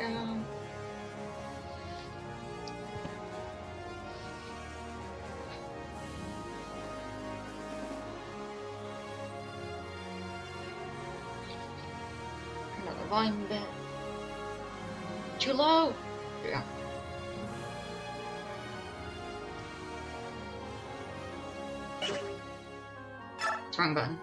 down. Another volume bit. Too low. Yeah. It's wrong button.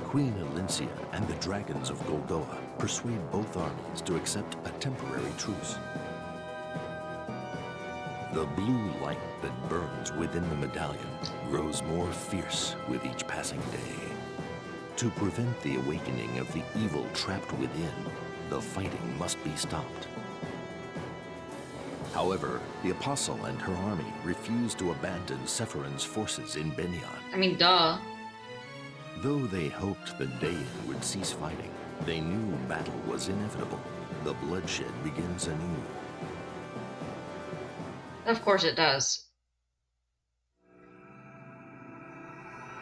Queen Elincia and the dragons of Golgoa persuade both armies to accept a temporary truce. The blue light that burns within the medallion grows more fierce with each passing day. To prevent the awakening of the evil trapped within, the fighting must be stopped. However, the Apostle and her army refuse to abandon Sephiron's forces in Benyon. I mean, duh. Though they hoped the Daein would cease fighting, they knew battle was inevitable. The bloodshed begins anew. Of course it does.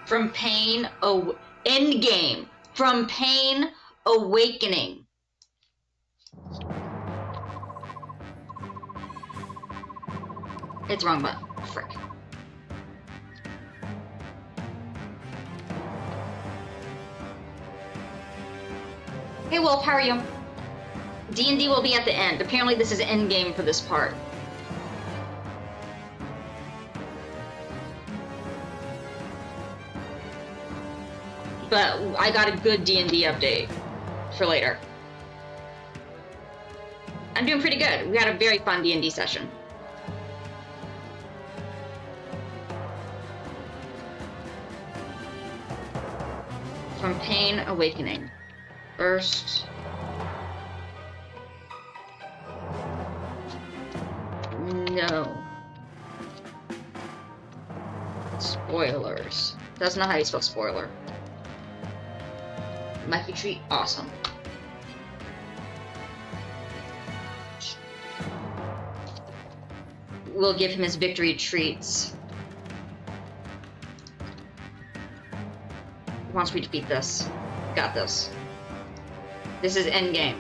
From pain, endgame. From pain, awakening. It's wrong button. Frick. Hey Wolf, how are you? D&D will be at the end. Apparently this is endgame for this part. But I got a good D&D update for later. I'm doing pretty good. We had a very fun D&D session. From pain, awakening. First. No. Spoilers. That's not how you spell spoiler. Lucky Tree, awesome. We'll give him his victory treats. Once we defeat this. Got this. This is endgame.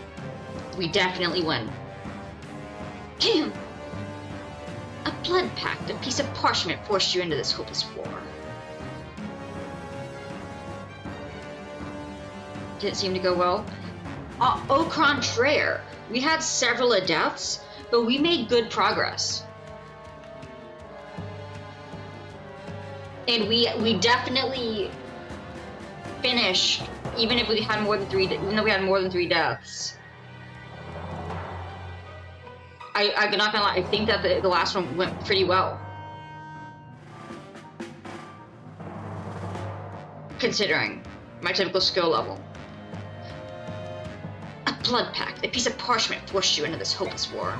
We definitely win. Damn! A blood pact, a piece of parchment forced you into this hopeless war. Didn't seem to go well. Au contraire, we had several deaths, but we made good progress. And we definitely finished, even if we had more than even though we had more than 3 deaths. I'm not gonna lie, I think that the last one went pretty well. Considering my typical skill level. A blood pact, a piece of parchment forced you into this hopeless war.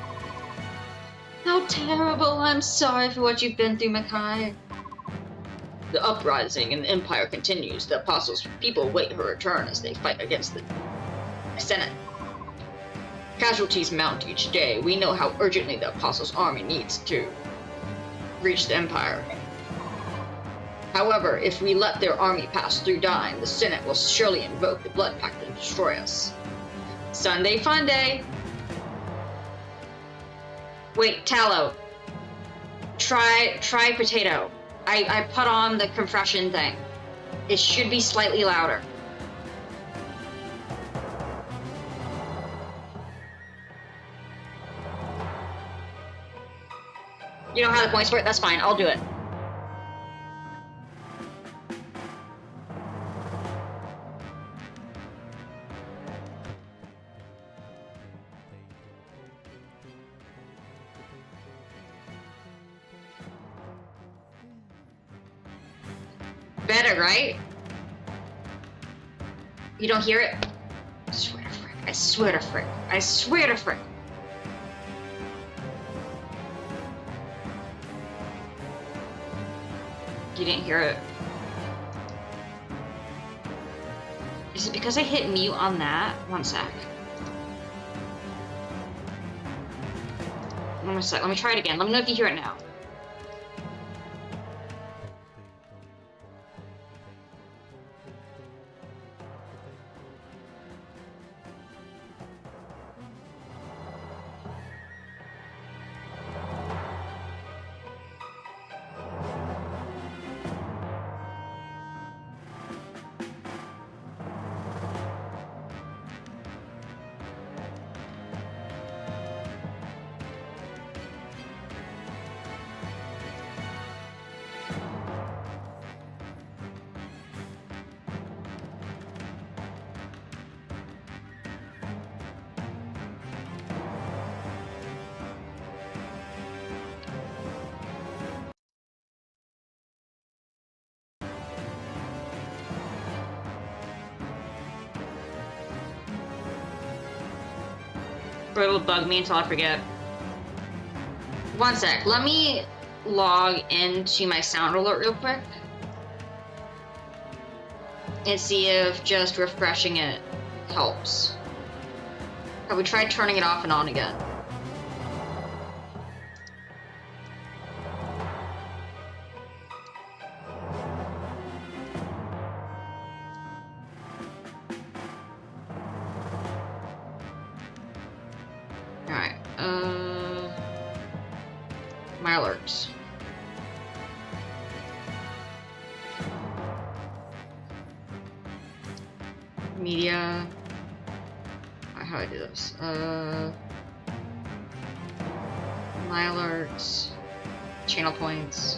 How terrible, I'm sorry for what you've been through, Makai. The uprising in the Empire continues. The Apostles' people wait her return as they fight against the Senate. Casualties mount each day. We know how urgently the Apostles' army needs to reach the Empire. However, if we let their army pass through dying, the Senate will surely invoke the Blood Pact and destroy us. Sunday fun day! Wait, tallow. Try potato. I put on the compression thing. It should be slightly louder. You don't have the points for it? That's fine, I'll do it. Better, right? You don't hear it? I swear to frick. I swear to frick. I swear to frick. You didn't hear it. Is it because I hit mute on that? One sec. One sec. Let me try it again. Let me know if you hear it now. Or it'll bug me until I forget. One sec, let me log into my sound alert real quick. And see if just refreshing it helps. Have we tried turning it off and on again? Alright, my alerts. Media. How do I do this? My alerts. Channel points.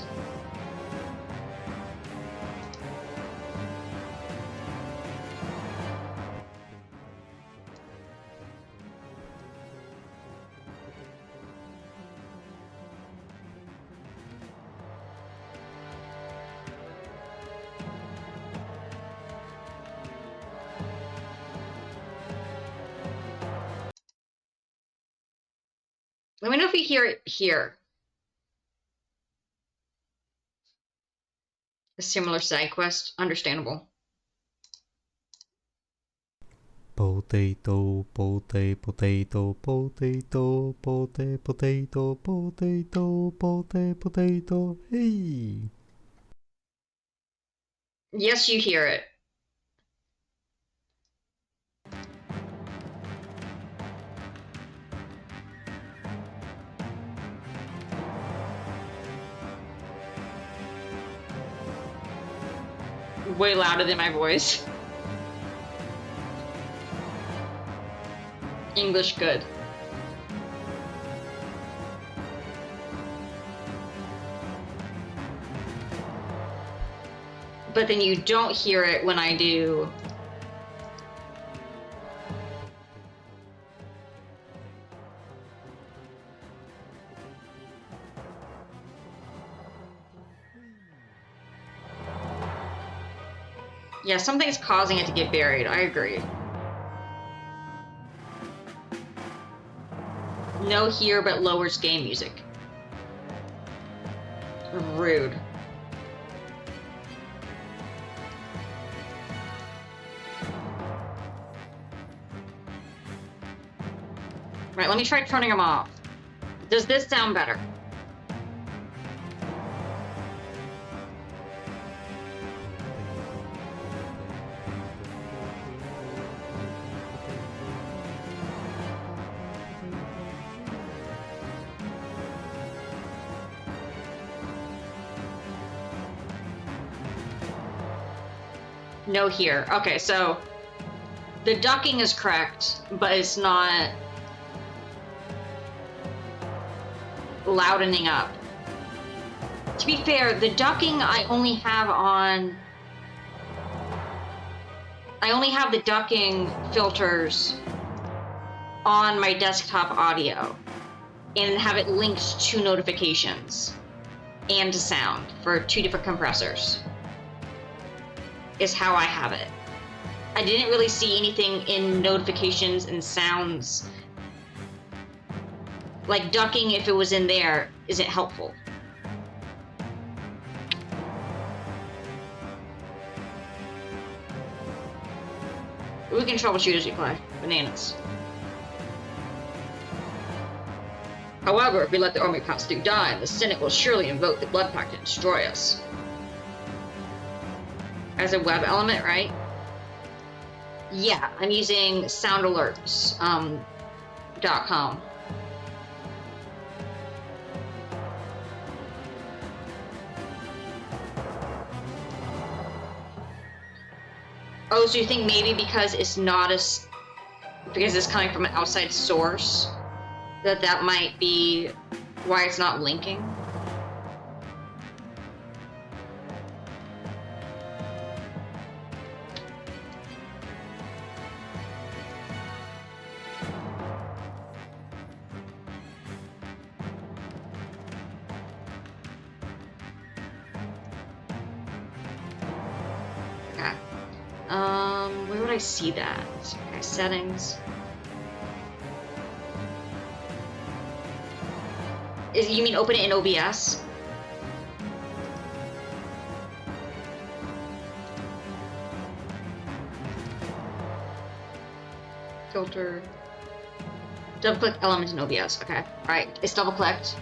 Let me know if you hear it here. A similar side quest, understandable. Potato, potato, potato, potato, potato, potato, potato, potato, potato, hey! Yes, you hear it. Way louder than my voice. English good. But then you don't hear it when I do. Yeah, something's causing it to get buried. I agree. No here, but lowers game music. Rude. Right, let me try turning them off. Does this sound better? No here. Okay, so the ducking is correct, but it's not loudening up. To be fair, the ducking I only have the ducking filters on my desktop audio and have it linked to notifications and to sound for 2 different compressors. Is how I have it. I didn't really see anything in notifications and sounds. Like ducking, if it was in there, isn't helpful. We can troubleshoot as we play. Bananas. However, if we let the army past due die, the Senate will surely invoke the Blood Pact to destroy us. As a web element, right? Yeah, I'm using soundalerts.com. Oh, so you think maybe because it's not because it's coming from an outside source, that might be why it's not linking? Where would I see that? Okay, settings. You mean open it in OBS? Filter. Double click element in OBS. Okay. Alright, it's double clicked.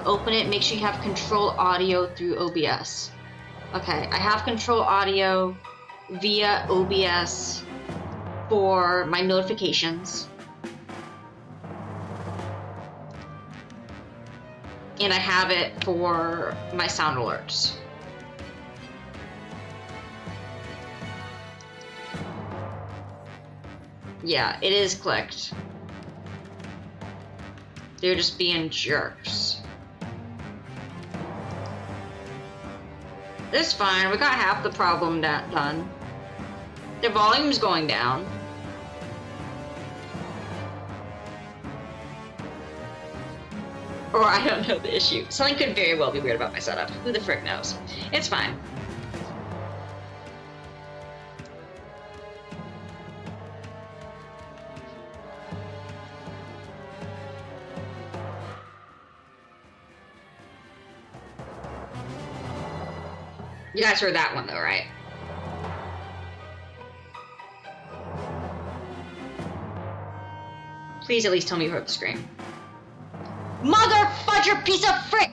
Open it, make sure you have control audio through OBS. Okay, I have control audio via OBS for my notifications. And I have it for my sound alerts. Yeah, it is clicked. They're just being jerks. It's fine, we got half the problem done. The volume's going down. Or I don't know the issue. Something could very well be weird about my setup. Who the frick knows? It's fine. You guys heard that one though, right? Please at least tell me you heard the scream. Mother fudger piece of frick!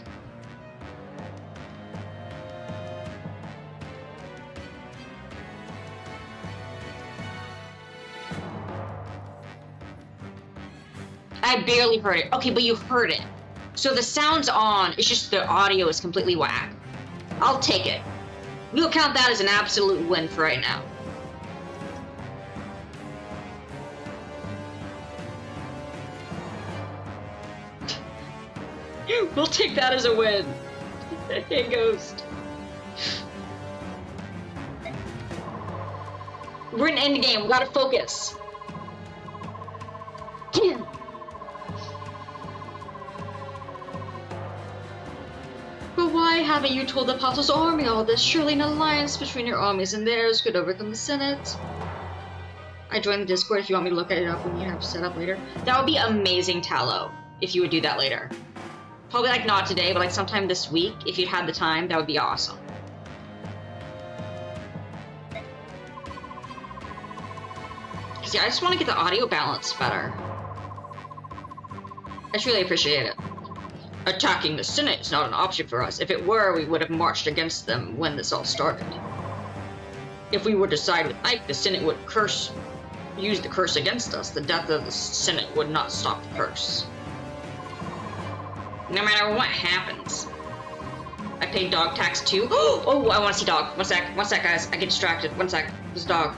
I barely heard it. Okay, but you heard it. So the sound's on, it's just the audio is completely whack. I'll take it. We'll count that as an absolute win for right now. We'll take that as a win. Hey, Ghost. We're in endgame. We gotta focus. But why haven't you told the Apostles' army all this? Surely an alliance between your armies and theirs could overcome the Senate. I joined the Discord if you want me to look it up when you have set up later. That would be amazing, Tallow, if you would do that later. Probably like not today, but like sometime this week, if you had the time, that would be awesome. Cause yeah, I just want to get the audio balance better. I just really appreciate it. Attacking the Senate is not an option for us. If it were, we would have marched against them when this all started. If we were to side with Ike, the Senate would use the curse against us. The death of the Senate would not stop the curse. No matter what happens. I paid dog tax too. Oh, I want to see dog. One sec, guys. I get distracted. One sec. This dog.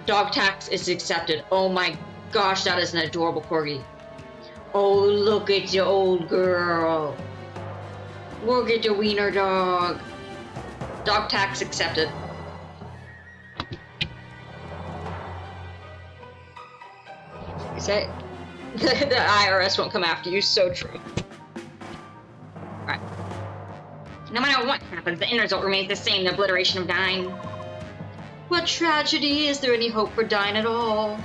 Dog tax is accepted. Oh my gosh, that is an adorable corgi. Oh, look at the old girl. Look at the wiener dog. Dog tax accepted. You say the IRS won't come after you. So true. Alright. No matter what happens, the end result remains the same, the obliteration of dying. What tragedy? Is there any hope for dying at all?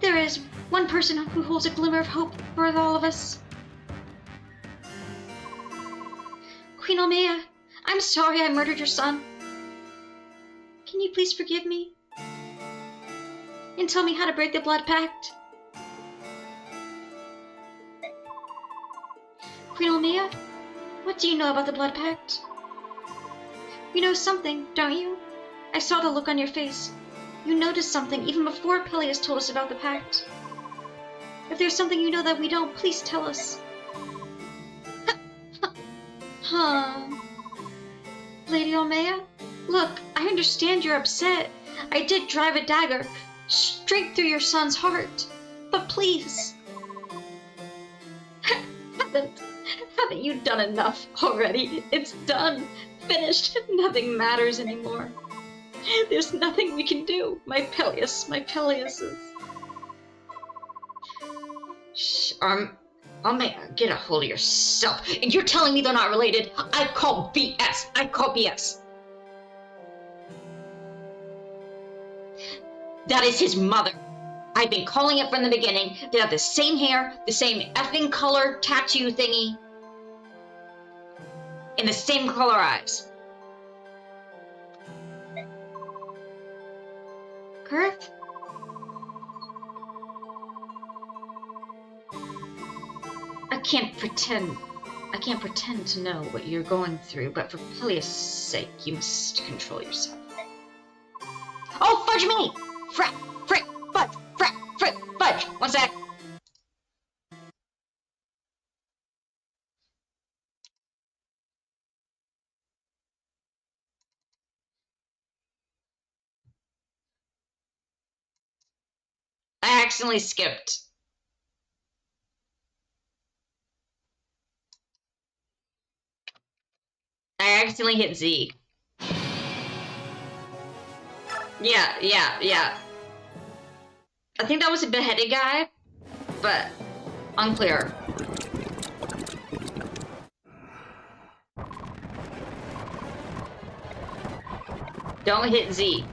There is one person who holds a glimmer of hope for all of us. Queen Almea, I'm sorry I murdered your son. Can you please forgive me? And tell me how to break the blood pact? Queen Almea, what do you know about the blood pact? You know something, don't you? I saw the look on your face. You noticed something even before Peleus told us about the pact. If there's something you know that we don't, please tell us. Huh. Lady Almea? Look, I understand you're upset. I did drive a dagger straight through your son's heart. But please. Haven't you done enough already? It's done. Finished. Nothing matters anymore. There's nothing we can do. My Peleuses. Shh, Almea, get a hold of yourself. And you're telling me they're not related? I call BS. That is his mother. I've been calling it from the beginning. They have the same hair, the same effing color tattoo thingy, and the same color eyes. Kurth? I can't pretend to know what you're going through, but for Pelias' sake, you must control yourself. Oh, fudge me! Frick! Fudge! One sec! I accidentally skipped. I accidentally hit Z. Yeah. I think that was a beheaded guy, but unclear. Don't hit Z.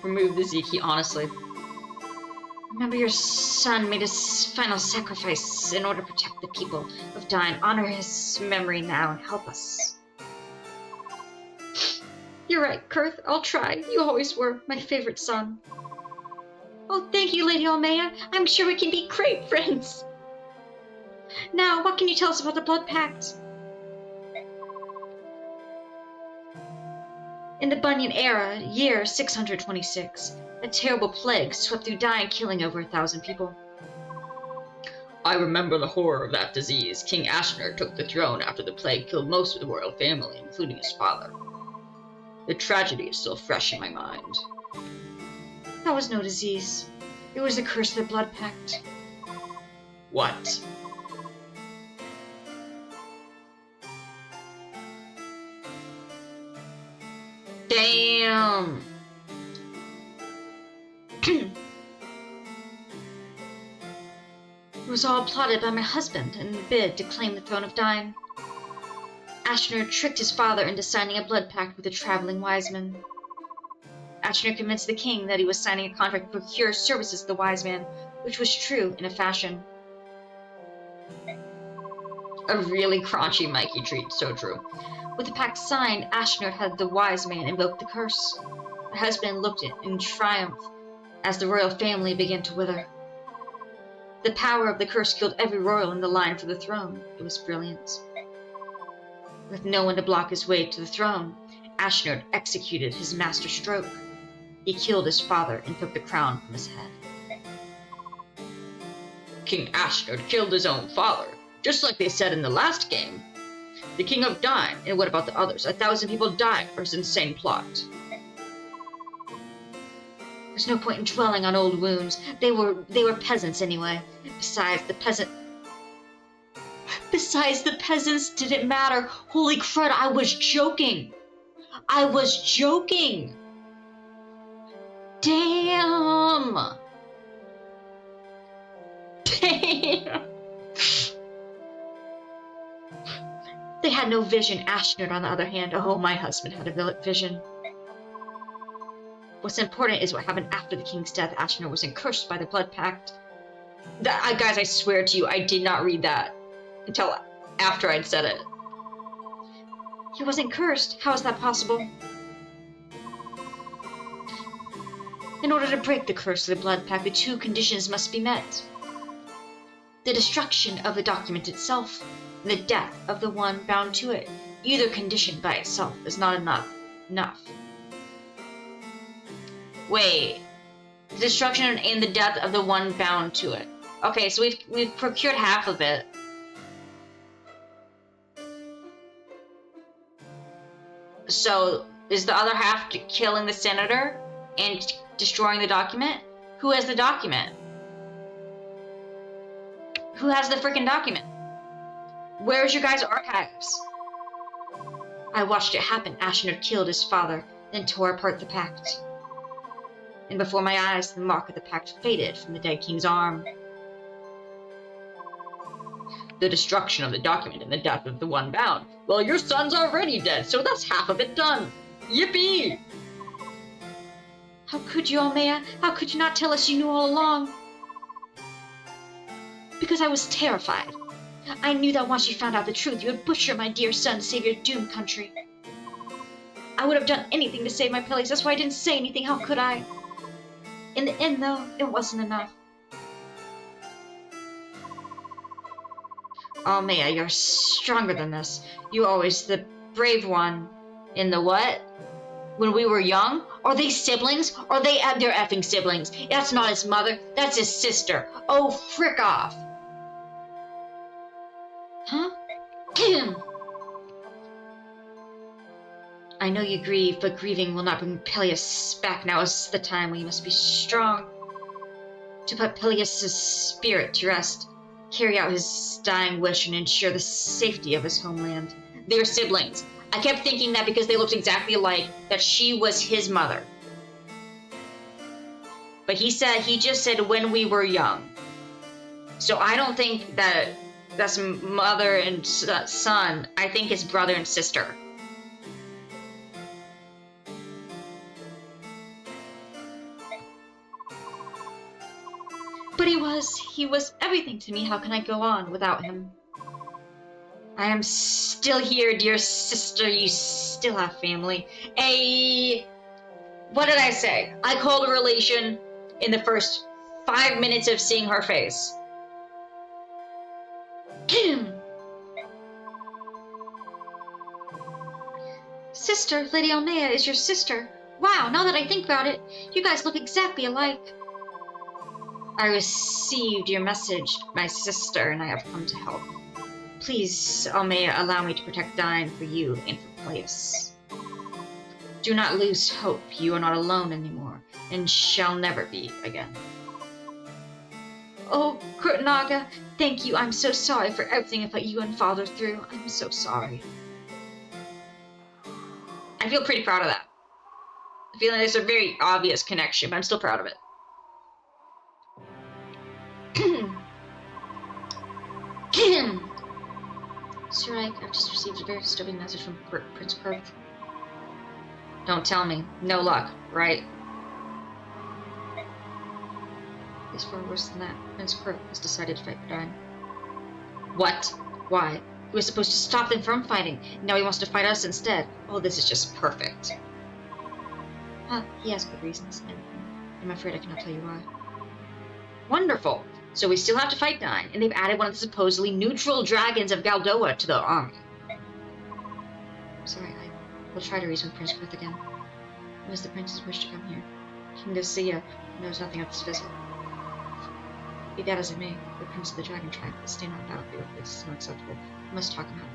Remove the Z key, honestly. Remember, your son made his final sacrifice in order to protect the people of Dyne. Honor his memory now and help us. You're right, Kurth. I'll try. You always were my favorite son. Oh, thank you, Lady Almea. I'm sure we can be great friends. Now, what can you tell us about the Blood Pact? In the Bunyan era, year 626, a terrible plague swept through Dyne, killing over 1,000 people. I remember the horror of that disease. King Ashnur took the throne after the plague killed most of the royal family, including his father. The tragedy is still fresh in my mind. That was no disease. It was the curse of the Blood Pact. What? Damn! It was all plotted by my husband in the bid to claim the throne of Dyne. Ashnur tricked his father into signing a blood pact with a traveling wise man. Ashnur convinced the king that he was signing a contract to procure services to the wise man, which was true in a fashion. A really crunchy Mikey treat, so true. With the pact signed, Ashnur had the wise man invoke the curse. My husband looked in triumph as the royal family began to wither. The power of the curse killed every royal in the line for the throne. It was brilliant. With no one to block his way to the throne, Ashnur executed his master stroke. He killed his father and took the crown from his head. King Ashnur killed his own father, just like they said in the last game. The king of Dyne, and what about the others? 1,000 people died for his insane plot. There's no point in dwelling on old wounds. They were peasants anyway. Besides, the peasants didn't matter. Holy crud, I was joking. Damn. They had no vision. Ashnur, on the other hand, oh, my husband had a vision. What's important is what happened after the king's death. Ashnur wasn't cursed by the blood pact. Guys, I swear to you, I did not read that until after I'd said it. He wasn't cursed? How is that possible? In order to break the curse of the blood pact, the two conditions must be met. The destruction of the document itself, and the death of the one bound to it. Either condition by itself is not enough. Wait. The destruction and the death of the one bound to it. Okay, so we've procured half of it. So, is the other half killing the senator and destroying the document? Who has the document? Who has the freaking document? Where's your guys' archives? I watched it happen. Ashnur killed his father, then tore apart the pact. And before my eyes, the mark of the pact faded from the dead king's arm. the destruction of the document and the death of the one bound. Well, your son's already dead, so that's half of it done. Yippee! How could you, Almea? How could you not tell us you knew all along? Because I was terrified. I knew that once you found out the truth, you would butcher my dear son to save your doomed country. I would have done anything to save my Peleus. That's why I didn't say anything. How could I? In the end, though, it wasn't enough. Almea, you're stronger than this. You always the brave one. In the what? When we were young? Are they siblings? Are they their effing siblings? That's not his mother. That's his sister. Oh, frick off. Huh? I know you grieve, but grieving will not bring Peleus back. Now is the time when you must be strong. To put Peleus' spirit to rest, carry out his dying wish, and ensure the safety of his homeland. They're siblings. I kept thinking that because they looked exactly alike, that she was his mother. But he just said when we were young. So I don't think that that's mother and son. I think it's brother and sister. But he was everything to me. How can I go on without him? I am still here, dear sister. You still have family. What did I say? I called a relation in the first 5 minutes of seeing her face. Sister, Lady Almea is your sister. Wow, now that I think about it, you guys look exactly alike. I received your message, my sister, and I have come to help. Please, Almea, allow me to protect Dyne for you and for Peleus. Do not lose hope. You are not alone anymore, and shall never be again. Oh, Kurtnaga, thank you. I'm so sorry for everything I put you and Father through. I'm so sorry. I feel pretty proud of that. I feel like there's a very obvious connection, but I'm still proud of it. Sir Ike, I've just received a very disturbing message from Prince Kurth. Don't tell me. No luck, right? It's far worse than that. Prince Kurth has decided to fight for Dyne. What? Why? He was supposed to stop them from fighting. Now he wants to fight us instead. Oh, this is just perfect. He has good reasons, and I'm afraid I cannot tell you why. Wonderful! So we still have to fight Dyne, and they've added one of the supposedly neutral dragons of Galdoa to the army. Sorry, I will try to reason with Prince Kurth again. It was the prince's wish to come here. King Dosia knows nothing of this visit. Be that as it may, the prince of the dragon tribe will stand on the battlefield. This is unacceptable. We must talk about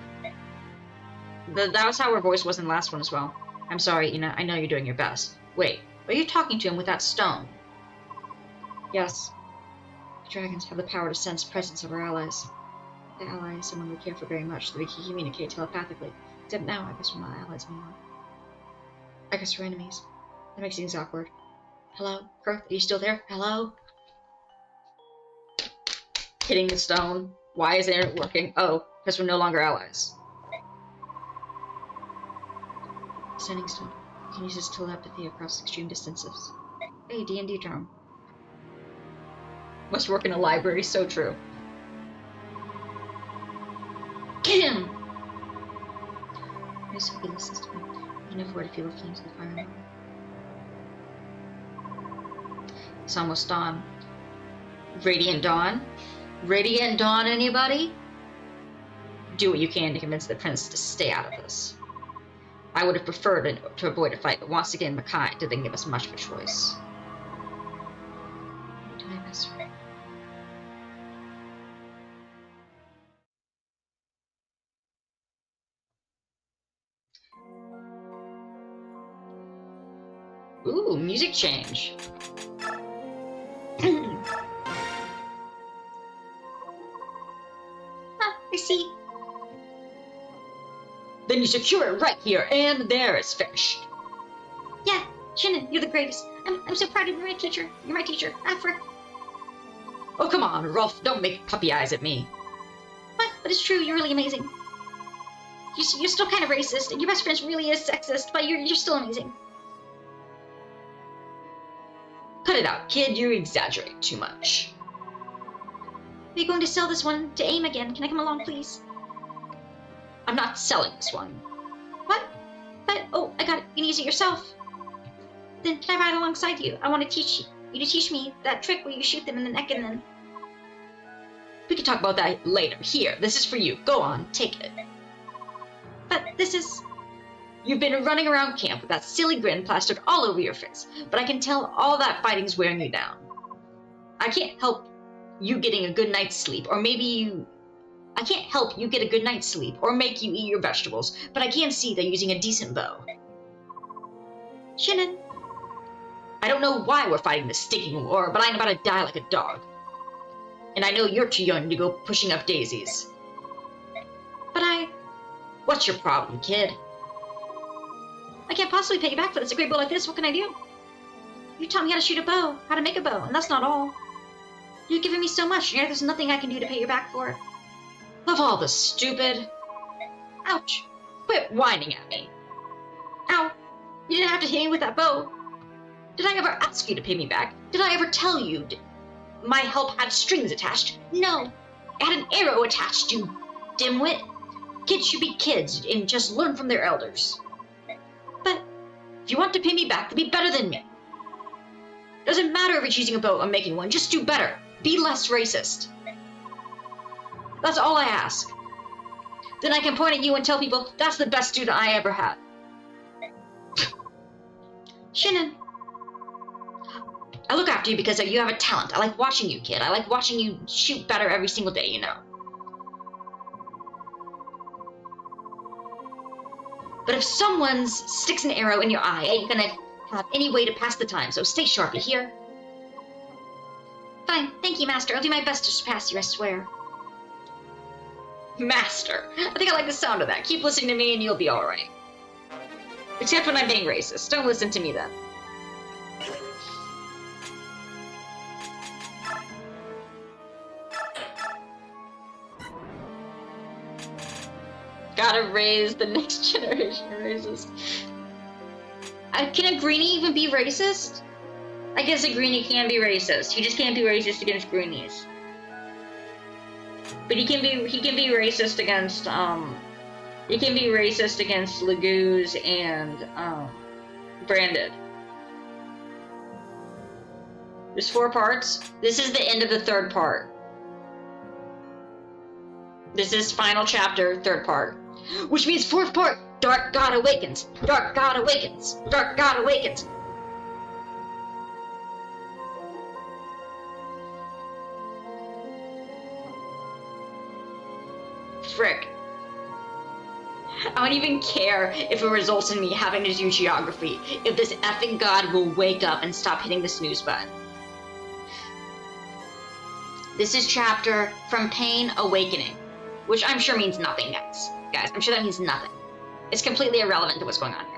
it. That was how her voice was in the last one as well. I'm sorry, Ina. I know you're doing your best. Wait, are you talking to him with that stone? Yes. The dragons have the power to sense presence of our allies. The ally is someone we care for very much, so we can communicate telepathically. Except now, I guess we're not allies anymore. I guess we're enemies. That makes things awkward. Hello? Kurth, are you still there? Hello? Hitting the stone. Why isn't it working? Oh, because we're no longer allies. Sending stone. You can use this telepathy across extreme distances. Hey, D&D drone. Must work in a library, so true. Kim! I just hope he listens to me. I can afford to feel the flames of the fire anymore. It's almost dawn. Radiant Dawn? Radiant Dawn, anybody? Do what you can to convince the prince to stay out of this. I would have preferred to avoid a fight, but once again, Makai didn't give us much of a choice. What did I miss her? Ooh, music change. I see. Then you secure it right here, and there it's finished. Yeah, Shannon, you're the greatest. I'm so proud of you, my teacher. You're my teacher, Afra. Oh, come on, Rolf, don't make puppy eyes at me. What? But it's true, you're really amazing. You're still kind of racist, and your best friend really is sexist, but you're still amazing. Cut it out, kid, you exaggerate too much. Are you going to sell this one to AIM again? Can I come along, please? I'm not selling this one. What? But, oh, I got it. You can use it yourself. Then can I ride alongside you? I want to teach you to teach me that trick where you shoot them in the neck and then... We can talk about that later. Here, this is for you. Go on, take it. But this is... You've been running around camp with that silly grin plastered all over your face, but I can tell all that fighting's wearing you down. I can't help you getting a good night's sleep, or maybe you... I can't help you get a good night's sleep, or make you eat your vegetables, but I can see that using a decent bow. Shannon. I don't know why we're fighting this stinking war, but I'm about to die like a dog. And I know you're too young to go pushing up daisies. But What's your problem, kid? I can't possibly pay you back for this. A great bow like this, what can I do? You taught me how to shoot a bow, how to make a bow, and that's not all. You've given me so much, and there's nothing I can do to pay you back for it. Of all the stupid... Ouch. Quit whining at me. Ow. You didn't have to hit me with that bow. Did I ever ask you to pay me back? Did I ever tell you my help had strings attached? No. It had an arrow attached, you dimwit. Kids should be kids and just learn from their elders. But if you want to pay me back, then be better than me. Doesn't matter if it's using a bow or making one, just do better. Be less racist. That's all I ask. Then I can point at you and tell people, that's the best student I ever had. Shannon. I look after you because you have a talent. I like watching you, kid. I like watching you shoot better every single day, you know. But if someone sticks an arrow in your eye, I ain't gonna have any way to pass the time, so stay sharp, you hear? Fine, thank you, Master. I'll do my best to surpass you, I swear. Master. I think I like the sound of that. Keep listening to me and you'll be alright. Except when I'm being racist. Don't listen to me then. Gotta raise the next generation racist. Can a greenie even be racist? I guess a greenie can be racist. He just can't be racist against greenies. But he can be racist against he can be racist against Lagoos and Branded. There's 4 parts. This is the end of the 3rd part. This is final chapter, 3rd part. Which means 4th part, Dark God Awakens. Dark God Awakens. Dark God Awakens. Frick. I don't even care if it results in me having to do geography, if this effing god will wake up and stop hitting the snooze button. This is chapter From Pain Awakening, which I'm sure means nothing, guys. Guys, I'm sure that means nothing. It's completely irrelevant to what's going on here.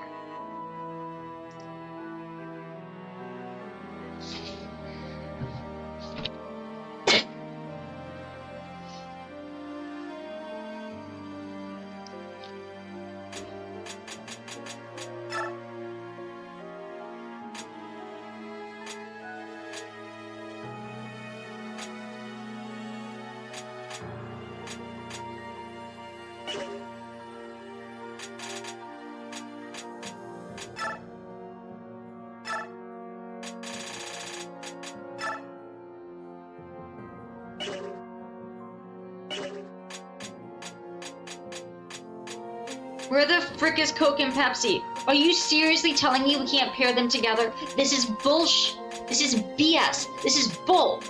Where the frick is Coke and Pepsi? Are you seriously telling me we can't pair them together? This is bullshit. This is BS. This is bull.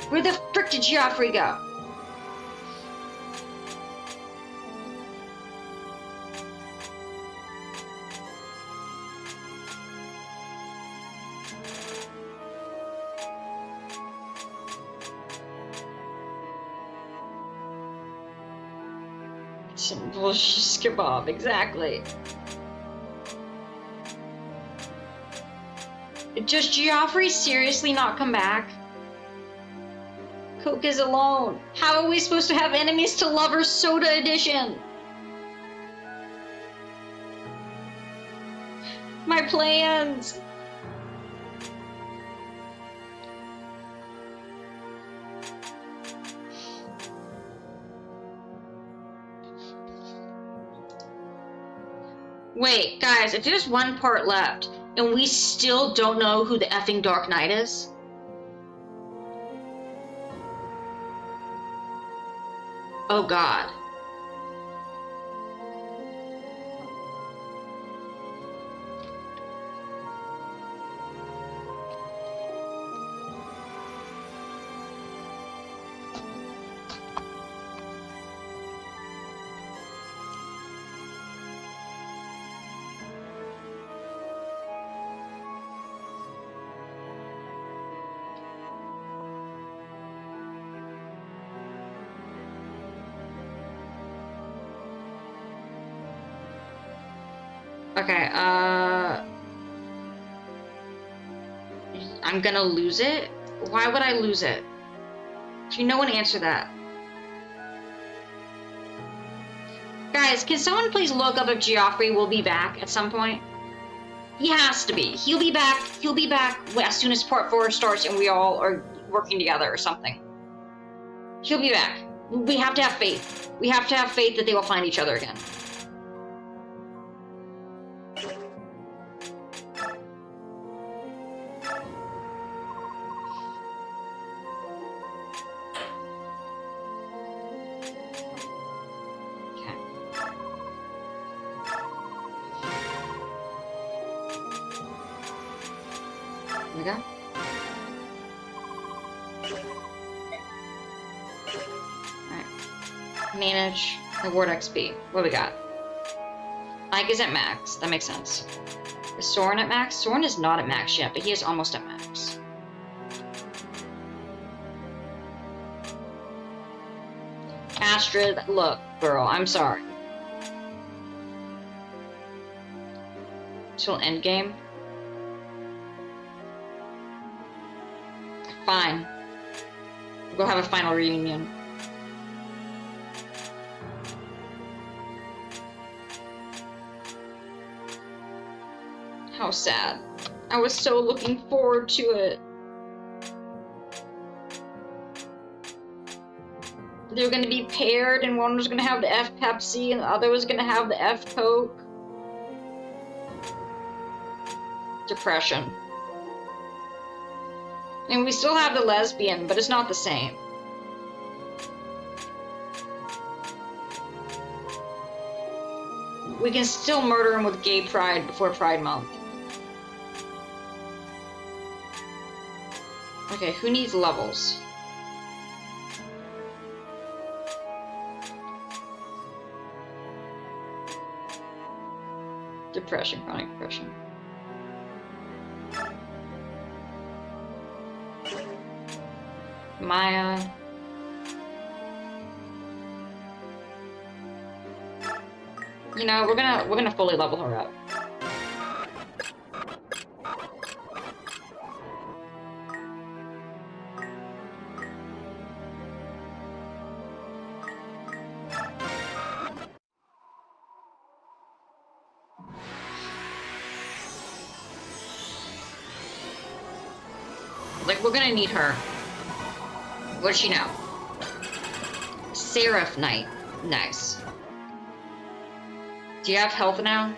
Where the frick did Geoffrey go? Some bullshit kebab, exactly. Does Geoffrey seriously not come back? Coke is alone. How are we supposed to have enemies to lovers soda edition? My plans. Wait, guys, if there's one part left and we still don't know who the effing Dark Knight is. Oh God. Okay, I'm gonna lose it? Why would I lose it? Can no one answer that? Guys, can someone please look up if Geoffrey will be back at some point? He has to be. He'll be back as soon as Part 4 starts and we all are working together or something. He'll be back. We have to have faith. We have to have faith that they will find each other again. Here we go. Alright. Manage. Reward XP. What do we got? Ike is at max. That makes sense. Is Soren at max? Soren is not at max yet, but he is almost at max. Astrid, look, girl, I'm sorry. Till endgame? Fine. We'll go have a final reunion. How sad. I was so looking forward to it. They were going to be paired, and one was going to have the F Pepsi, and the other was going to have the F Coke. Depression. And we still have the lesbian, but it's not the same. We can still murder him with gay pride before Pride Month. Okay, who needs levels? Depression, chronic depression. Maya. You know, we're gonna fully level her up. Like, we're gonna need her. What does she know? Seraph Knight. Nice. Do you have health now?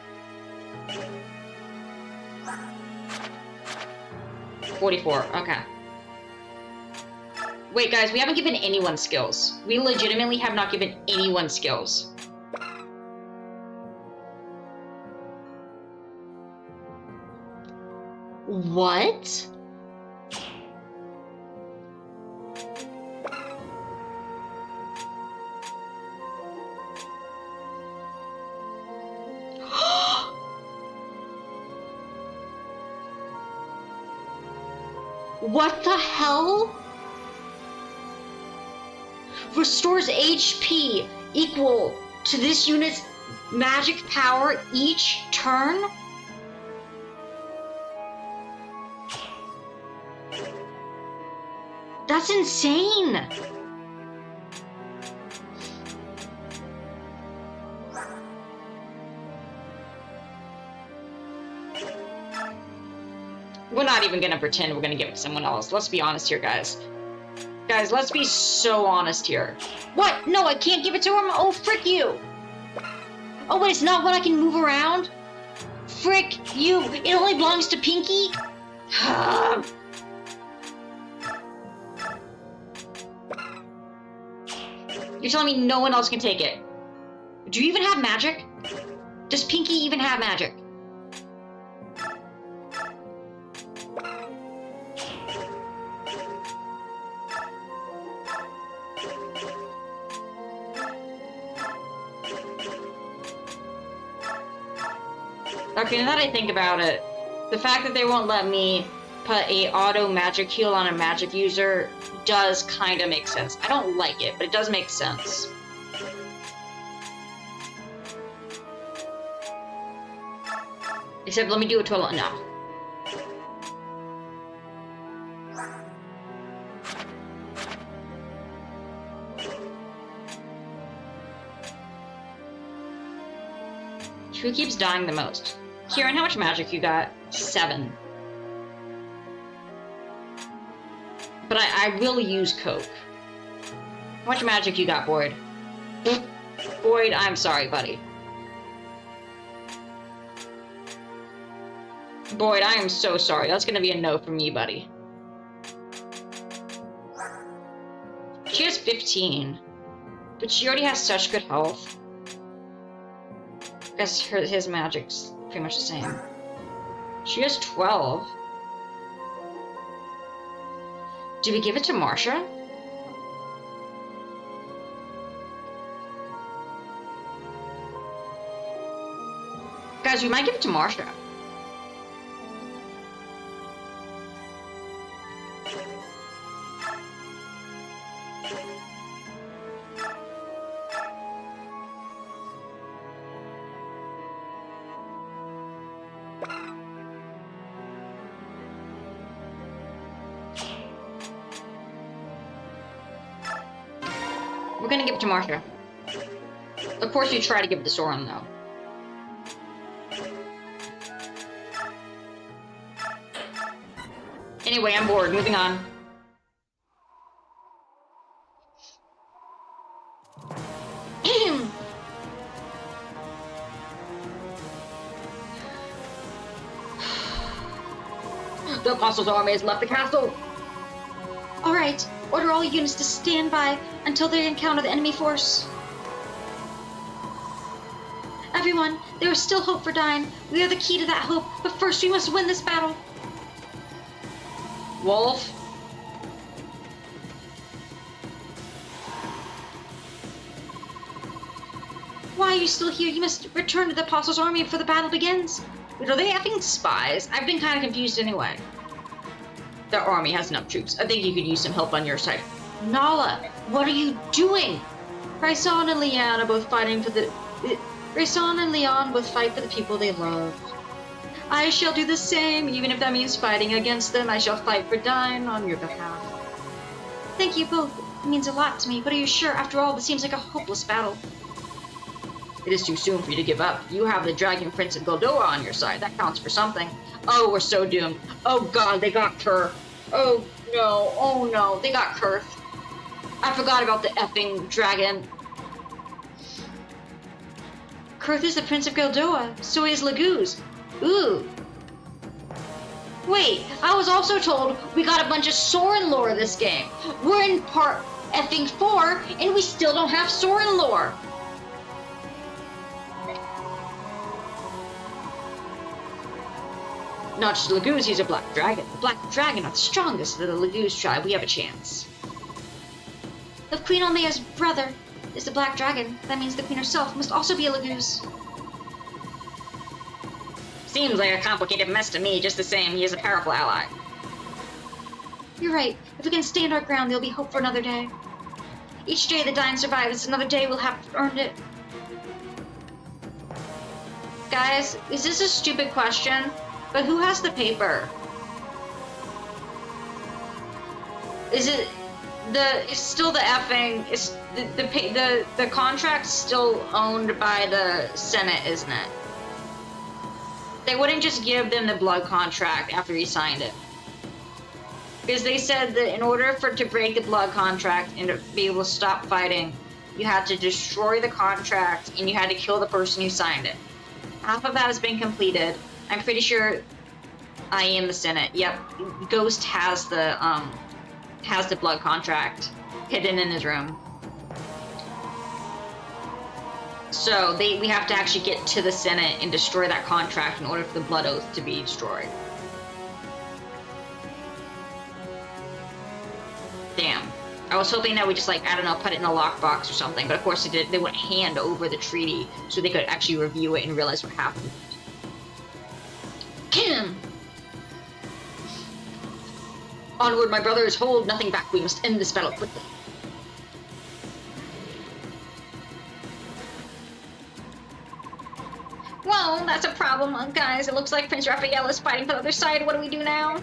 44. Okay. Wait, guys, we haven't given anyone skills. We legitimately have not given anyone skills. What? What the hell? Restores HP equal to this unit's magic power each turn? That's That's insane! We're not even gonna pretend we're gonna give it to someone else. Let's be honest here, guys. Guys, let's be so honest here. What? No, I can't give it to him? Oh, frick you! Oh, wait, it's not what I can move around? Frick you! It only belongs to Pinky? You're telling me no one else can take it? Do you even have magic? Does Pinky even have magic? Okay, now that I think about it, the fact that they won't let me put a auto magic heal on a magic user does kind of make sense. I don't like it, but it does make sense. Except let me do it to a no. Who keeps dying the most? Kieran, how much magic you got? 7. But I will use Coke. How much magic you got, Boyd? Boyd, I'm sorry, buddy. Boyd, I am so sorry. That's gonna be a no from me, buddy. She has 15. But she already has such good health. I guess his magic's pretty much the same. She has 12. Do we give it to Marsha? Guys, we might give it to Marsha. We're gonna give it to Marsha. Of course you try to give it to Soren, though. Anyway, I'm bored. Moving on. The Apostles' army has left the castle. All right. Order all units to stand by until they encounter the enemy force. Everyone, there is still hope for Dyne. We are the key to that hope, but first we must win this battle. Wolf? Why are you still here? You must return to the Apostles' army before the battle begins. Wait, are they effing spies? I've been kind of confused anyway. Their army has enough troops. I think you could use some help on your side. Nala, what are you doing? Raison and Leon are both fighting for the... Raison and Leon both fight for the people they love. I shall do the same, even if that means fighting against them. I shall fight for Dyne on your behalf. Thank you both. It means a lot to me, but are you sure? After all, this seems like a hopeless battle. It is too soon for you to give up. You have the Dragon Prince of Goldoa on your side. That counts for something. Oh, we're so doomed. Oh god, they got Kurth. Oh no, they got Kurth. I forgot about the effing dragon. Kurth is the Prince of Goldoa, so is Laguz. Ooh. Wait, I was also told we got a bunch of Soren lore this game. We're in part effing 4, and we still don't have Soren lore. Not just Laguz, he's a black dragon. The black dragon are the strongest of the Laguz tribe. We have a chance. If Queen Almea's brother is the black dragon, that means the queen herself must also be a Laguz. Seems like a complicated mess to me. Just the same, he is a powerful ally. You're right. If we can stand our ground, there'll be hope for another day. Each day the Dyne survives, another day we'll have earned it. Guys, is this a stupid question? But who has the paper? Is it it's still the effing. It's the contract's still owned by the Senate, isn't it? They wouldn't just give them the blood contract after he signed it. Because they said that in order to break the blood contract and to be able to stop fighting, you had to destroy the contract and you had to kill the person who signed it. Half of that has been completed. I'm pretty sure I am the Senate. Yep, Ghost has the blood contract hidden in his room. So we have to actually get to the Senate and destroy that contract in order for the blood oath to be destroyed. Damn. I was hoping that we just, like, I don't know, put it in a lockbox or something, but of course they wouldn't hand over the treaty so they could actually review it and realize what happened. Kim! Onward, my brothers, hold nothing back. We must end this battle quickly. Well, that's a problem, guys. It looks like Prince Raphael is fighting for the other side. What do we do now?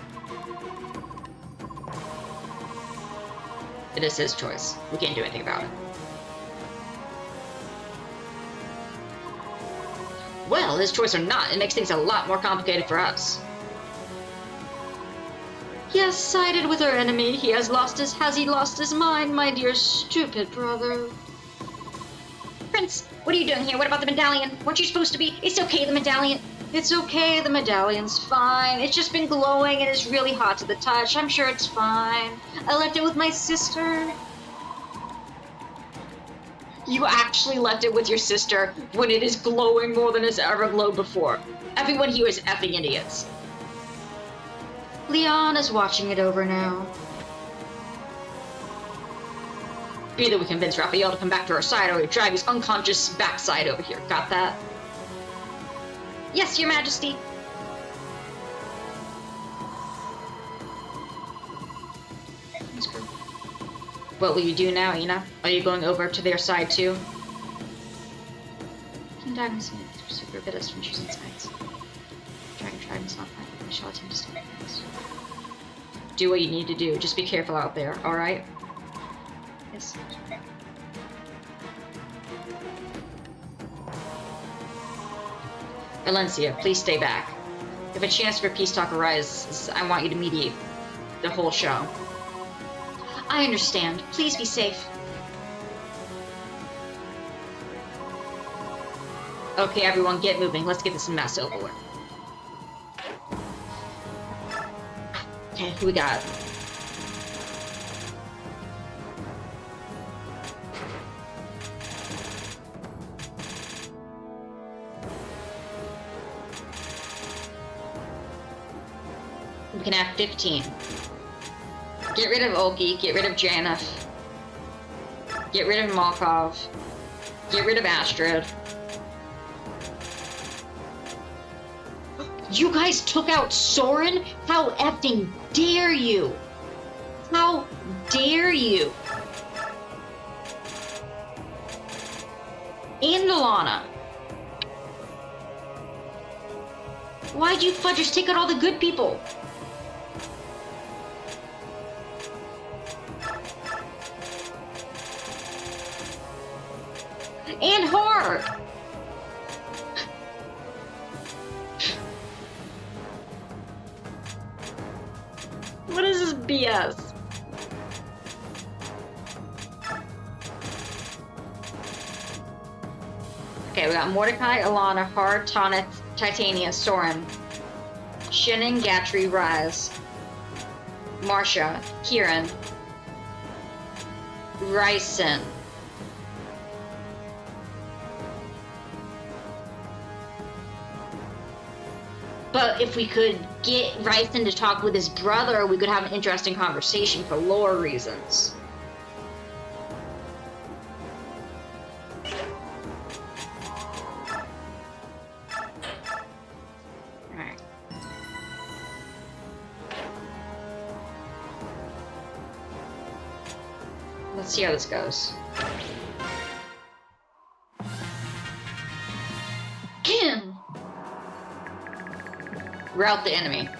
It is his choice. We can't do anything about it. Well, his choice or not, it makes things a lot more complicated for us. He has sided with our enemy. Has he lost his mind, my dear stupid brother? Prince, what are you doing here? What about the medallion? Weren't you supposed to be? It's okay, the medallion. It's okay, the medallion's fine. It's just been glowing and it's really hot to the touch. I'm sure it's fine. I left it with my sister. You actually left it with your sister when it is glowing more than it's ever glowed before. Everyone here is effing idiots. Leon is watching it over now. Either we convince Raphael to come back to our side or we drag his unconscious backside over here. Got that? Yes, Your Majesty. What will you do now, Ina? Are you going over to their side too? King Diamond's super good at from choosing sides. Dragon's not fine. I shall attempt to stop this. Do what you need to do. Just be careful out there, alright? Yes. Valencia, please stay back. If a chance for peace talk arises, I want you to mediate the whole show. I understand. Please be safe. Okay, everyone, get moving. Let's get this mess over with. Okay, who we got? We can have 15. Get rid of Oki, get rid of Janeth. Get rid of Malkov. Get rid of Astrid. You guys took out Soren? How effing dare you? How dare you? And Alana. Why'd you fudgers take out all the good people? And her! What is this BS? Okay, we got Mordecai, Alana, Hard, Tonith, Titania, Soren, Shinnin, Gatry, Raz, Marsha, Kieran, Ryson. But if we could get Ryson to talk with his brother, we could have an interesting conversation for lore reasons. Alright. Let's see how this goes. Kim! Rout the enemy.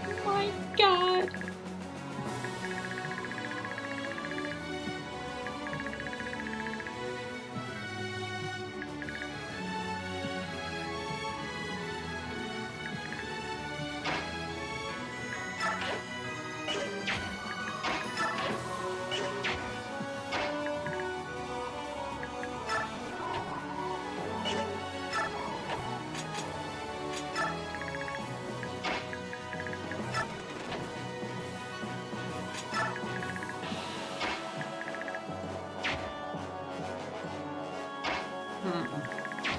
Oh my god.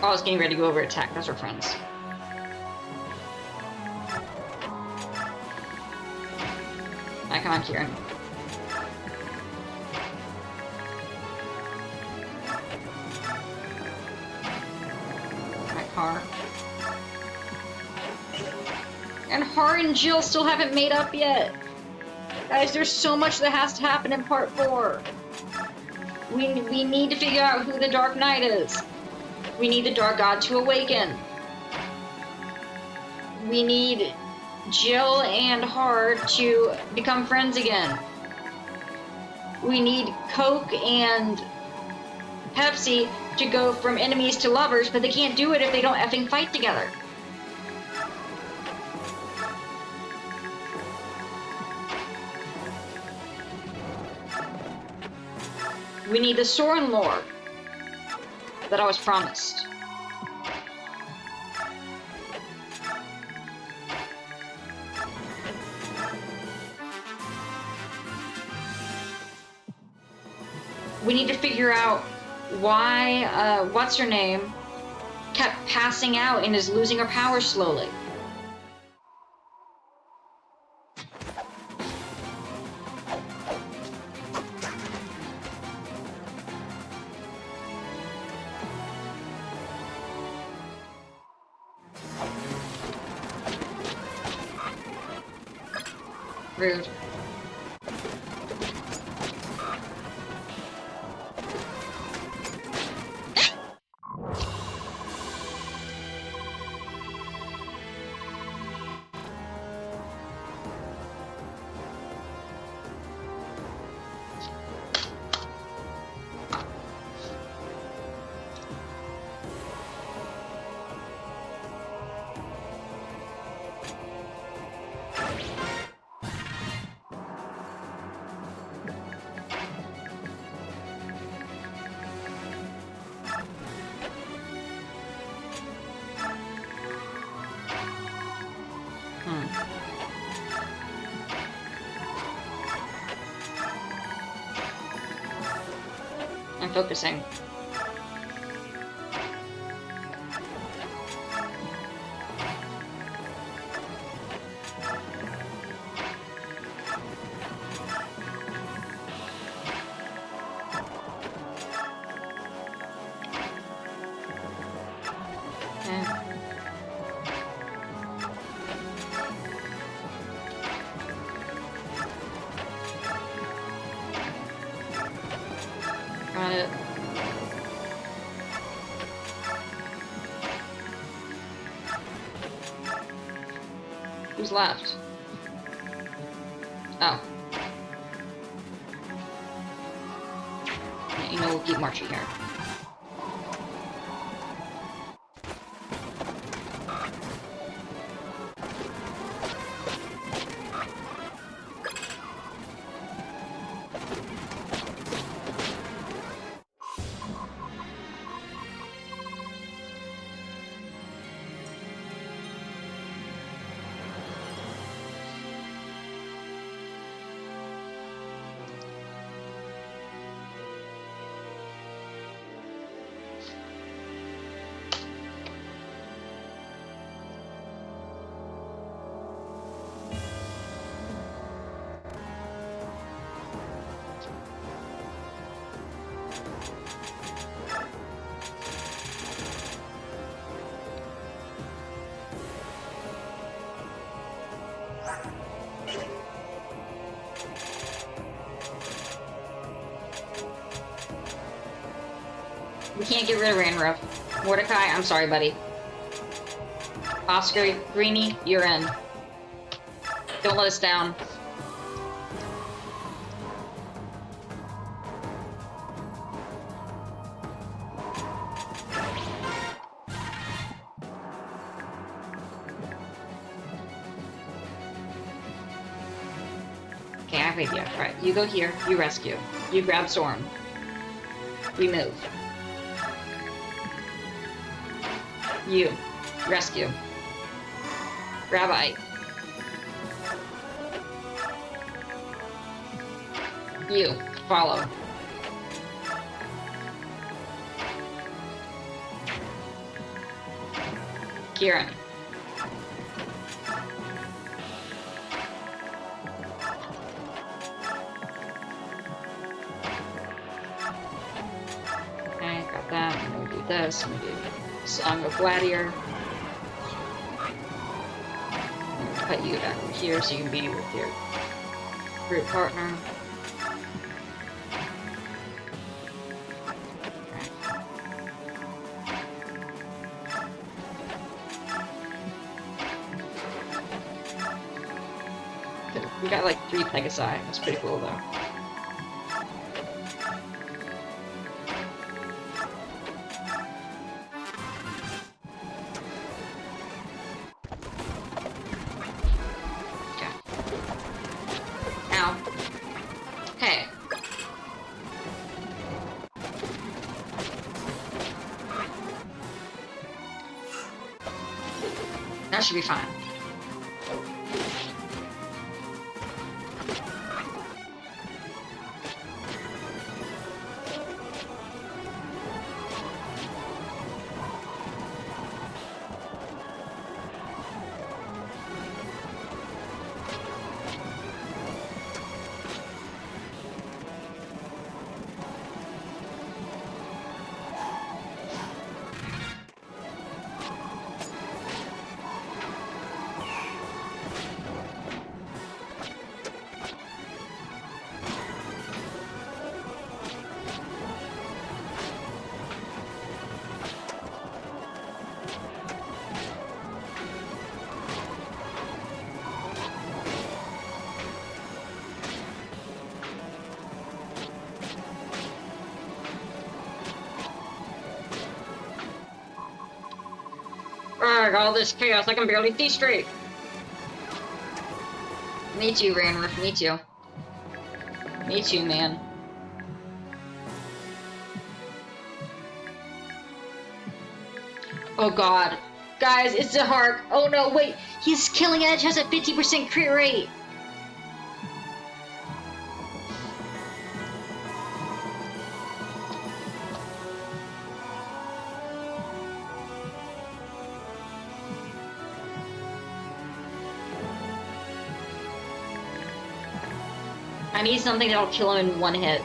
Oh, I was getting ready to go over attack. Those are friends. Alright, come on, Kieran. Alright, Har. And Har and Jill still haven't made up yet. Guys, there's so much that has to happen in part 4. We need to figure out who the Dark Knight is. We need the Dark God to awaken. We need Jill and Har to become friends again. We need Coke and Pepsi to go from enemies to lovers, but they can't do it if they don't effing fight together. We need the Soren lore that I was promised. We need to figure out why, what's her name, kept passing out and is losing her power slowly. Rude. I'm focusing. Got it. Who's left? Oh. Yeah, you know, we'll keep marching here. We can't get rid of Ranruff. Mordecai, I'm sorry, buddy. Oscar, Greenie, you're in. Don't let us down. Okay, I'm with you. Alright, you go here, you rescue. You grab Soren. We move. You. Rescue. Grab Ike. You. Follow. hear any. Okay, got that. I'm gonna do this. I'm gonna do Song of Gladiator. Put you back over here so you can be with your group partner. We got like 3 Pegasi. That's pretty cool though. Okay. Ow. Hey. That should be fine. Ugh, all this chaos, I can barely see straight. Me too, Ranworth, me too. Me too, man. Oh god. Guys, it's a Hark. Oh no, wait. His Killing Edge has a 50% crit rate. I need something that'll kill him in 1 hit.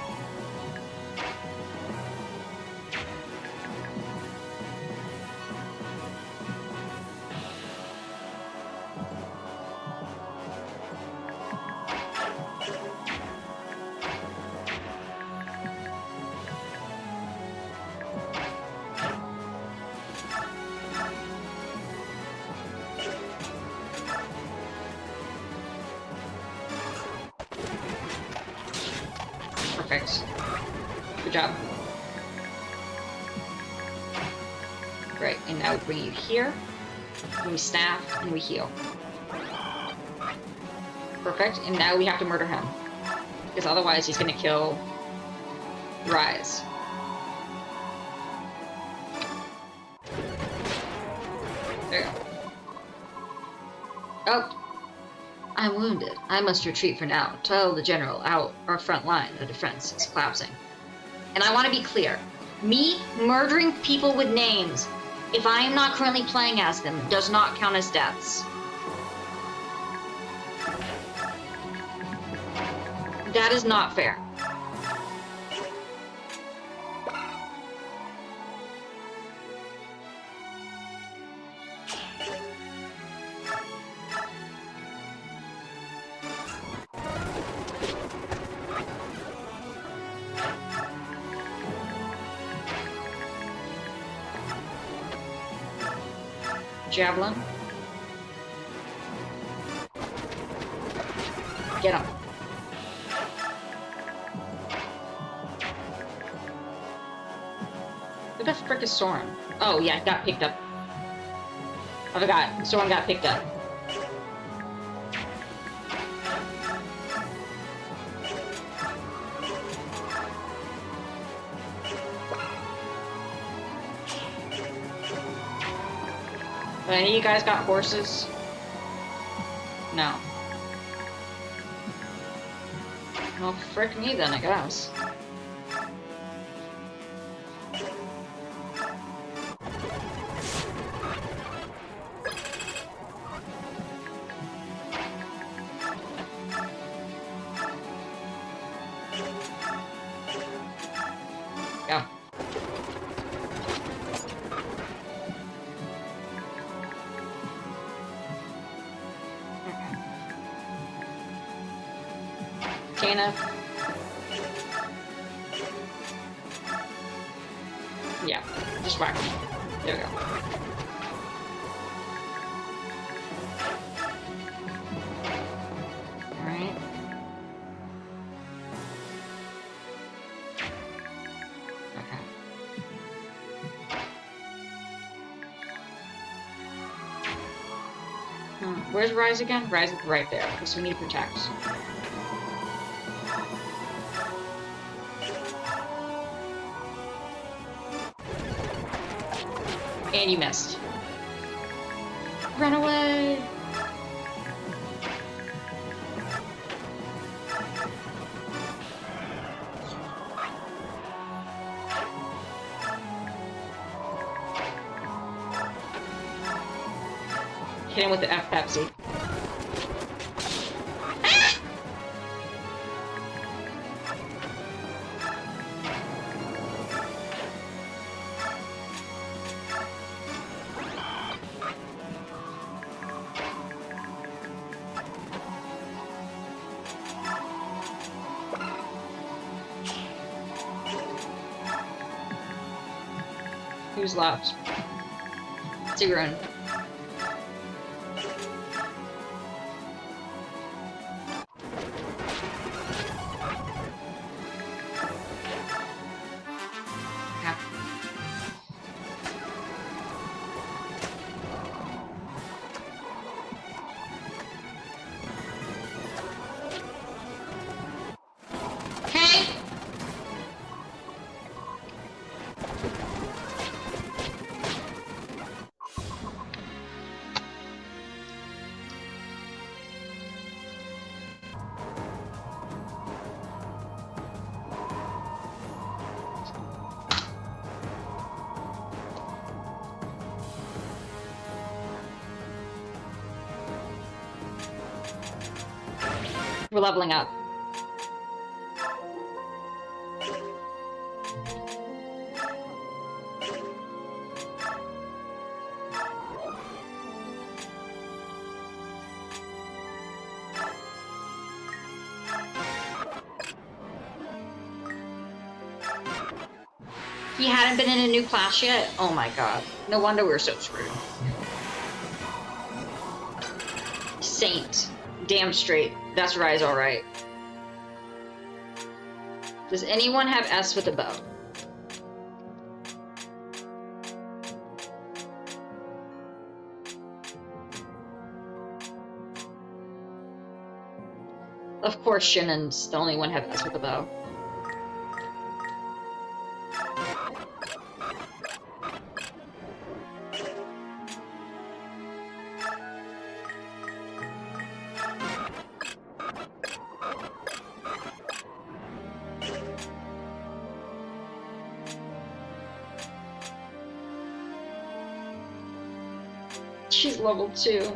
Perfect. Good job. Great, and now we bring you here, and we staff, and we heal. Perfect, and now we have to murder him. Because otherwise he's gonna kill Rise. There you go. Oh! I'm wounded. I must retreat for now. Tell the general our front line, the defense is collapsing. And I want to be clear. Me murdering people with names, if I am not currently playing as them, does not count as deaths. That is not fair. Javelin. Get him. Who the frick is Soren? Oh yeah, got picked up. I forgot. Soren got picked up. But any of you guys got horses? No. Well, frick me then, I guess. Canna. Yeah, just whack him. There we go. Alright. Okay. Where's Rise again? Rise is right there, because we need to protect. And you missed. Run away! Hit him with the F Pepsi. Who's left? Sigrun. We're leveling up. He hadn't been in a new class yet? Oh my god. No wonder we're so screwed. Saint. Damn straight. That's Rise alright. Does anyone have S with a bow? Of course Shinnen's the only one have S with a bow. She's level 2.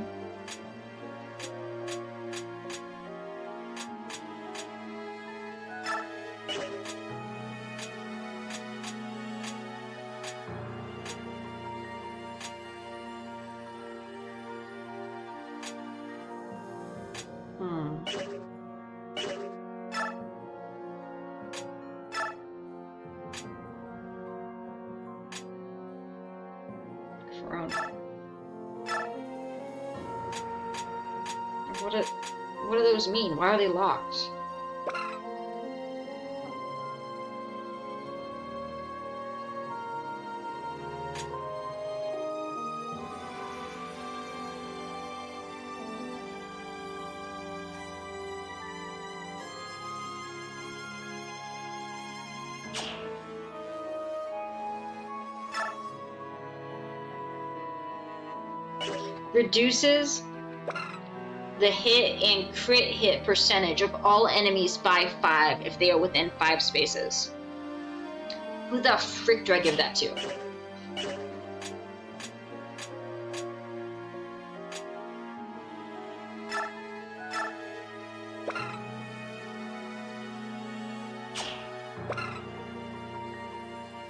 What do those mean? Why are they locked? Reduces the hit and crit hit percentage of all enemies by 5 if they are within 5 spaces. Who the frick do I give that to?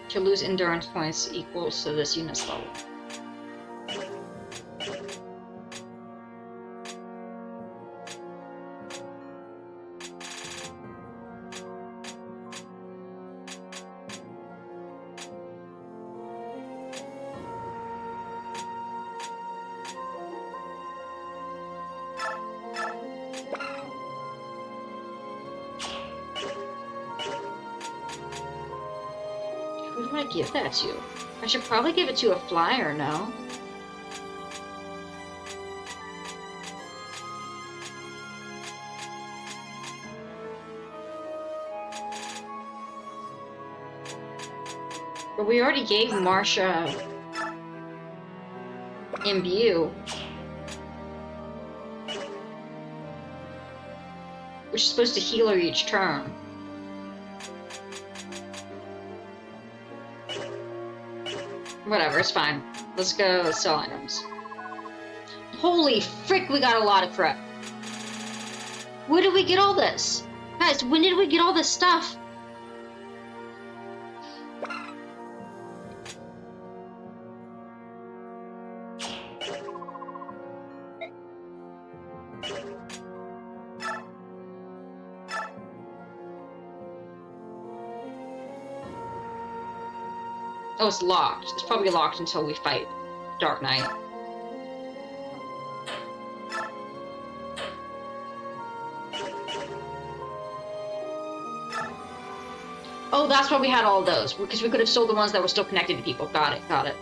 To lose endurance points equals to this unit's level. Who do I give that to? I should probably give it to a flyer, no? But we already gave Marsha Imbue, which is supposed to heal her each turn. Whatever, it's fine. Let's go sell items. Holy frick, we got a lot of crap. Where did we get all this? Guys, when did we get all this stuff? Oh, it's locked. It's probably locked until we fight Dark Knight. Oh, that's why we had all those. Because we could have sold the ones that were still connected to people. Got it, got it.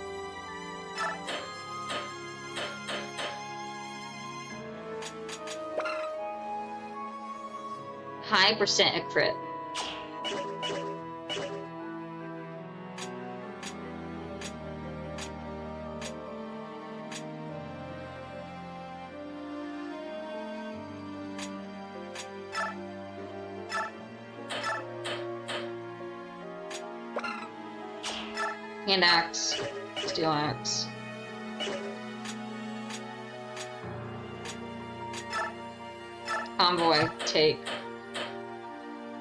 High percent of crit. Hand axe, steel axe. Convoy, take.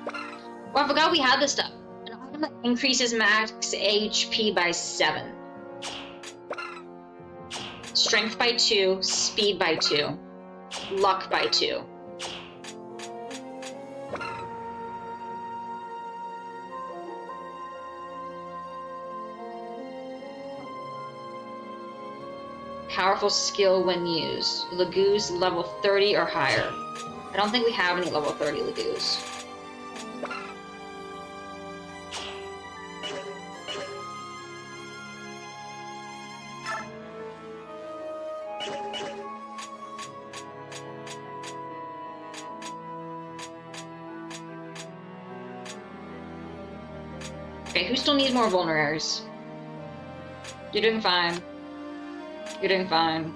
Oh, I forgot we had this stuff. An item that increases max HP by 7. Strength by 2, speed by 2, luck by 2. Powerful skill when used. Lagoos level 30 or higher. I don't think we have any level 30 Lagoos. Okay, who still needs more vulneraries? You're doing fine. You're doing fine.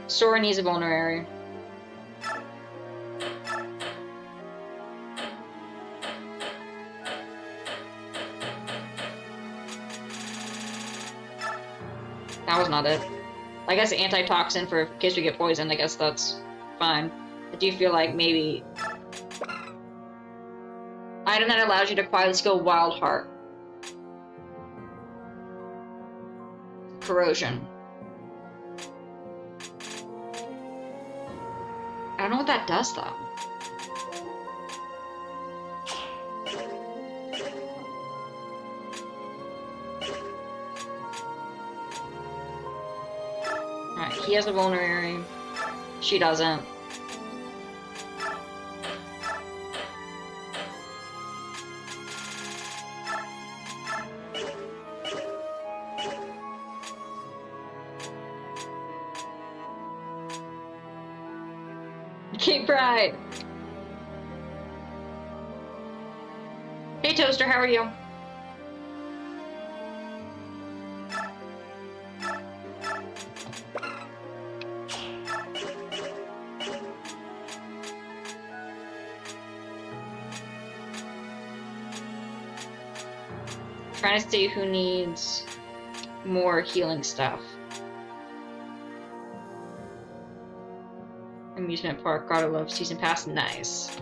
Sora needs a vulnerary. That was not it. I guess antitoxin for in case we get poisoned, I guess that's fine. I do feel like maybe... Item that allows you to acquire the skill Wild Heart. Corrosion. I don't know what that does, though. Alright, he has a vulnerary. She doesn't. Cape Pride! Hey Toaster, how are you? Trying to see who needs more healing stuff. Amusement park, gotta love season pass, nice.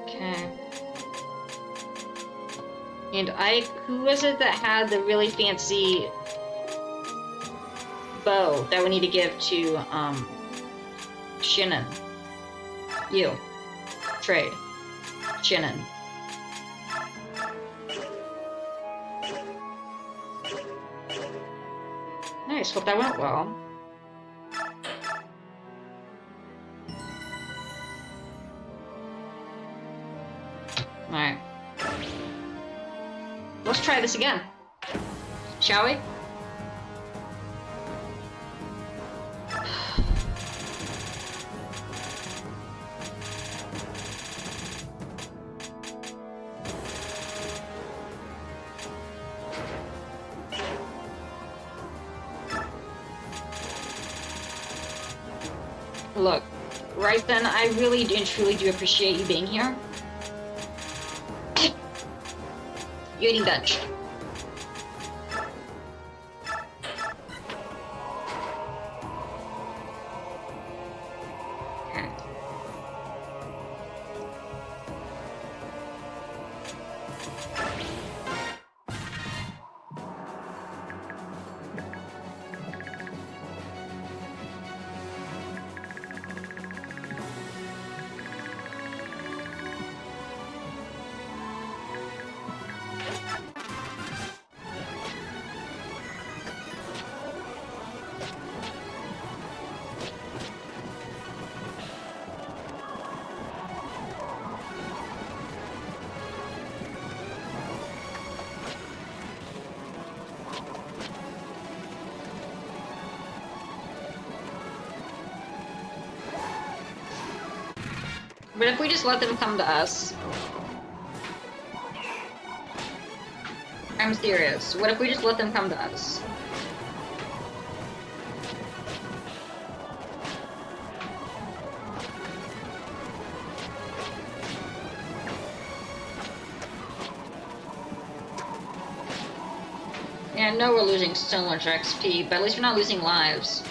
Okay. And who was it that had the really fancy bow that we need to give to, Shinnon? You. Trade. Nice. Hope that went well. Alright. Let's try this again. Shall we? Look, right then, I really and truly do appreciate you being here. You're eating Dutch. Okay. But if we just let them come to us... I'm serious. What if we just let them come to us? Yeah, I know we're losing so much XP, but at least we're not losing lives.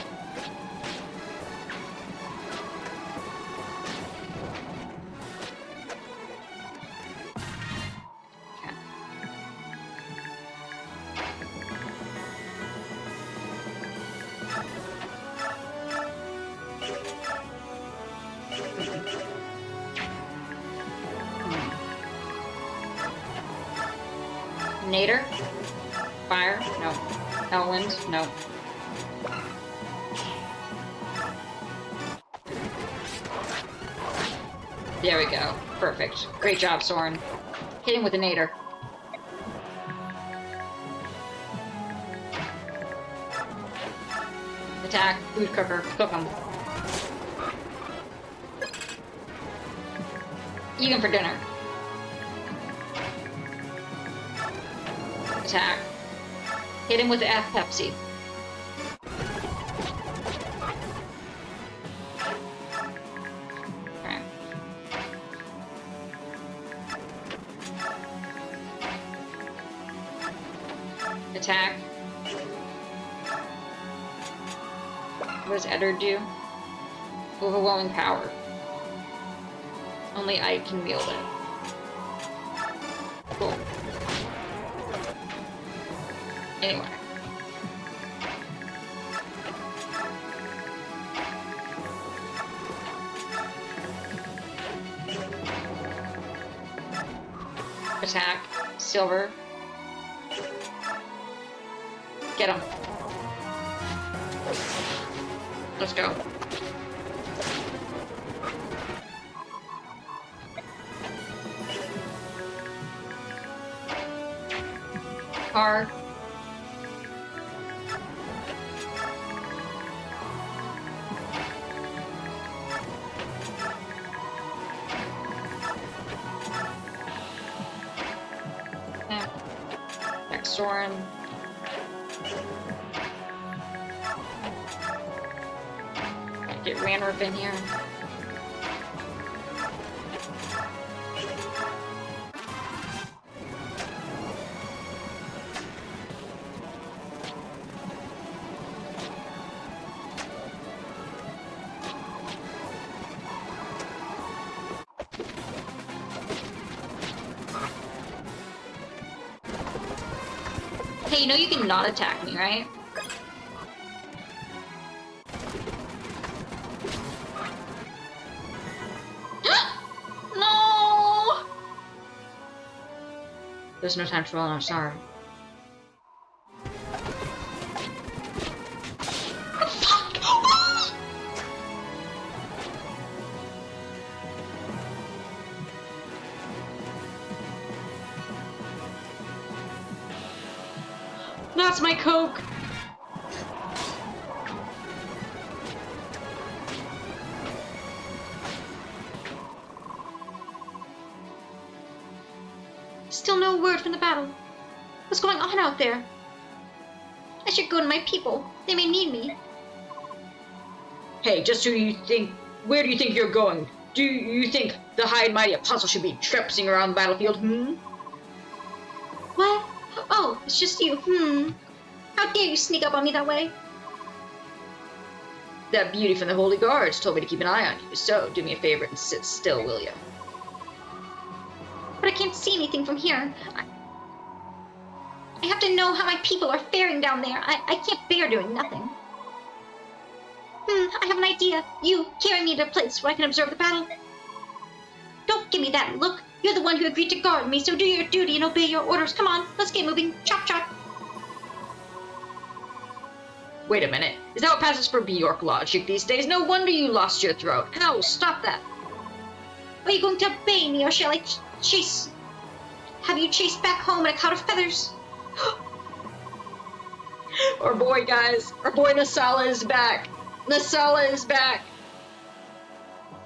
Nader? Fire? No. Elwind? No. There we go. Perfect. Great job, Soren. Hit him with a Nader. Attack. Food cooker. Cook him. Eat him for dinner. Attack. Hit him with the F Pepsi. Okay. Attack. What does Eder do? Overwhelming power. Only I can wield it. Cool. Anyway. Attack. Silver. Get him. Let's go. Car. Soren. Get Ranrip in here. Hey, you know you can not attack me, right? No! There's no time to roll, I'm sorry. That's my Coke! Still no word from the battle. What's going on out there? I should go to my people. They may need me. Hey, just who do you think... Where do you think you're going? Do you think the high and mighty apostle should be traipsing around the battlefield, What? Oh, it's just you, How dare you sneak up on me that way? That beauty from the Holy Guards told me to keep an eye on you, so do me a favor and sit still, will you? But I can't see anything from here. I have to know how my people are faring down there. I can't bear doing nothing. I have an idea. You carry me to a place where I can observe the battle. Don't give me that look. You're the one who agreed to guard me, so do your duty and obey your orders. Come on, let's get moving. Chop, chop. Wait a minute. Is that what passes for Bjork logic these days? No wonder you lost your throat. Ow, stop that. Are you going to obey me, or shall I chase... Have you chased back home in a cloud of feathers? Our boy, guys. Our boy Nasala is back. Nasala is back.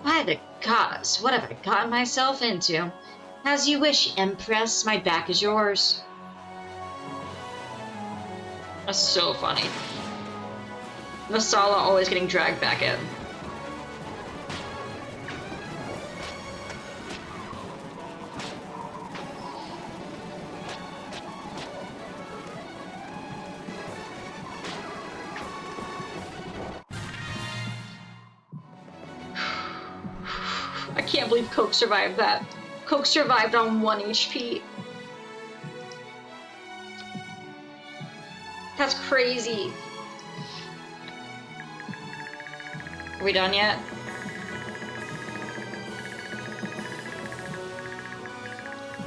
By the gods, what have I gotten myself into? As you wish, Empress. My back is yours. That's so funny. Nasala always getting dragged back in. I can't believe Coke survived that. Coke survived on 1 HP. That's crazy. Are we done yet?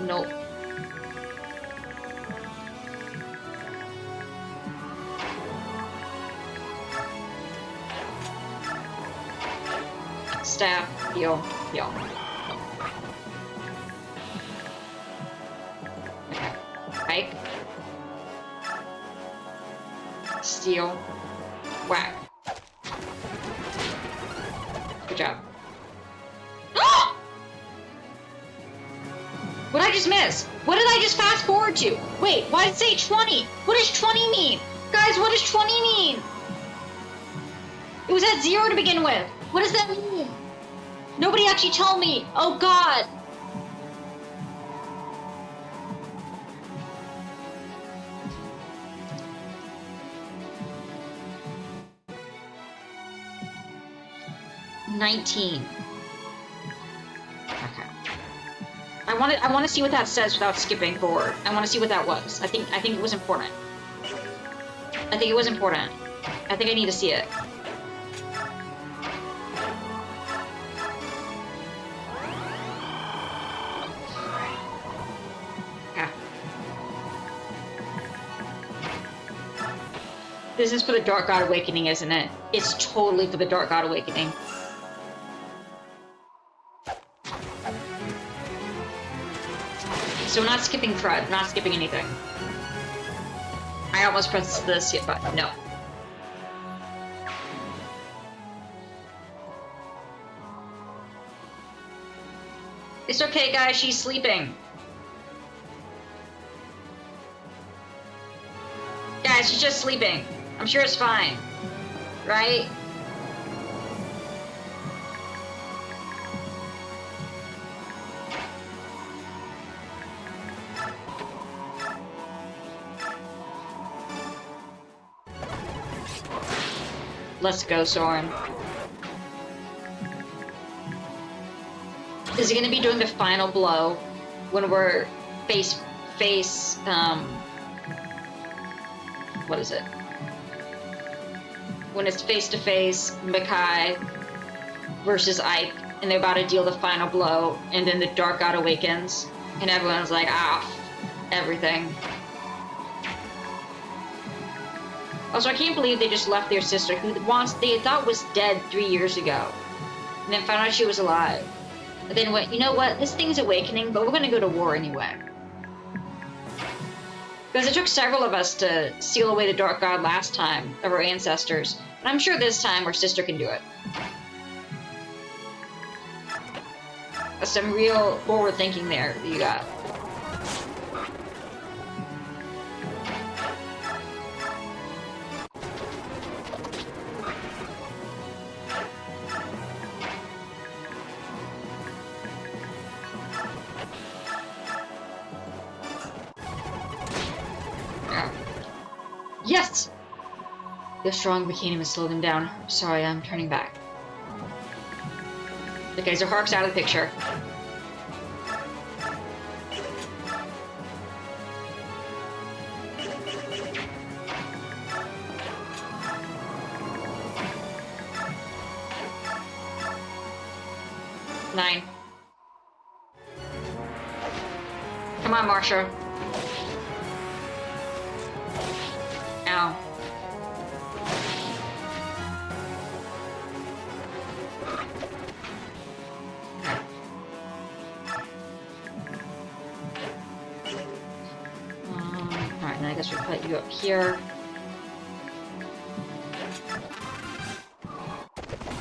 Nope. Staff, heal, heal. Okay. Hike. Steal. Whack. Good job. What did I just miss? What did I just fast forward to? Wait, why did it say 20? What does 20 mean? Guys, what does 20 mean? It was at 0 to begin with. What does that mean? Nobody actually told me. Oh god. $19. Okay. I want to see what that says without skipping forward. I want to see what that was. I think it was important. I think it was important. I think I need to see it. Okay. This is for the Dark God Awakening, isn't it? It's totally for the Dark God Awakening. So we're not skipping FRUD, not skipping anything. I almost pressed the skip button, no. It's okay, guys, she's sleeping. Guys, she's just sleeping. I'm sure it's fine. Right? Let's go, Soren. Is he gonna be doing the final blow when we're face, what is it? When it's face-to-face, Makai versus Ike, and they're about to deal the final blow, and then the Dark God awakens, and everyone's like, everything. Also, I can't believe they just left their sister, who they thought was dead 3 years ago, and then found out she was alive. And then went, you know what? This thing's awakening, but we're gonna go to war anyway. Because it took several of us to seal away the Dark God last time, of our ancestors. And I'm sure this time our sister can do it. That's some real forward thinking there that you got. Yes! The strong bikini has slowed him down. Sorry, I'm turning back. Okay, so Hark's out of the picture. Nine. Come on, Marsha. Ow. Alright, and I guess we'll put you up here.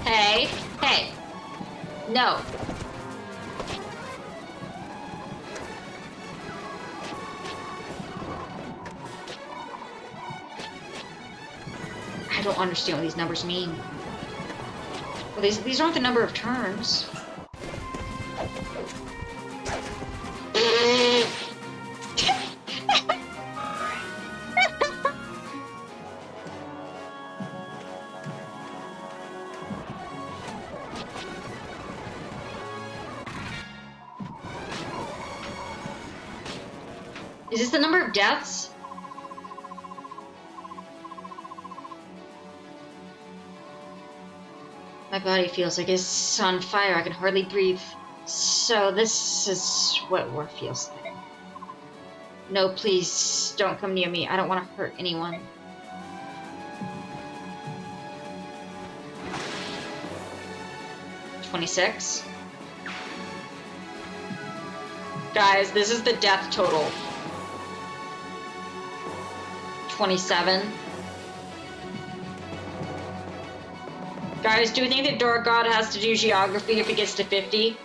Hey! Hey! No! I don't understand what these numbers mean. Well, these aren't the number of turns. Is this the number of deaths? My body feels like it's on fire. I can hardly breathe. So this is what war feels like. No, please, don't come near me. I don't want to hurt anyone. $26. Guys, this is the death total. 27. Guys, do you think that Dark God has to do geography if it gets to 50?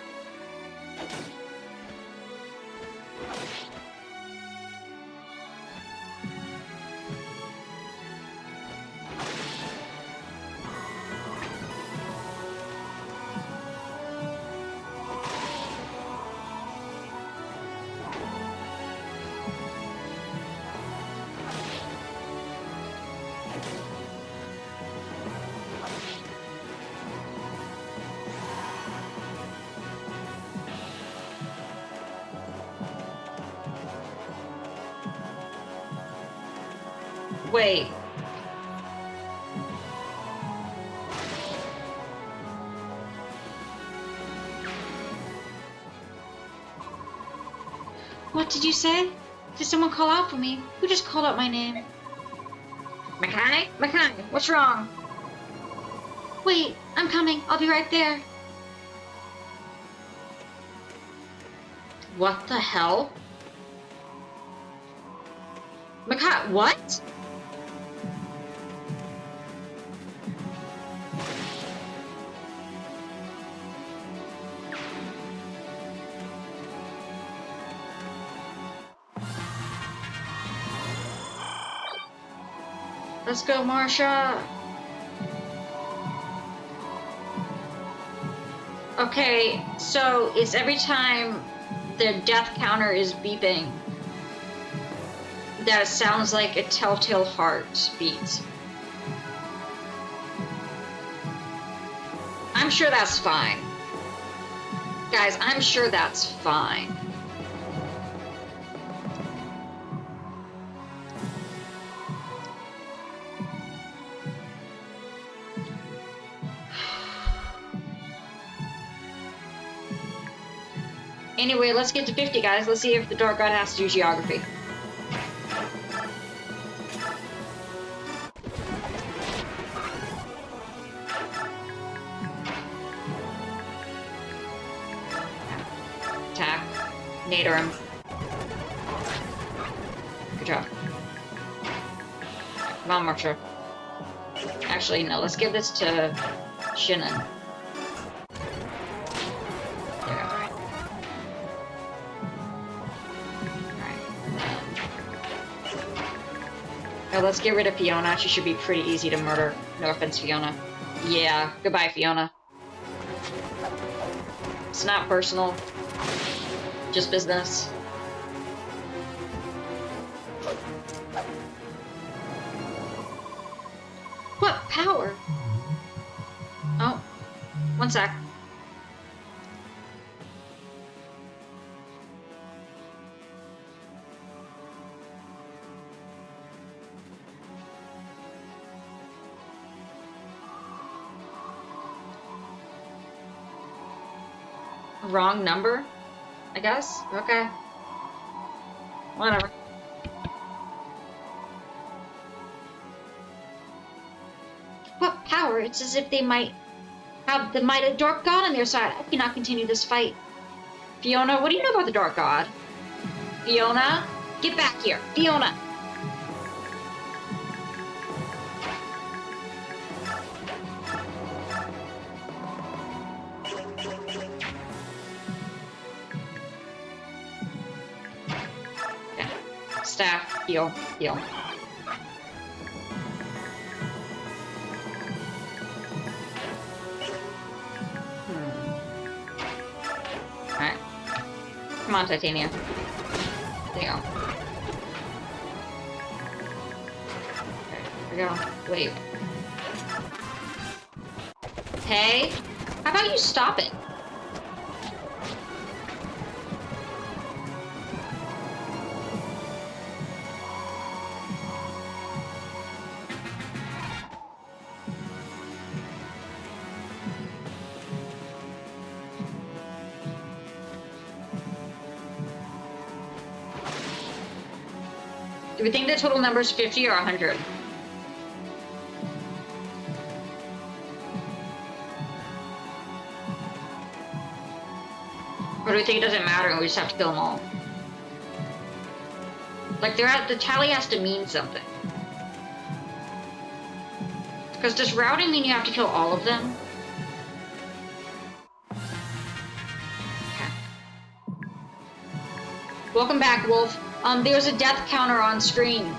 Wait. What did you say? Did someone call out for me? Who just called out my name? Mackay? Mackay, what's wrong? Wait, I'm coming. I'll be right there. What the hell? Mackay, what? Let's go, Marsha. Okay, so it's every time the death counter is beeping that it sounds like a telltale heartbeat. I'm sure that's fine. Guys, I'm sure that's fine. Anyway, let's get to 50, guys. Let's see if the Dark God has to do geography. Attack. Nader him. Good job. Come on, Marcia. Actually, no, let's give this to Shinnon. There we go. Alright. Now let's get rid of Fiona. She should be pretty easy to murder. No offense, Fiona. Yeah, goodbye, Fiona. It's not personal. Just business. What power? Oh, one sec. Wrong number, I guess? Okay. Whatever. What power? It's as if they might have the might of the Dark God on their side. I cannot continue this fight. Fiona, what do you know about the Dark God? Fiona? Get back here. Fiona! Okay. Staff, heal, heal. Alright. Come on, Titania. There you go. Okay, here we go. Wait. Hey? How about you stop it? Do we think the total number is 50 or 100? Or do we think it doesn't matter and we just have to kill them all? Like, the tally has to mean something. Because does routing mean you have to kill all of them? Okay. Welcome back, Wolf. There's a death counter on screen,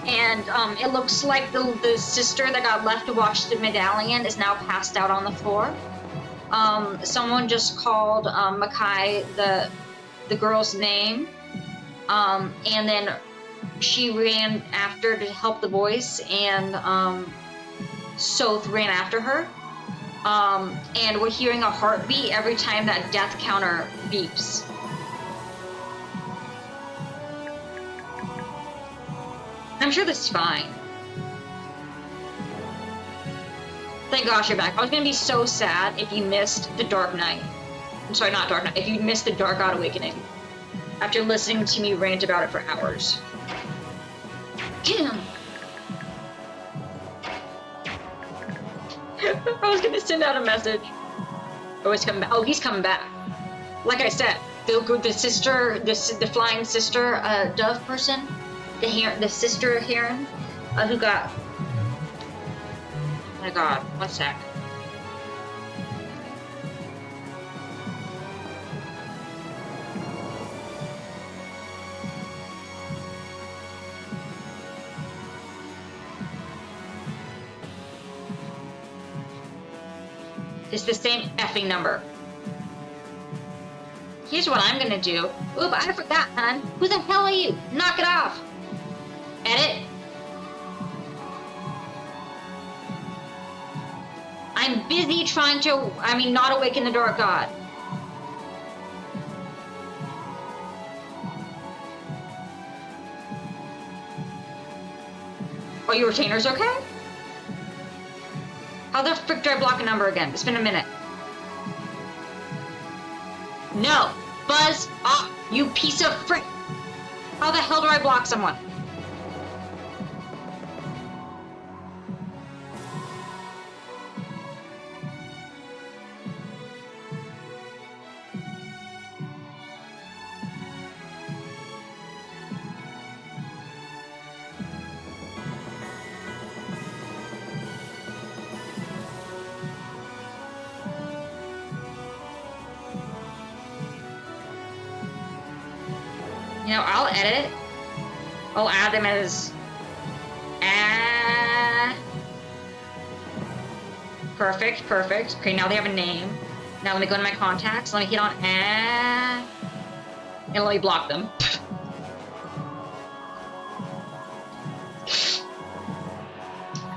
and it looks like the sister that got left to watch the medallion is now passed out on the floor. Someone just called Makai the girl's name, and then she ran after to help the voice, and Soth ran after her. And we're hearing a heartbeat every time that death counter beeps. I'm sure this is fine. Thank gosh you're back. I was gonna be so sad if you missed the Dark Knight. I'm sorry, not Dark Knight. If you missed the Dark God Awakening after listening to me rant about it for hours. Get him! I was gonna send out a message. Oh, he's coming back. Oh, he's coming back. Like I said, the sister, the flying sister, dove person, the sister heron, who got. Oh my God, one sec. It's the same effing number. Here's what I'm gonna do. Oop, I forgot, hon. Who the hell are you? Knock it off. Edit. I'm busy trying to, not awaken the Dark God. Are your retainers okay? How the frick do I block a number again? It's been a minute. No! Buzz off, you piece of frick! How the hell do I block someone? You know, I'll edit. I'll add them as... Perfect, perfect. Okay, now they have a name. Now let me go to my contacts. Let me hit on and let me block them.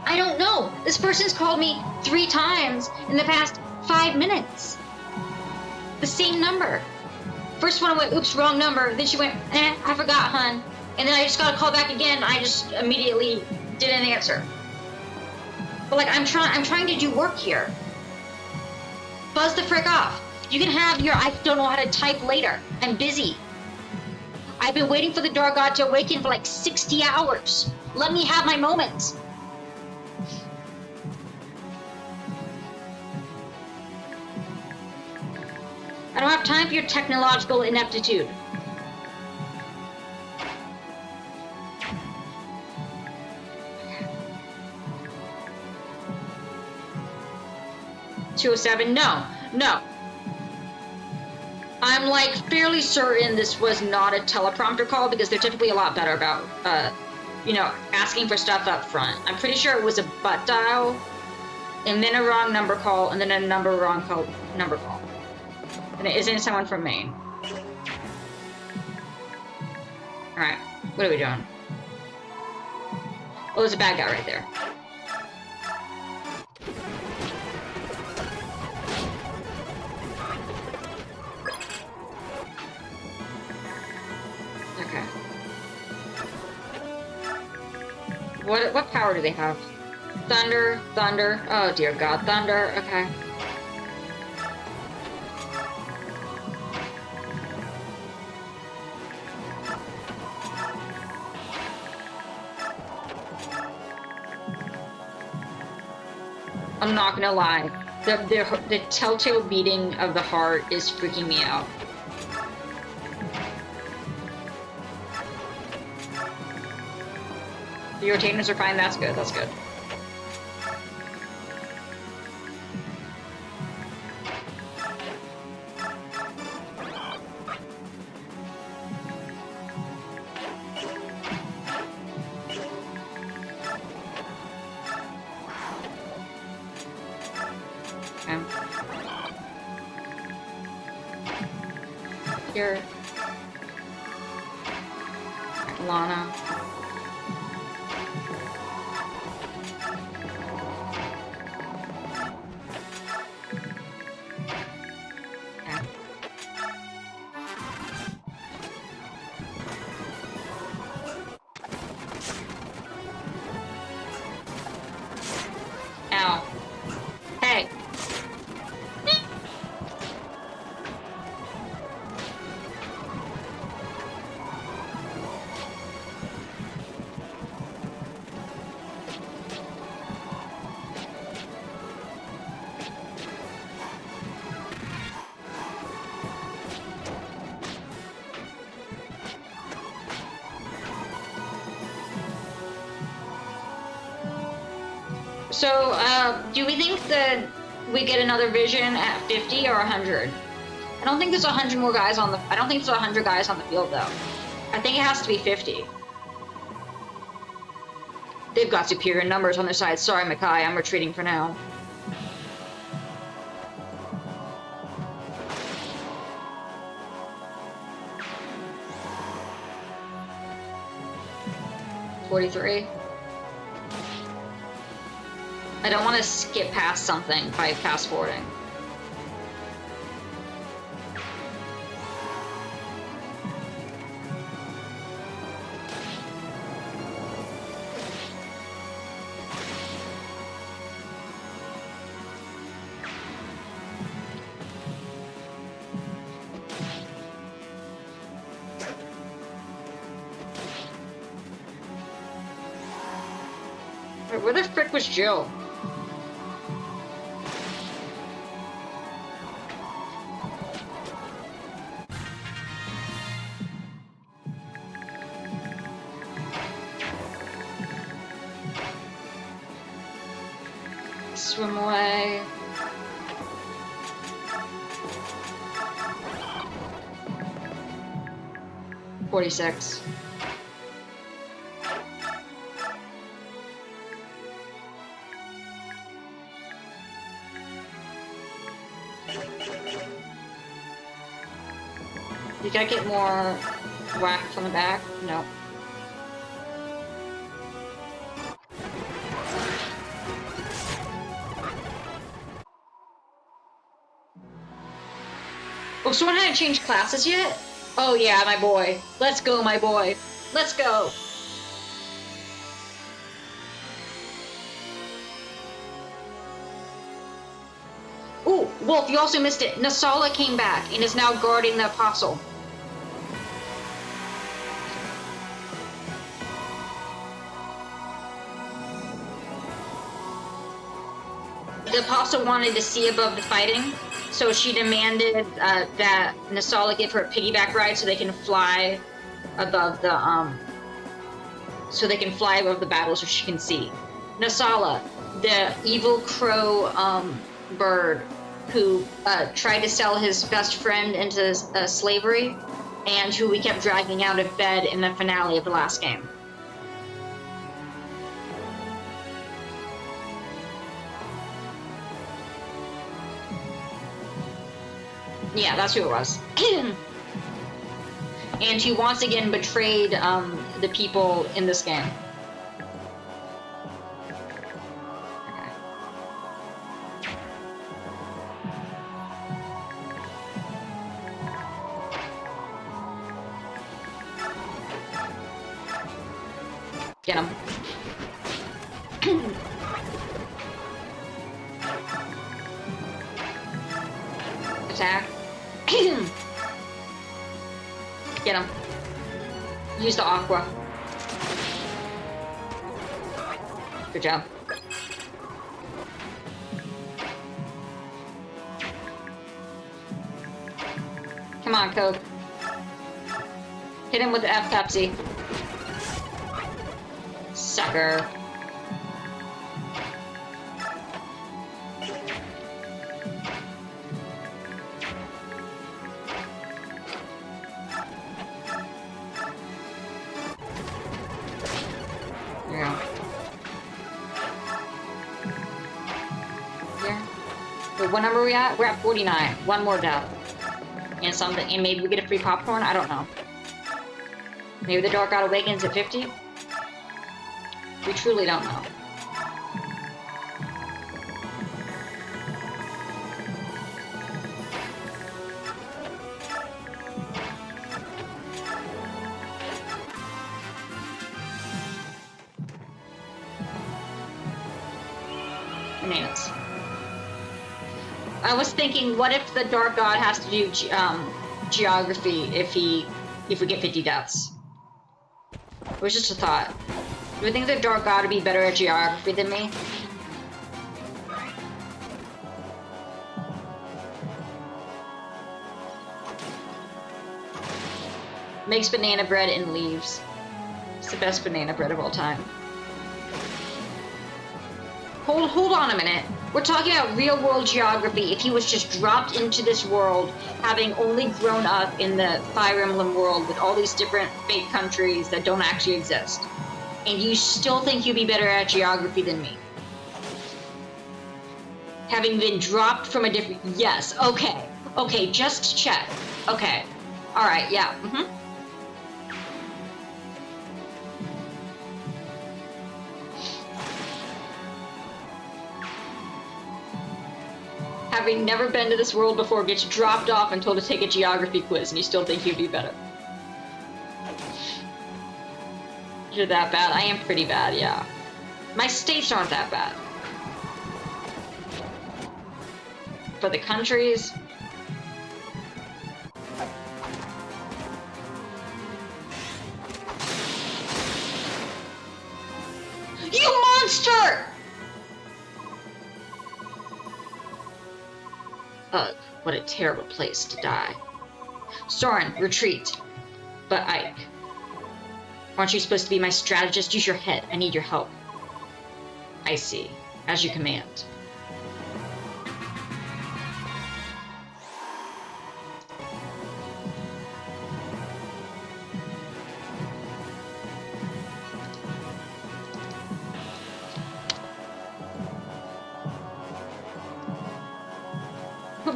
I don't know. This person's called me 3 times in the past 5 minutes. The same number. First one I went, oops, wrong number. Then she went, I forgot, hun. And then I just got a call back again. I just immediately didn't answer. But like, I'm trying to do work here. Buzz the frick off. You can have your I don't know how to type later. I'm busy. I've been waiting for the Dark God to awaken for like 60 hours. Let me have my moments. I don't have time for your technological ineptitude. $207? No. I'm like fairly certain this was not a teleprompter call because they're typically a lot better about, you know, asking for stuff up front. I'm pretty sure it was a butt dial, and then a wrong number call, and then a number call. And it isn't someone from Maine. Alright, what are we doing? Oh, there's a bad guy right there. Okay. What power do they have? Thunder, thunder. Oh dear God, thunder. Okay. I'm not gonna lie. The telltale beating of the heart is freaking me out. The retainers are fine. That's good. That's good. Okay. Here. Lana. Ow. Hey. So, do we think that we get another vision at 50 or 100? I don't think there's 100 more guys on the... I don't think there's 100 guys on the field, though. I think it has to be 50. They've got superior numbers on their side. Sorry, Makai, I'm retreating for now. $43. I don't want to skip past something by fast forwarding. Wait, where the frick was Jill? Swim away. 46. You gotta get more whack from the back? No. Oh, someone hadn't changed classes yet? Oh yeah, my boy. Let's go, my boy. Let's go. Ooh, Wolf, you also missed it. Nasala came back and is now guarding the Apostle. The Apostle wanted to see above the fighting, so she demanded that Nasala give her a piggyback ride so they can fly above the battle so she can see. Nasala, the evil crow bird who tried to sell his best friend into slavery and who we kept dragging out of bed in the finale of the last game. Yeah, that's who it was. And he once again betrayed the people in this game. Get him. Attack. Get him. Use the aqua. Good job. Come on, Coke. Hit him with the F Pepsi. Sucker. Yeah. Wait, what number are we at? We're at 49. One more death. And something, and maybe we get a free popcorn? I don't know. Maybe the Dark God Awakens at 50? We truly don't know. Bananas. I was thinking, what if the Dark God has to do geography if we get 50 deaths? It was just a thought. Do we think the Dark God would be better at geography than me? Makes banana bread and leaves. It's the best banana bread of all time. Hold on a minute. We're talking about real world geography. If he was just dropped into this world, having only grown up in the Fire Emblem world with all these different fake countries that don't actually exist, and you still think you'd be better at geography than me? Having been dropped from a different... Yes, okay. Okay, just check. Okay. Alright, yeah. Having never been to this world before, gets dropped off and told to take a geography quiz, and you still think you'd be better. You're that bad? I am pretty bad, yeah. My states aren't that bad. But the countries... You monster! Ugh, what a terrible place to die. Soren, retreat. But Ike. Aren't you supposed to be my strategist? Use your head. I need your help. I see. As you command.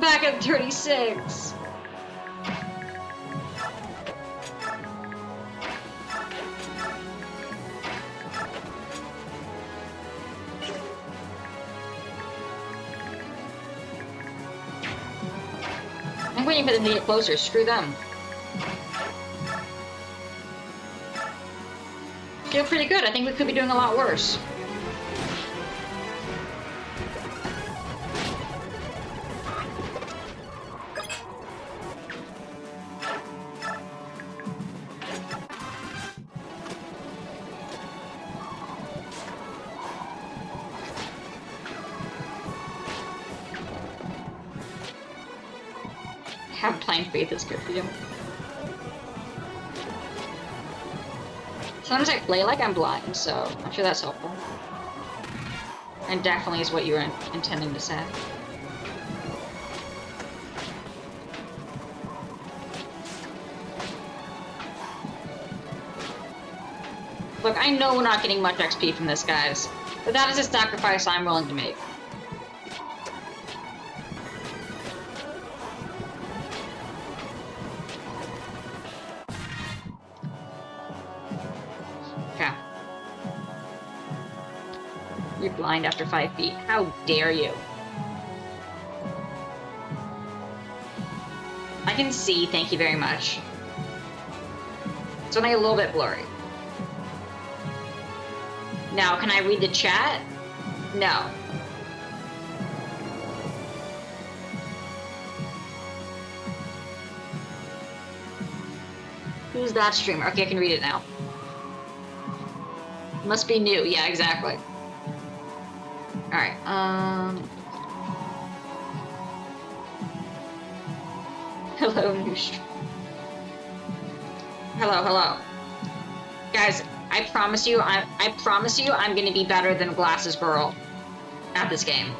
back at 36. I'm waiting for them to get closer. Screw them. Feel pretty good. I think we could be doing a lot worse. Have blind faith is good for you. Sometimes I play like I'm blind, so I'm sure that's helpful. And definitely is what you were intending to say. Look, I know we're not getting much XP from this, guys, but that is a sacrifice I'm willing to make. You're blind after 5 feet. How dare you? I can see, thank you very much. It's only a little bit blurry. Now, can I read the chat? No. Who's that streamer? Okay, I can read it now. Must be new. Yeah, exactly. Alright, hello, new stream. Hello. Guys, I promise you, I'm gonna be better than Glasses Girl at this game.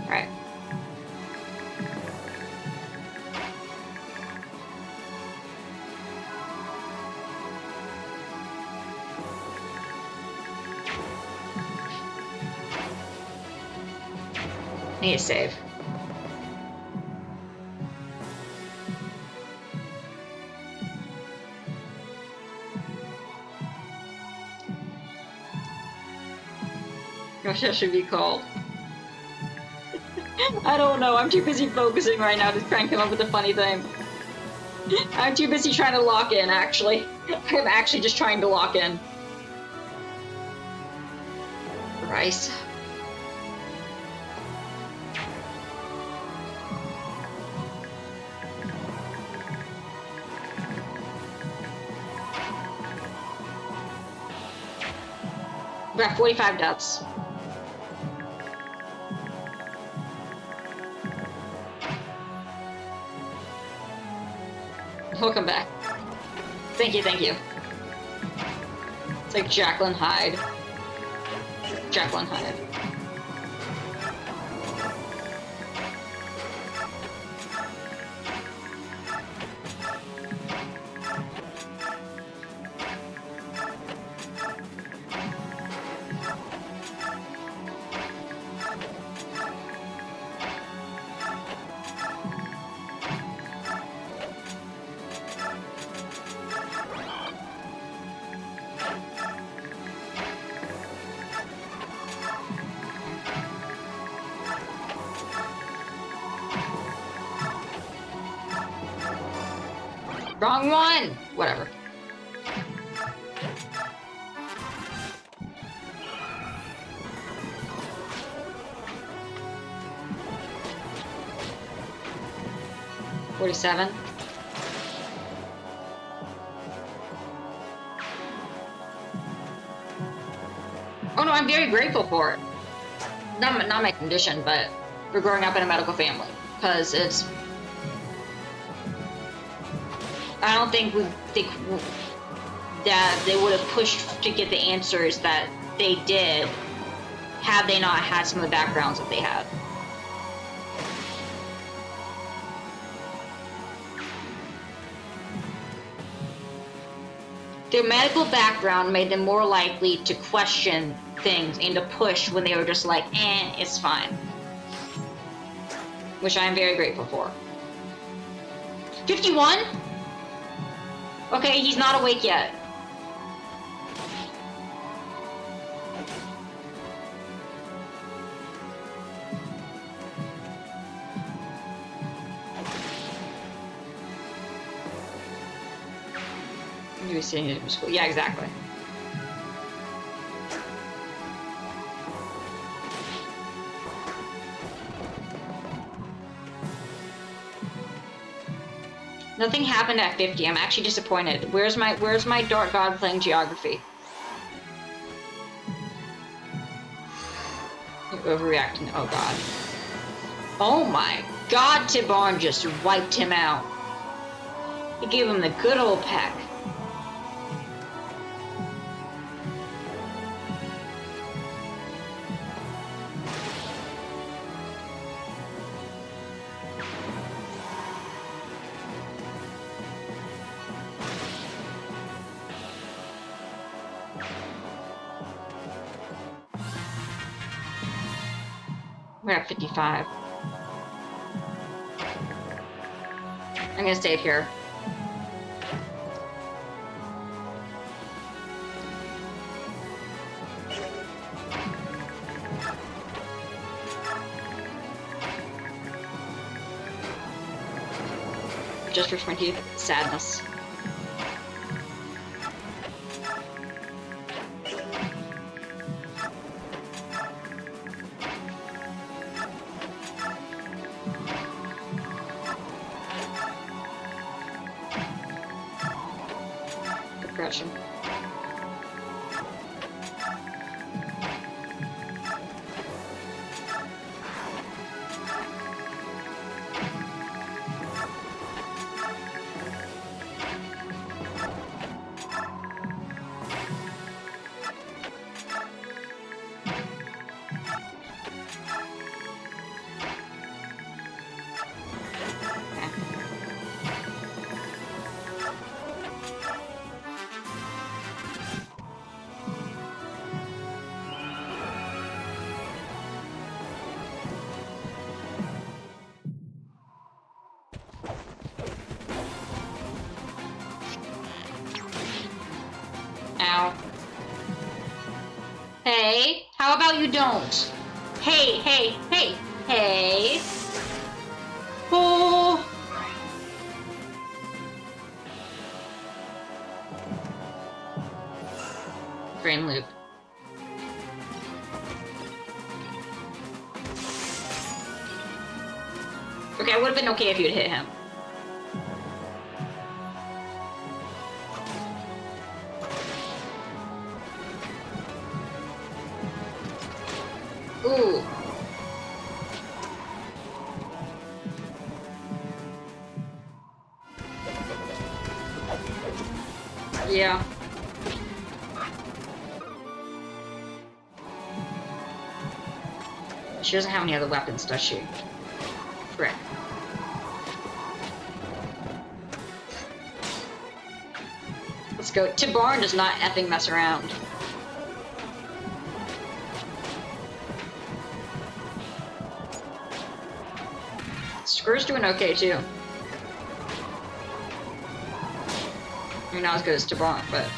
Alright. I need to save. Gosh, that should be called. I don't know. I'm too busy focusing right now to try and come up with a funny thing. I'm too busy trying to lock in, actually. I'm actually just trying to lock in. Rice. We got 45 deaths. Welcome back. Thank you. It's like Jacqueline Hyde. Jacqueline Hyde. Wrong one! Whatever. $47. Oh no, I'm very grateful for it. Not my condition, but for growing up in a medical family. Because it's... I don't think that they would have pushed to get the answers that they did had they not had some of the backgrounds that they had. Their medical background made them more likely to question things and to push when they were just like, it's fine. Which I am very grateful for. 51? Okay, he's not awake yet. He was sitting in school. Yeah, exactly. Nothing happened at 50. I'm actually disappointed. Where's my Dark God playing geography? Overreacting. Oh god. Oh my god, Tibarn just wiped him out. He gave him the good old peck. We're at 55. I'm gonna stay here. Just for 20 sadness. Depression. Ow. Hey, how about you don't? Hey, hey, hey, hey. Oh. Frame loop. Okay, it would have been okay if you'd hit him. Ooh. Yeah. She doesn't have any other weapons, does she? Frick. Let's go. Tibarn does not effing mess around. Skrew's doing okay too. I mean, not as good as Tibarn, but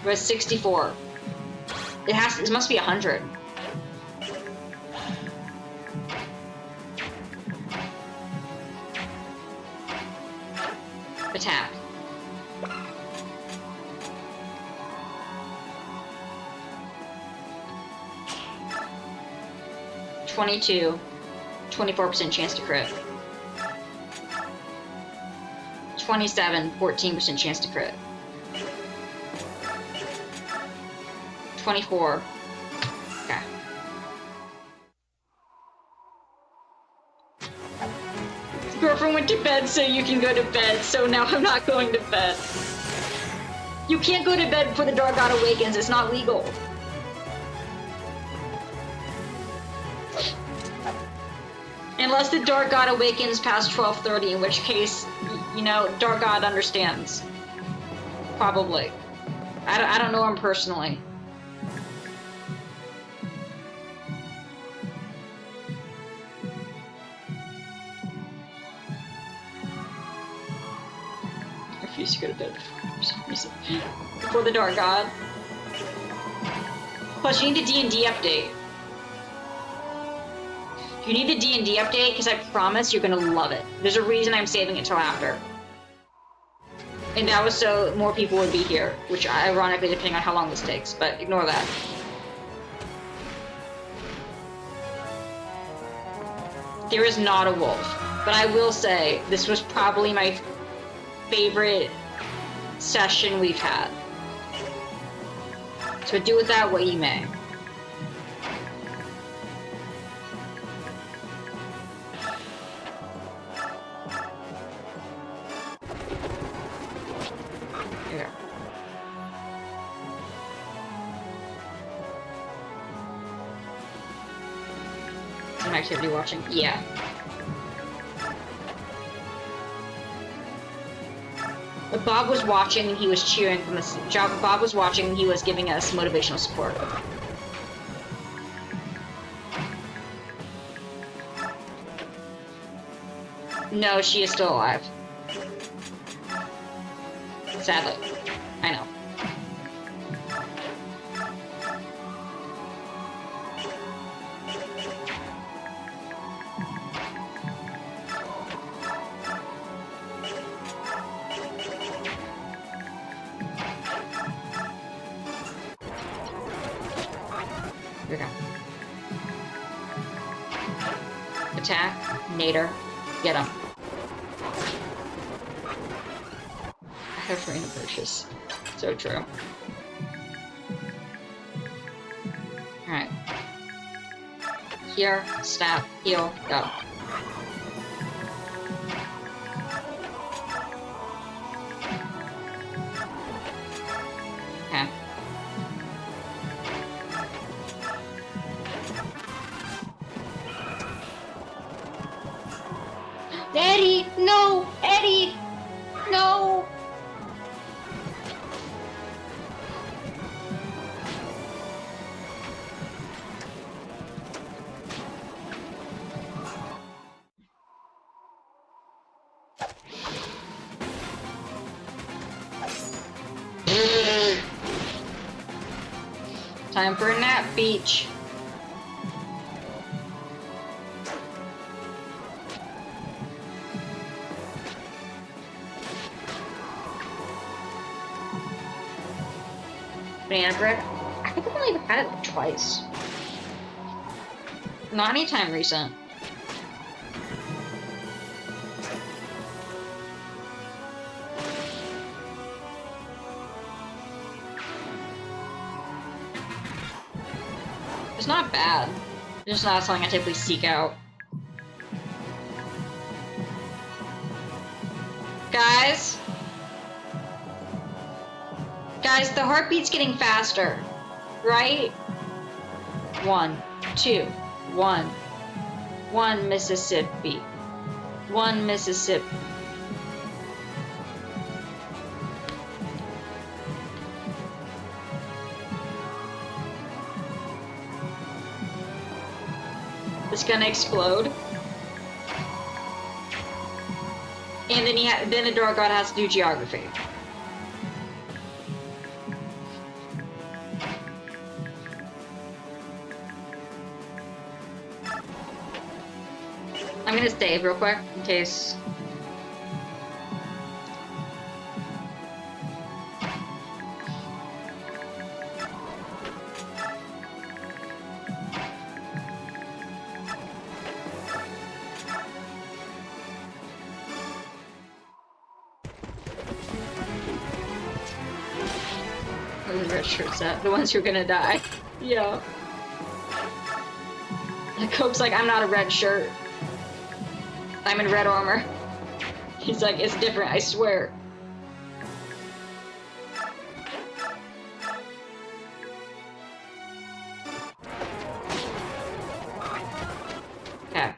we're at 64. It must be 100. Attack. $22. 24% chance to crit. 27, 14% chance to crit. 24. Okay. Girlfriend went to bed so you can go to bed, so now I'm not going to bed. You can't go to bed before the Dark God awakens, it's not legal. Unless the Dark God awakens past 12:30, in which case, you know, Dark God understands. Probably. I don't know him personally. refuse to go to bed for some reason. Before the Dark God. Plus, you need the D&D update. You need the D&D update because I promise you're gonna love it. There's a reason I'm saving it till after. And that was so more people would be here, which ironically, depending on how long this takes, but ignore that. There is not a wolf, but I will say this was probably my favorite session we've had. So do with that what you may. Here. Some activity watching? Yeah. But Bob was watching and he was cheering from the Bob was watching and he was giving us motivational support. No, she is still alive. Sadly. I know. Here we go. Attack. Nader. Get him. I have random purchase. So true. Alright. Here. Snap. Heal. Go. Okay. Eddie! No! Eddie! No! Time for a nap, beach. Banana bread. I think I've only had it like twice. Not anytime recent. It's not bad. It's just not something I typically seek out. Guys? Guys, the heartbeat's getting faster, right? 1, 2, 1. 1 Mississippi. 1 Mississippi. It's gonna explode. And then then the Dark God has to do geography. I'm gonna save real quick in case. Where the red shirts at? The ones who are gonna die. Yeah. The Cope's like, I'm not a red shirt. I'm in red armor. He's like, it's different, I swear. Okay.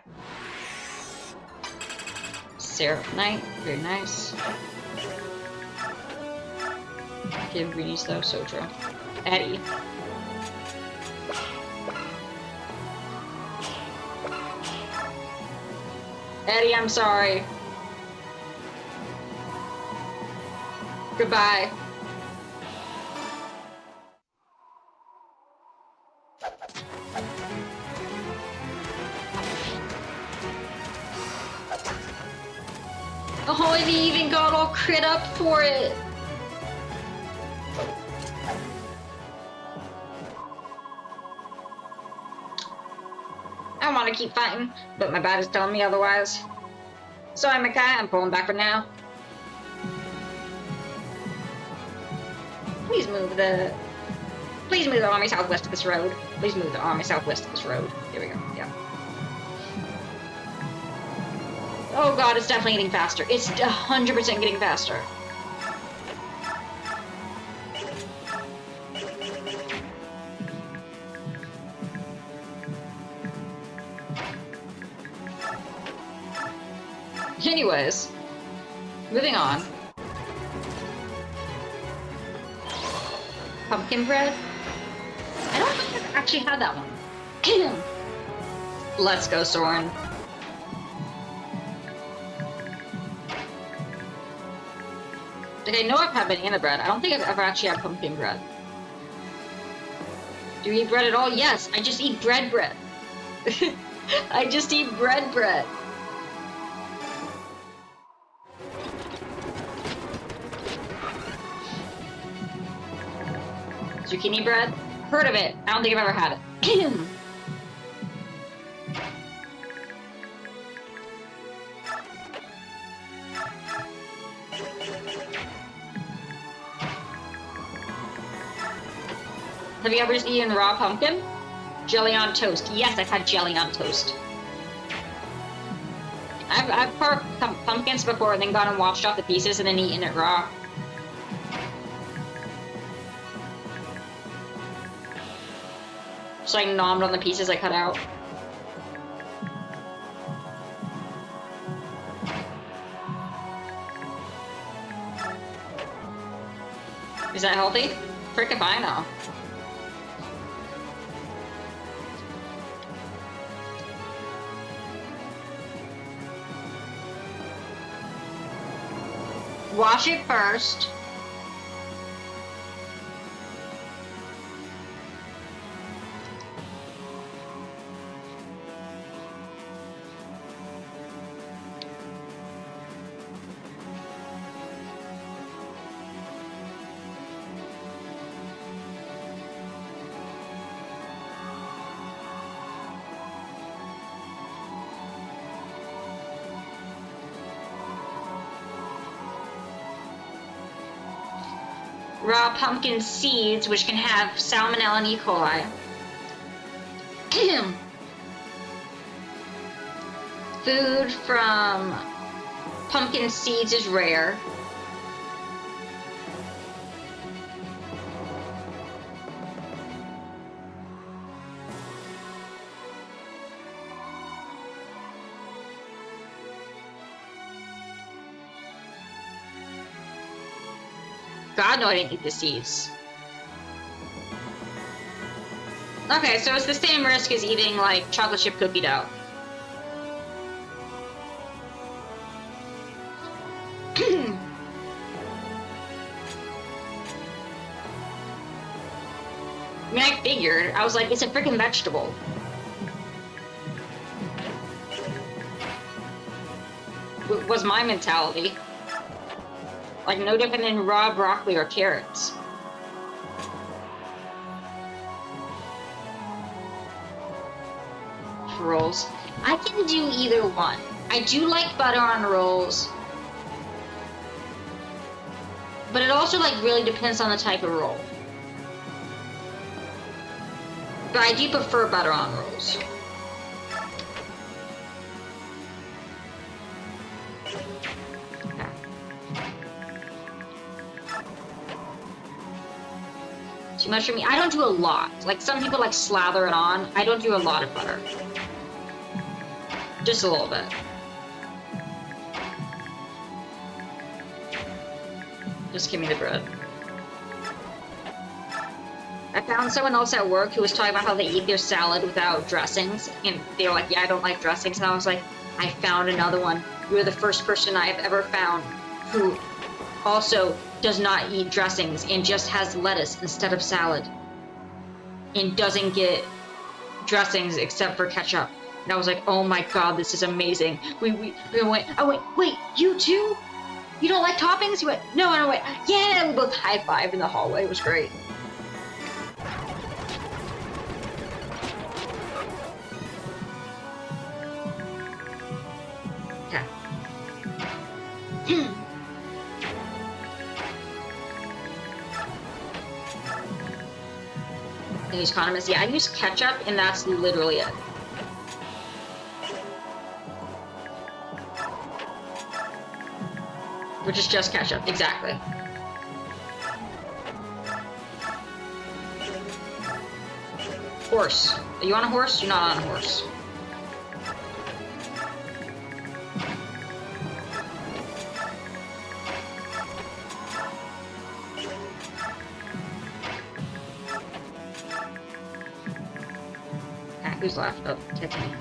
Seraph Knight, very nice. Give greenies though, so true. Eddie. Eddie, I'm sorry. Goodbye. Oh, and he even got all crit up for it. I want to keep fighting, but my body's telling me otherwise. Sorry, Makai, I'm pulling back for now. Please move the army southwest of this road. Please move the army southwest of this road. There we go, yeah. Oh god, it's definitely getting faster. It's 100% getting faster. Anyways, moving on. Pumpkin bread? I don't think I've actually had that one. Let's go, Soren. Like, I know I've had banana bread. I don't think I've ever actually had pumpkin bread. Do you eat bread at all? Yes, I just eat bread. I just eat bread. Zucchini bread? Heard of it. I don't think I've ever had it. Have you ever eaten raw pumpkin? Jelly on toast. Yes, I've had jelly on toast. I've carved pumpkins before and then gone and washed off the pieces and then eaten it raw. So I nommed on the pieces I cut out. Is that healthy? Frick if I know. Wash it first. Raw pumpkin seeds, which can have salmonella and E. coli. Food from pumpkin seeds is rare. God, no, I didn't eat the seeds. Okay, so it's the same risk as eating, like, chocolate chip cookie dough. I mean, I figured. I was like, it's a freaking vegetable. Was my mentality. Like, no different than raw broccoli or carrots. Rolls. I can do either one. I do like butter on rolls. But it also, like, really depends on the type of roll. But I do prefer butter on rolls. Too much for me. I don't do a lot. Like, some people like slather it on. I don't do a lot of butter. Just a little bit. Just give me the bread. I found someone else at work who was talking about how they eat their salad without dressings. And they were like, yeah, I don't like dressings. And I was like, I found another one. You're the first person I have ever found who also does not eat dressings and just has lettuce instead of salad. And doesn't get dressings except for ketchup. And I was like, oh my god, this is amazing. I went, wait, you too? You don't like toppings? You went, no, and I went, yeah, we both high-fived in the hallway. It was great. Okay. I use condiments. Yeah, I use ketchup, and that's literally it. Which is just ketchup, exactly. Horse. Are you on a horse? You're not on a horse. Okay, who's left? Oh, Tiffany.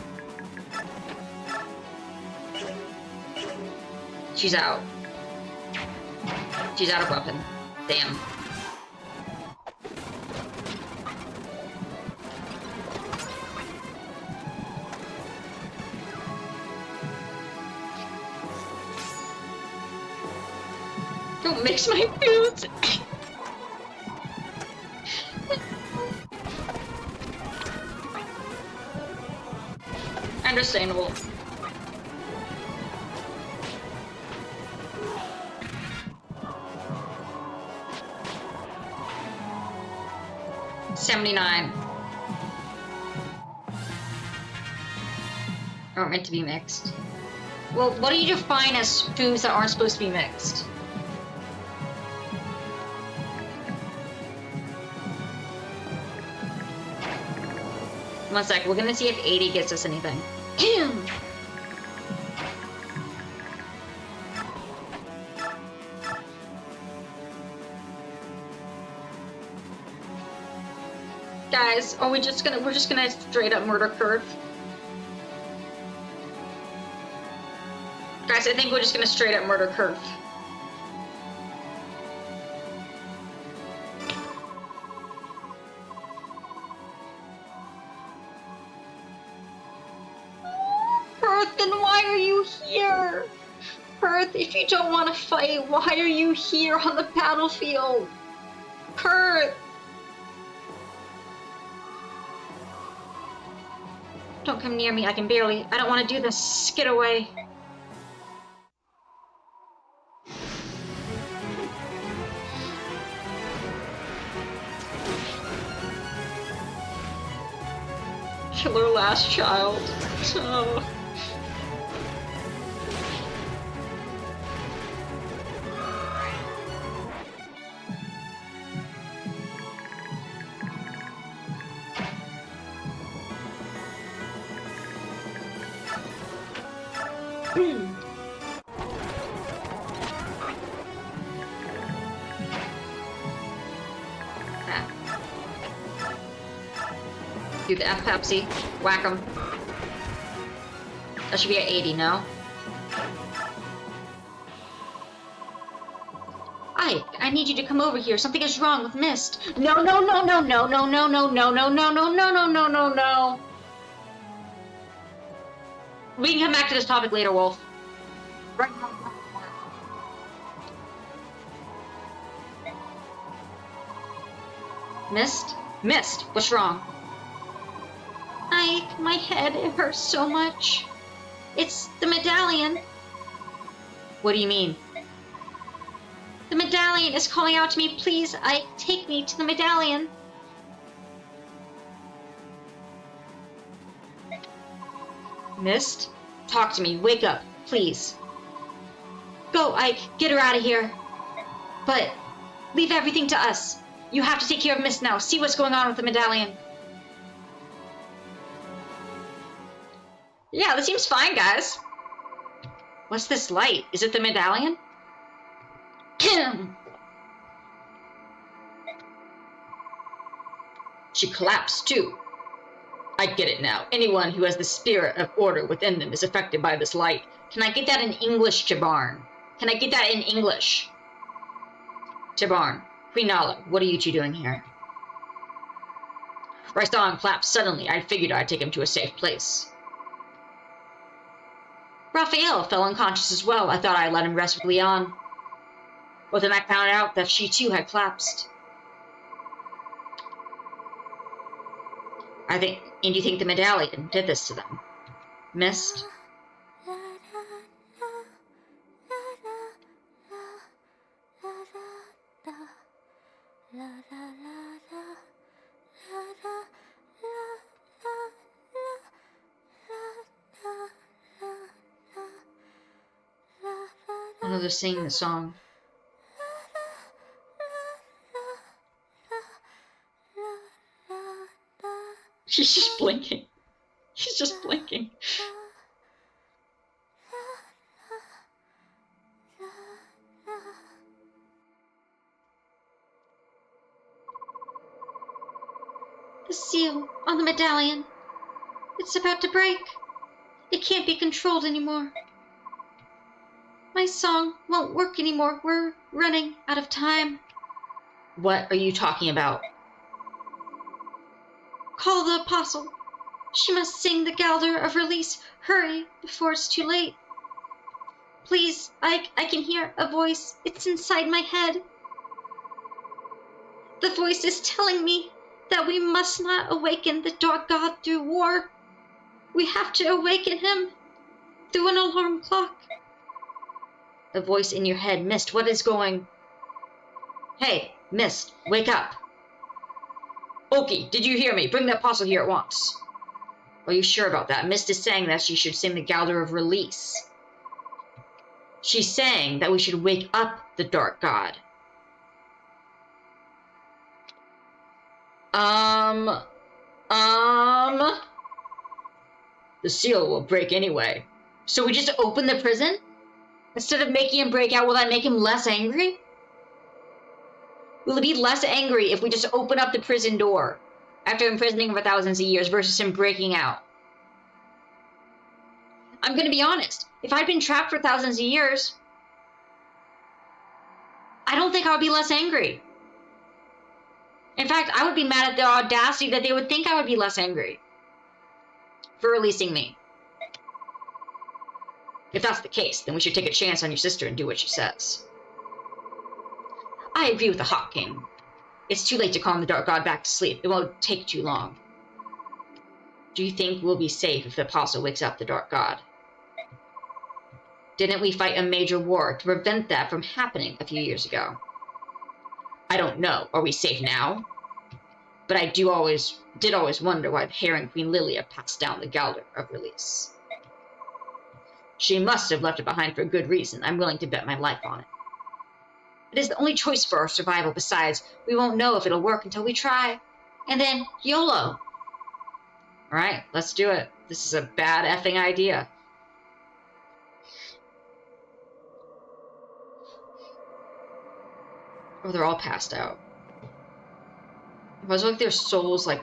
She's out. She's out of weapon. Damn. Don't mix my foods! Understandable. $79. Aren't meant to be mixed. Well, what do you define as foods that aren't supposed to be mixed? One sec, we're gonna see if 80 gets us anything. Guys, are we just gonna, we're just gonna straight up murder Kurt? Guys, I think we're just gonna straight up murder Kurt. Perth, then why are you here? Perth, if you don't want to fight, why are you here on the battlefield? Kurt! Don't come near me, I can barely. I don't want to do this. Get away. Kill her last child. Oh. Do the F Pepsi. Whack 'em. That should be at 80, no? Ike, I need you to come over here. Something is wrong with Mist. No, no, no, no, no, no, no, no, no, no, no, no, no, no, no, no, no. We can come back to this topic later, Wolf. Right now. Mist? Mist, what's wrong? Ike, my head, it hurts so much. It's the medallion. What do you mean? The medallion is calling out to me. Please, Ike, take me to the medallion. Mist? Talk to me. Wake up, please. Go, Ike. Get her out of here. But leave everything to us. You have to take care of Mist now. See what's going on with the medallion. Yeah, that seems fine, guys. What's this light? Is it the medallion? She collapsed, too. I get it now. Anyone who has the spirit of order within them is affected by this light. Can I get that in English, Jabarn? Can I get that in English? Tibarn, Queen Nala, what are you two doing here? Rysong collapsed suddenly. I figured I'd take him to a safe place. Raphael fell unconscious as well. I thought I'd let him rest with Leon. But then I found out that she too had collapsed. And do you think the medallion did this to them? Mist? I know they're singing the song. He's just blinking. He's just blinking. The seal on the medallion. It's about to break. It can't be controlled anymore. My song won't work anymore. We're running out of time. What are you talking about? Call the apostle. She must sing the Galder of Release. Hurry, before it's too late. Please, I can hear a voice. It's inside my head. The voice is telling me that we must not awaken the Dark God through war. We have to awaken him through an alarm clock. A voice in your head. Mist, what is going? Hey, Mist, wake up. Oki, did you hear me? Bring the apostle here at once. Are you sure about that? Mist is saying that she should sing the Galder of Release. She's saying that we should wake up the Dark God. The seal will break anyway. So we just open the prison? Instead of making him break out, will that make him less angry? Will he be less angry if we just open up the prison door after imprisoning him for thousands of years versus him breaking out? I'm going to be honest. If I'd been trapped for thousands of years, I don't think I would be less angry. In fact, I would be mad at the audacity that they would think I would be less angry for releasing me. If that's the case, then we should take a chance on your sister and do what she says. I agree with the Hawk King. It's too late to calm the Dark God back to sleep. It won't take too long. Do you think we'll be safe if the Apostle wakes up the Dark God? Didn't we fight a major war to prevent that from happening a few years ago? I don't know. Are we safe now? But I did always wonder why the Hare and Queen Lilia passed down the Galder of Release. She must have left it behind for a good reason. I'm willing to bet my life on it. It is the only choice for our survival. Besides, we won't know if it'll work until we try. And then, YOLO. Alright, let's do it. This is a bad effing idea. Oh, they're all passed out. It was like their souls, like,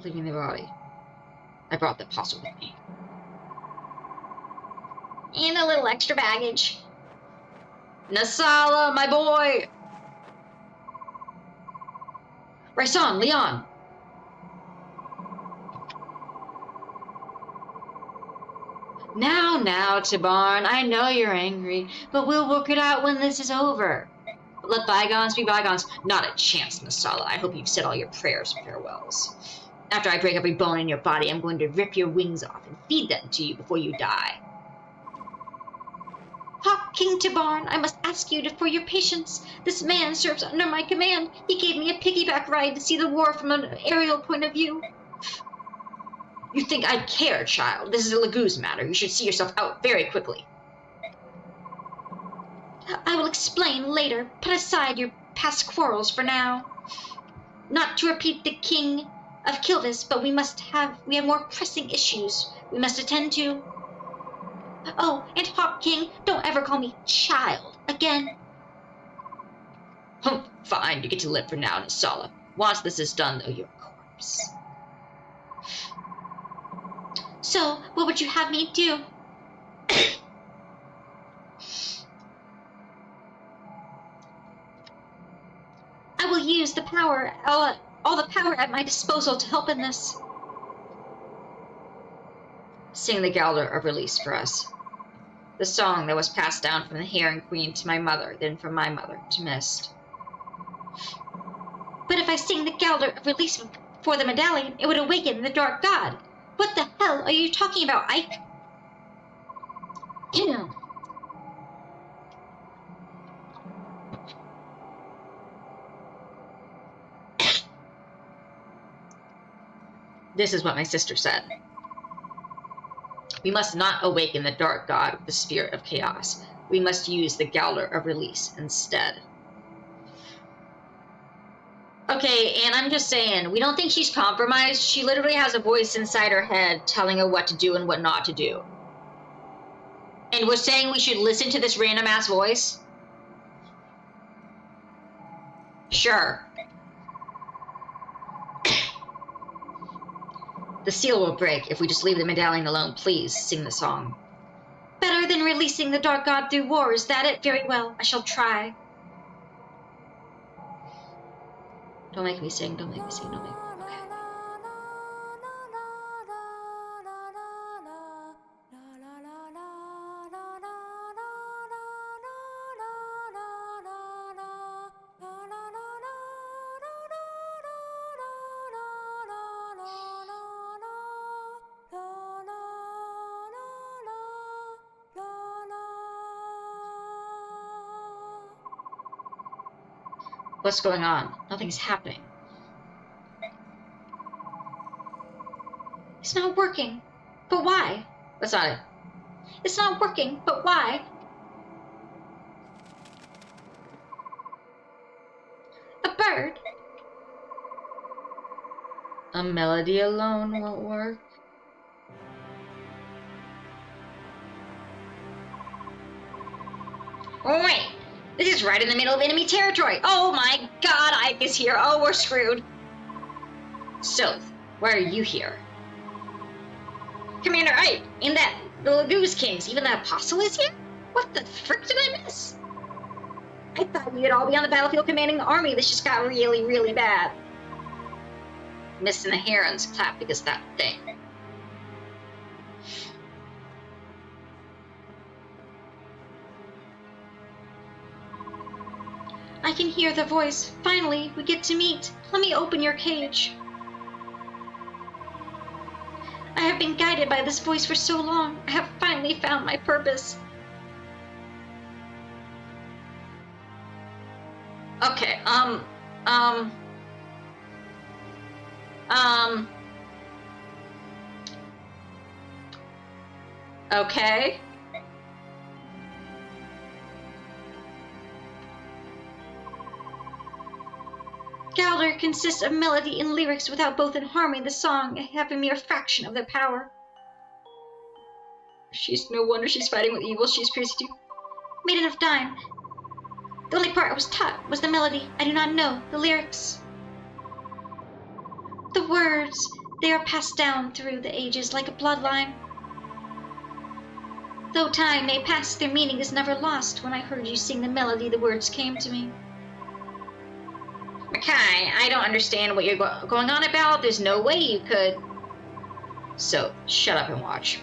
leaving their body. I brought the apostle with me. And a little extra baggage. Nasala, my boy! Raison, Leon! Now, Tibarn, I know you're angry, but we'll work it out when this is over. Let bygones be bygones. Not a chance, Nasala. I hope you've said all your prayers and farewells. After I break every bone in your body, I'm going to rip your wings off and feed them to you before you die. Hawk King Tibarn, I must ask you for your patience. This man serves under my command. He gave me a piggyback ride to see the war from an aerial point of view. You think I'd care, child? This is a Laguz matter. You should see yourself out very quickly. I will explain later. Put aside your past quarrels for now. Not to repeat the King of Kilvis, but we have more pressing issues we must attend to. Oh, and Hawk King, don't ever call me child again. Fine, you get to live for now, Nasala. Once this is done, though, you're a corpse. So, what would you have me do? use the power, all the power at my disposal to help in this. Sing the Galdr of Release for us. The song that was passed down from the Heron Queen to my mother, then from my mother to Mist. But if I sing the Galdr of Release for the medallion, it would awaken the Dark God. What the hell are you talking about, Ike? This is what my sister said. We must not awaken the Dark God with the spirit of chaos. We must use the Galdr of Release instead. Okay, and I'm just saying, we don't think she's compromised. She literally has a voice inside her head telling her what to do and what not to do. And we're saying we should listen to this random ass voice? Sure. The seal will break if we just leave the medallion alone. Please sing the song. Better than releasing the Dark God through war, is that it? Very well, I shall try. Don't make me sing, don't make me sing, don't make me. Okay. What's going on? Nothing's happening. It's not working. But why? That's not it. It's not working, but why? A bird? A melody alone won't work. Oh wait! This is right in the middle of enemy territory! Oh my god, Ike is here! Oh, we're screwed! Sylph, why are you here? Commander Ike, and that the Goose Kings, even the Apostle is here? What the frick did I miss? I thought we'd all be on the battlefield commanding the army. This just got really, really bad. Mist and the Herons clap because of that thing. I can hear the voice. Finally, we get to meet. Let me open your cage. I have been guided by this voice for so long. I have finally found my purpose. Okay, okay. Galdr consists of melody and lyrics without both in harmony the song have a mere fraction of their power. No wonder she's fighting with evil she's pierced to. Maiden of Dime. The only part I was taught was the melody. I do not know the lyrics. The words, they are passed down through the ages like a bloodline. Though time may pass, their meaning is never lost. When I heard you sing the melody, the words came to me. Makai, I don't understand what you're going on about. There's no way you could. So, shut up and watch.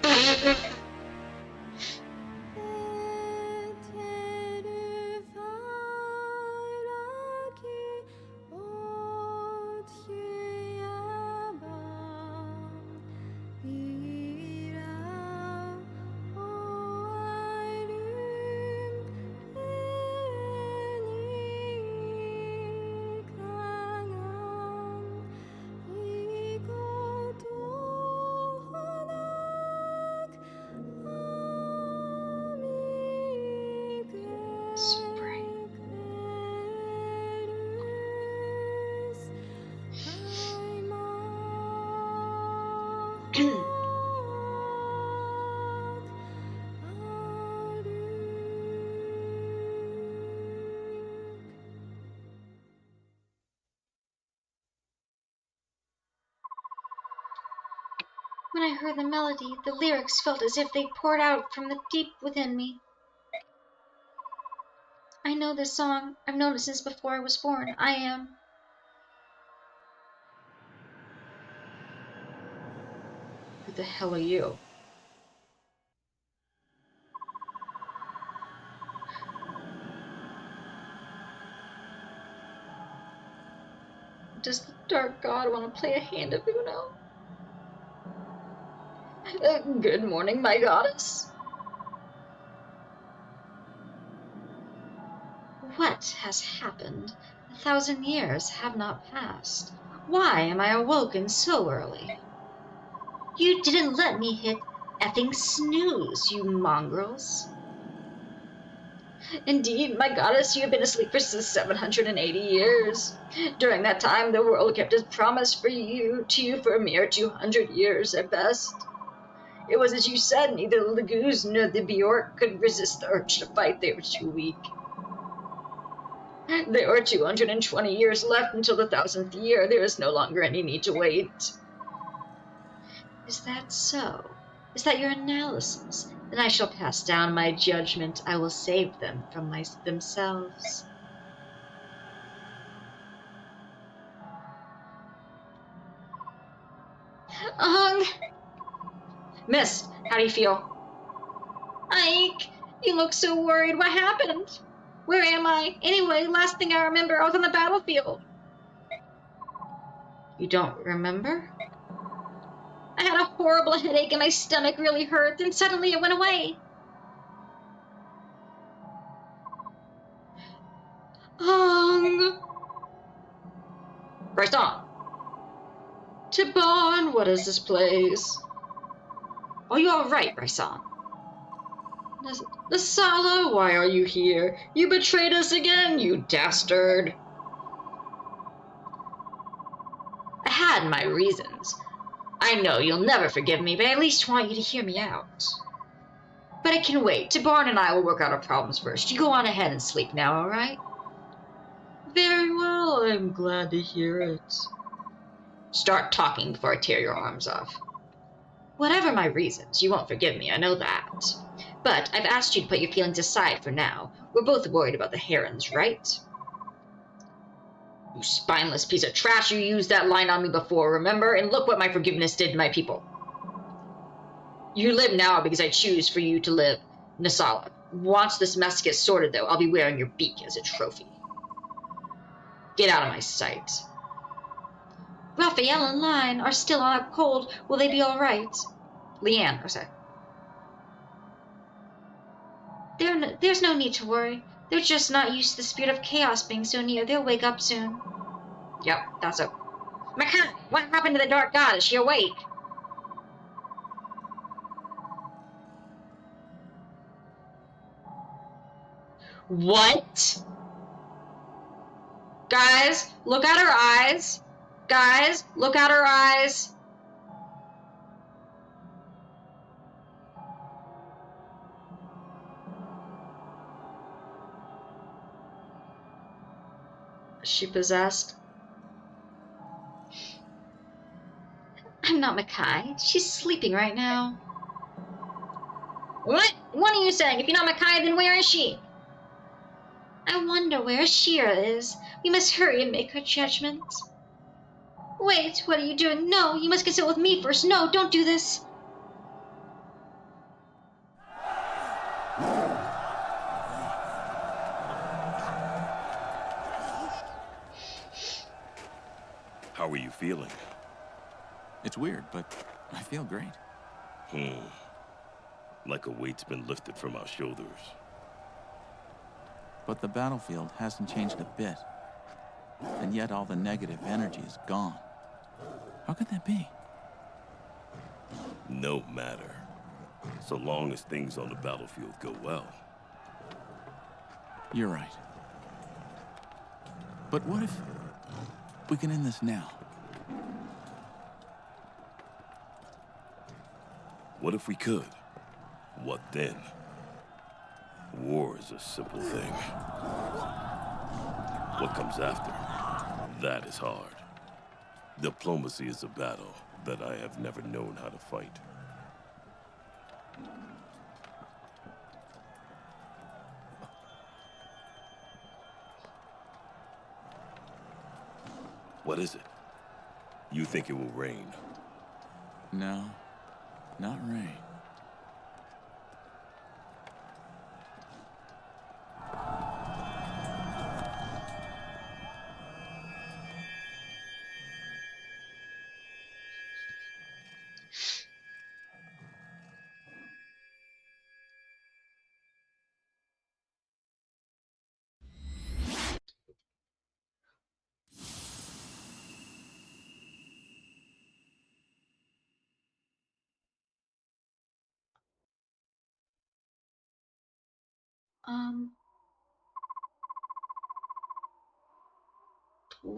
When I heard the melody, the lyrics felt as if they poured out from the deep within me. I know this song. I've known it since before I was born. I am the hell are you? Does the Dark God want to play a hand of Uno? Good morning, my goddess. What has happened? 1,000 years have not passed. Why am I awoken so early? You didn't let me hit effing snooze, you mongrels. Indeed, my goddess, you have been asleep for 780 years. During that time, the world kept its promise to you for a mere 200 years at best. It was as you said, neither the Goose nor the Bjork could resist the urge to fight. They were too weak. There were 220 years left until the 1,000th year. There is no longer any need to wait. Is that so? Is that your analysis? Then I shall pass down my judgment. I will save them from themselves. Miss, how do you feel? Ike, you look so worried. What happened? Where am I? Anyway, last thing I remember, I was on the battlefield. You don't remember? I had a horrible headache and my stomach really hurt, and suddenly it went away. Bryson! Tibon, what is this place? Are you alright, Bryson? Nasala, why are you here? You betrayed us again, you dastard. I had my reasons. I know you'll never forgive me, but I at least want you to hear me out. But it can wait. Tibon and I will work out our problems first. You go on ahead and sleep now, alright? Very well, I'm glad to hear it. Start talking before I tear your arms off. Whatever my reasons, you won't forgive me, I know that. But I've asked you to put your feelings aside for now. We're both worried about the herons, right? You spineless piece of trash, you used that line on me before, remember? And look what my forgiveness did to my people. You live now because I choose for you to live. Nasala, once this mess gets sorted, though, I'll be wearing your beak as a trophy. Get out of my sight. Raphael and Line are still out cold. Will they be all right? Leanne, oh sorry. There's no need to worry. They're just not used to the spirit of chaos being so near. They'll wake up soon. Yep, that's it. Makai, what happened to the Dark God? Is she awake? What? Guys, look at her eyes. Guys, look at her eyes. Is she possessed? I'm not Makai. She's sleeping right now. What? What are you saying? If you're not Makai, then where is she? I wonder where Shira is. We must hurry and make her judgment. Wait, what are you doing? No, you must consult with me first. No, don't do this. How are you feeling? It's weird, but I feel great. Like a weight's been lifted from our shoulders. But the battlefield hasn't changed a bit. And yet all the negative energy is gone. How could that be? No matter. So long as things on the battlefield go well. You're right. But what if we can end this now? What if we could? What then? War is a simple thing. What comes after? That is hard. Diplomacy is a battle that I have never known how to fight. What is it? You think it will rain? No, Not Ray.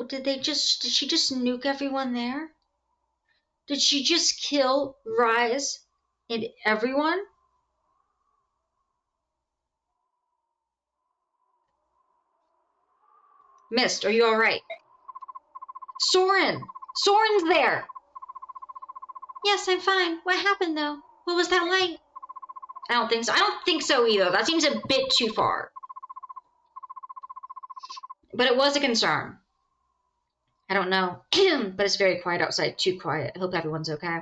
Did she just nuke everyone there? Did she just kill Rise and everyone? Mist, are you alright? Soren! Soren's there! Yes, I'm fine. What happened though? What was that like? I don't think so. I don't think so either. That seems a bit too far. But it was a concern. I don't know. But it's very quiet outside. Too quiet. I hope everyone's okay.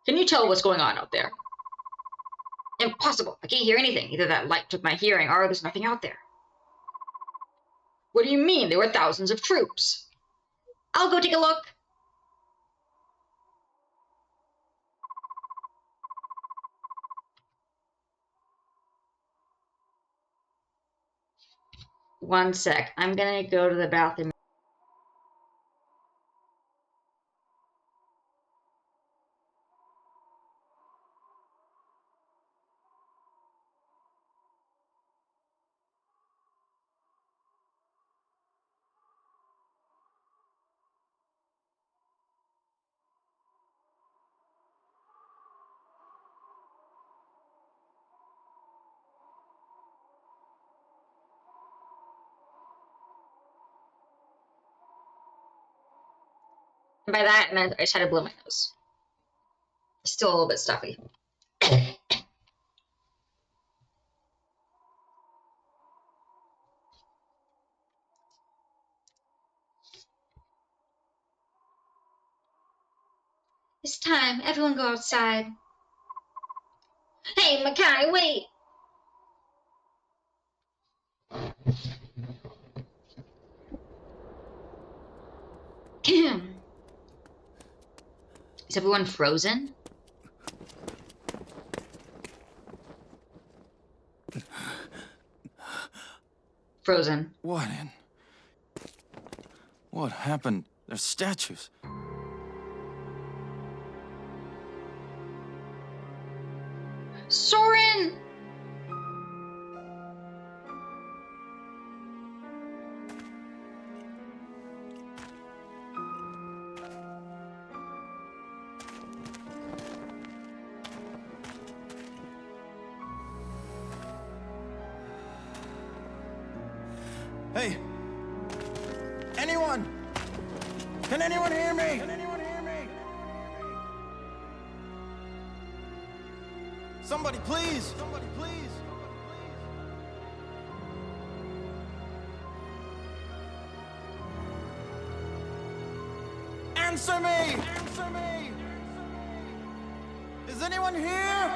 Can you tell what's going on out there? Impossible. I can't hear anything. Either that light took my hearing or there's nothing out there. What do you mean? There were thousands of troops. I'll go take a look. One sec. I'm gonna go to the bathroom. And by that, I meant I just had to blow my nose. Still a little bit stuffy. It's time. Everyone go outside. Hey, Makai, wait! Is everyone frozen? Frozen. What happened? There's statues. Soren! Hey! Anyone? Can anyone hear me? Somebody, please! Somebody, please! Answer me! Answer me! Is anyone here?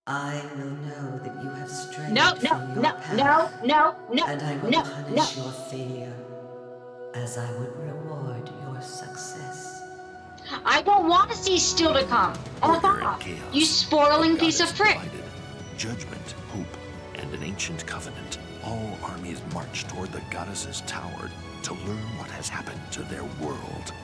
I will know that you have strayed No, from your no, path, no, and I will no. punish your failure, as I would reward your success. I don't want to see still to come. Order and chaos. You spoiling A piece of goddess frick. divided. Judgment, hope, and an ancient covenant. All armies march toward the goddess's tower to learn what has happened to their world.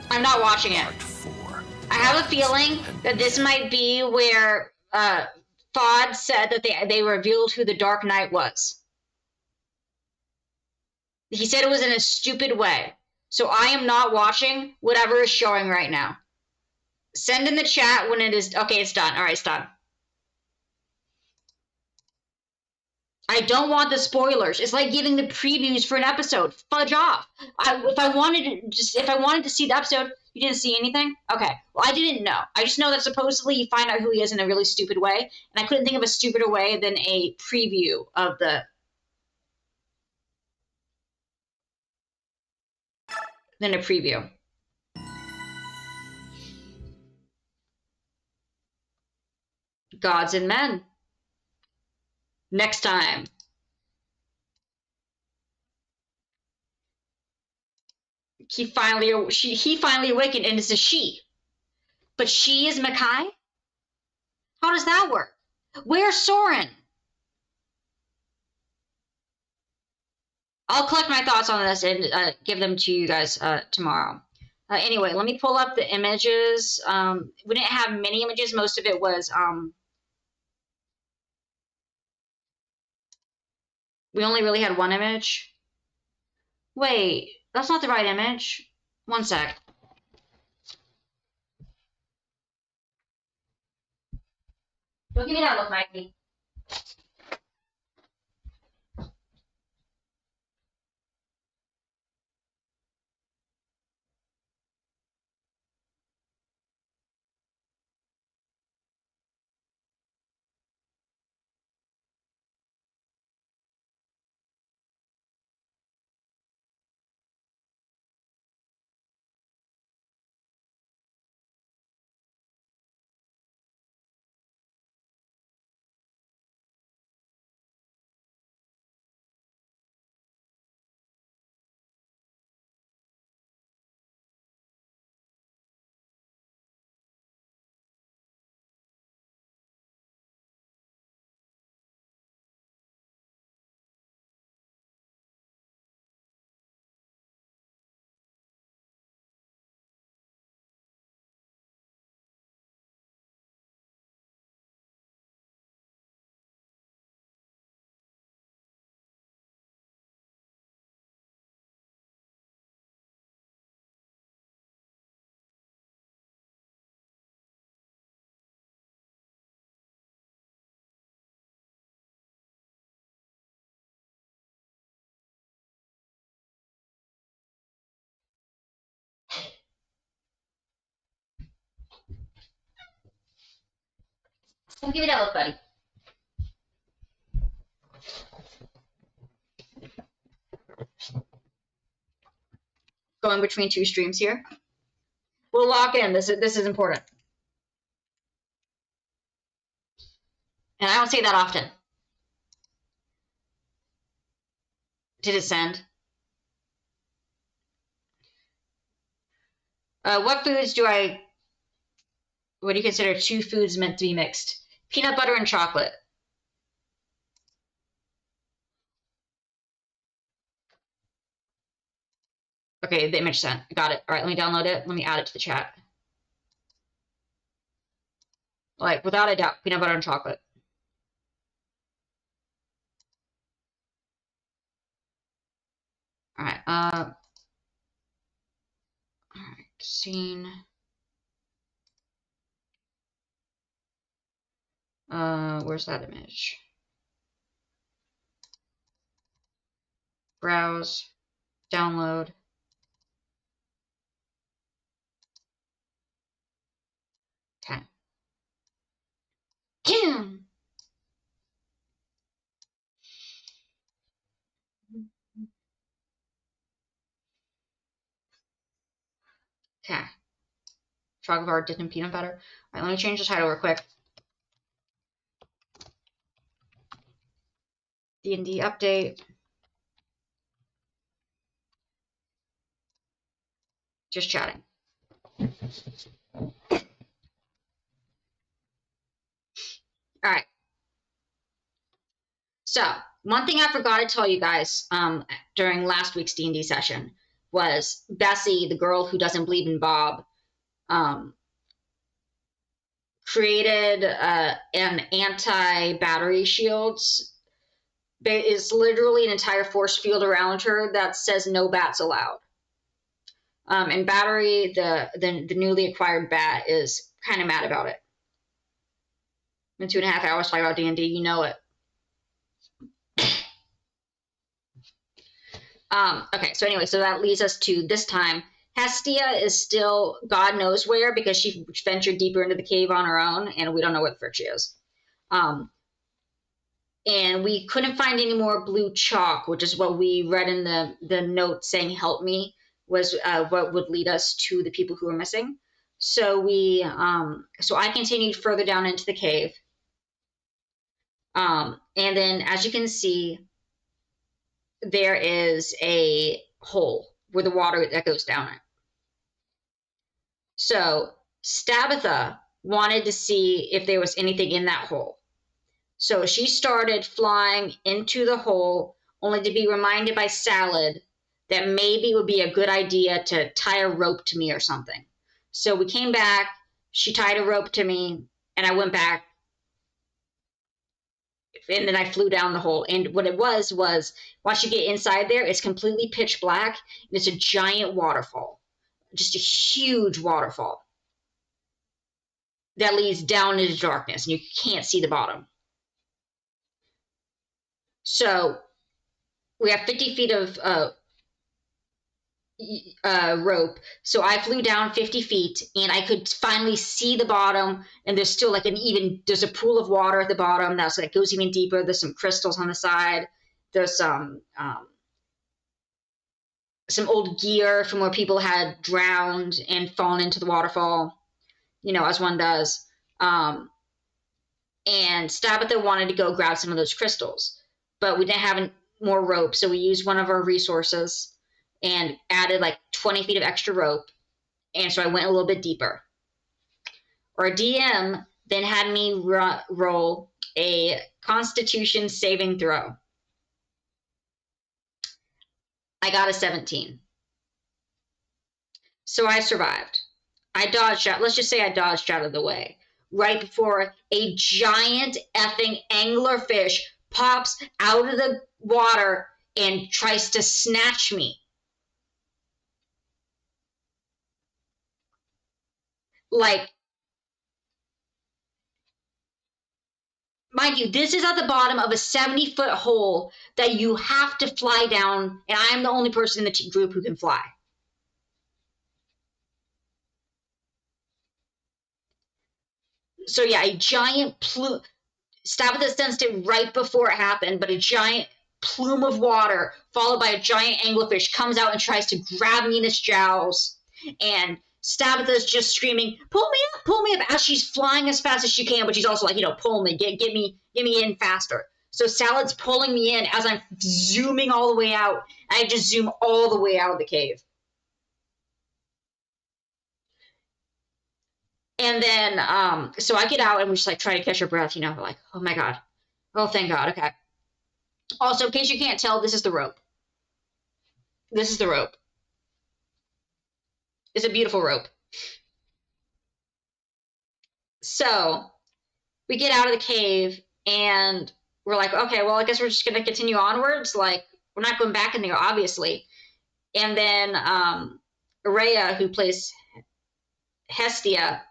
I'm not watching it. Part 4. I have a feeling that this might be where Fod said that they revealed who the Dark Knight was. He said it was in a stupid way. So I am not watching whatever is showing right now. Send in the chat when it is... Okay, it's done. All right, it's done. I don't want the spoilers. It's like giving the previews for an episode. Fudge off. If I wanted to see the episode, you didn't see anything? Okay. Well, I didn't know. I just know that supposedly you find out who he is in a really stupid way, and I couldn't think of a stupider way than a preview of the than a preview. Gods and Men. Next time. He finally awakened, and it's a she. But she is Makai? How does that work? Where's Soren? I'll collect my thoughts on this and give them to you guys tomorrow. Anyway, let me pull up the images. We didn't have many images. Most of it was... we only really had one image. Wait, that's not the right image. One sec. Don't give me that look, Mikey. Don't give me that look, buddy. Going between two streams here. We'll lock in. This is important. And I don't say that often. Did it send? What foods what do you consider two foods meant to be mixed? Peanut butter and chocolate. Okay, the image sent. Got it. All right, let me download it. Let me add it to the chat. Like, without a doubt, peanut butter and chocolate. All right. All right. Scene. Where's that image? Browse. Download. Okay. Kim. Okay. Chocolate bar dipped in peanut butter. All right, let me change the title real quick. D&D update. Just chatting. All right. So, one thing I forgot to tell you guys during last week's D&D session was Bessie, the girl who doesn't believe in Bob, created an anti-battery shields. There is literally an entire force field around her that says no bats allowed. And Battery, the newly acquired bat, is kind of mad about it. In 2.5 hours talking about D&D, you know it. Okay, so anyway, so that leads us to this time. Hestia is still God knows where because she ventured deeper into the cave on her own, and we don't know where the frick she is. And we couldn't find any more blue chalk, which is what we read in the note saying "help me" was what would lead us to the people who were missing. So so I continued further down into the cave. And then, as you can see, there is a hole where the water that goes down it. So Stabitha wanted to see if there was anything in that hole. So she started flying into the hole, only to be reminded by Salad that maybe it would be a good idea to tie a rope to me or something. So we came back, she tied a rope to me, and I went back, and then I flew down the hole. And what it was once you get inside there, it's completely pitch black, and it's a giant waterfall, just a huge waterfall that leads down into darkness, and you can't see the bottom. So we have 50 feet of rope. So I flew down 50 feet, and I could finally see the bottom. And there's still like there's a pool of water at the bottom that goes even deeper. There's some crystals on the side. There's some old gear from where people had drowned and fallen into the waterfall, as one does. And Stabitha wanted to go grab some of those crystals, but we didn't have more rope, so we used one of our resources and added like 20 feet of extra rope, and so I went a little bit deeper. Our DM then had me roll a Constitution saving throw. I got a 17. So I survived. I dodged out. Let's just say I dodged out of the way right before a giant effing anglerfish pops out of the water and tries to snatch me. Like, mind you, this is at the bottom of a 70-foot hole that you have to fly down, and I am the only person in the group who can fly. So yeah, a giant plume. Stabitha sensed it right before it happened, but a giant plume of water followed by a giant anglerfish comes out and tries to grab me in its jowls. And Stabitha's just screaming, pull me up, as she's flying as fast as she can, but she's also like, pull me, get me in faster. So Salad's pulling me in as I'm zooming all the way out. I just zoom all the way out of the cave. And then, so I get out and we just like try to catch our breath, like, oh my God. Oh, thank God. Okay. Also, in case you can't tell, this is the rope. This is the rope. It's a beautiful rope. So we get out of the cave and we're like, okay, well, I guess we're just going to continue onwards. Like, we're not going back in there, obviously. And then Araya, who plays Hestia,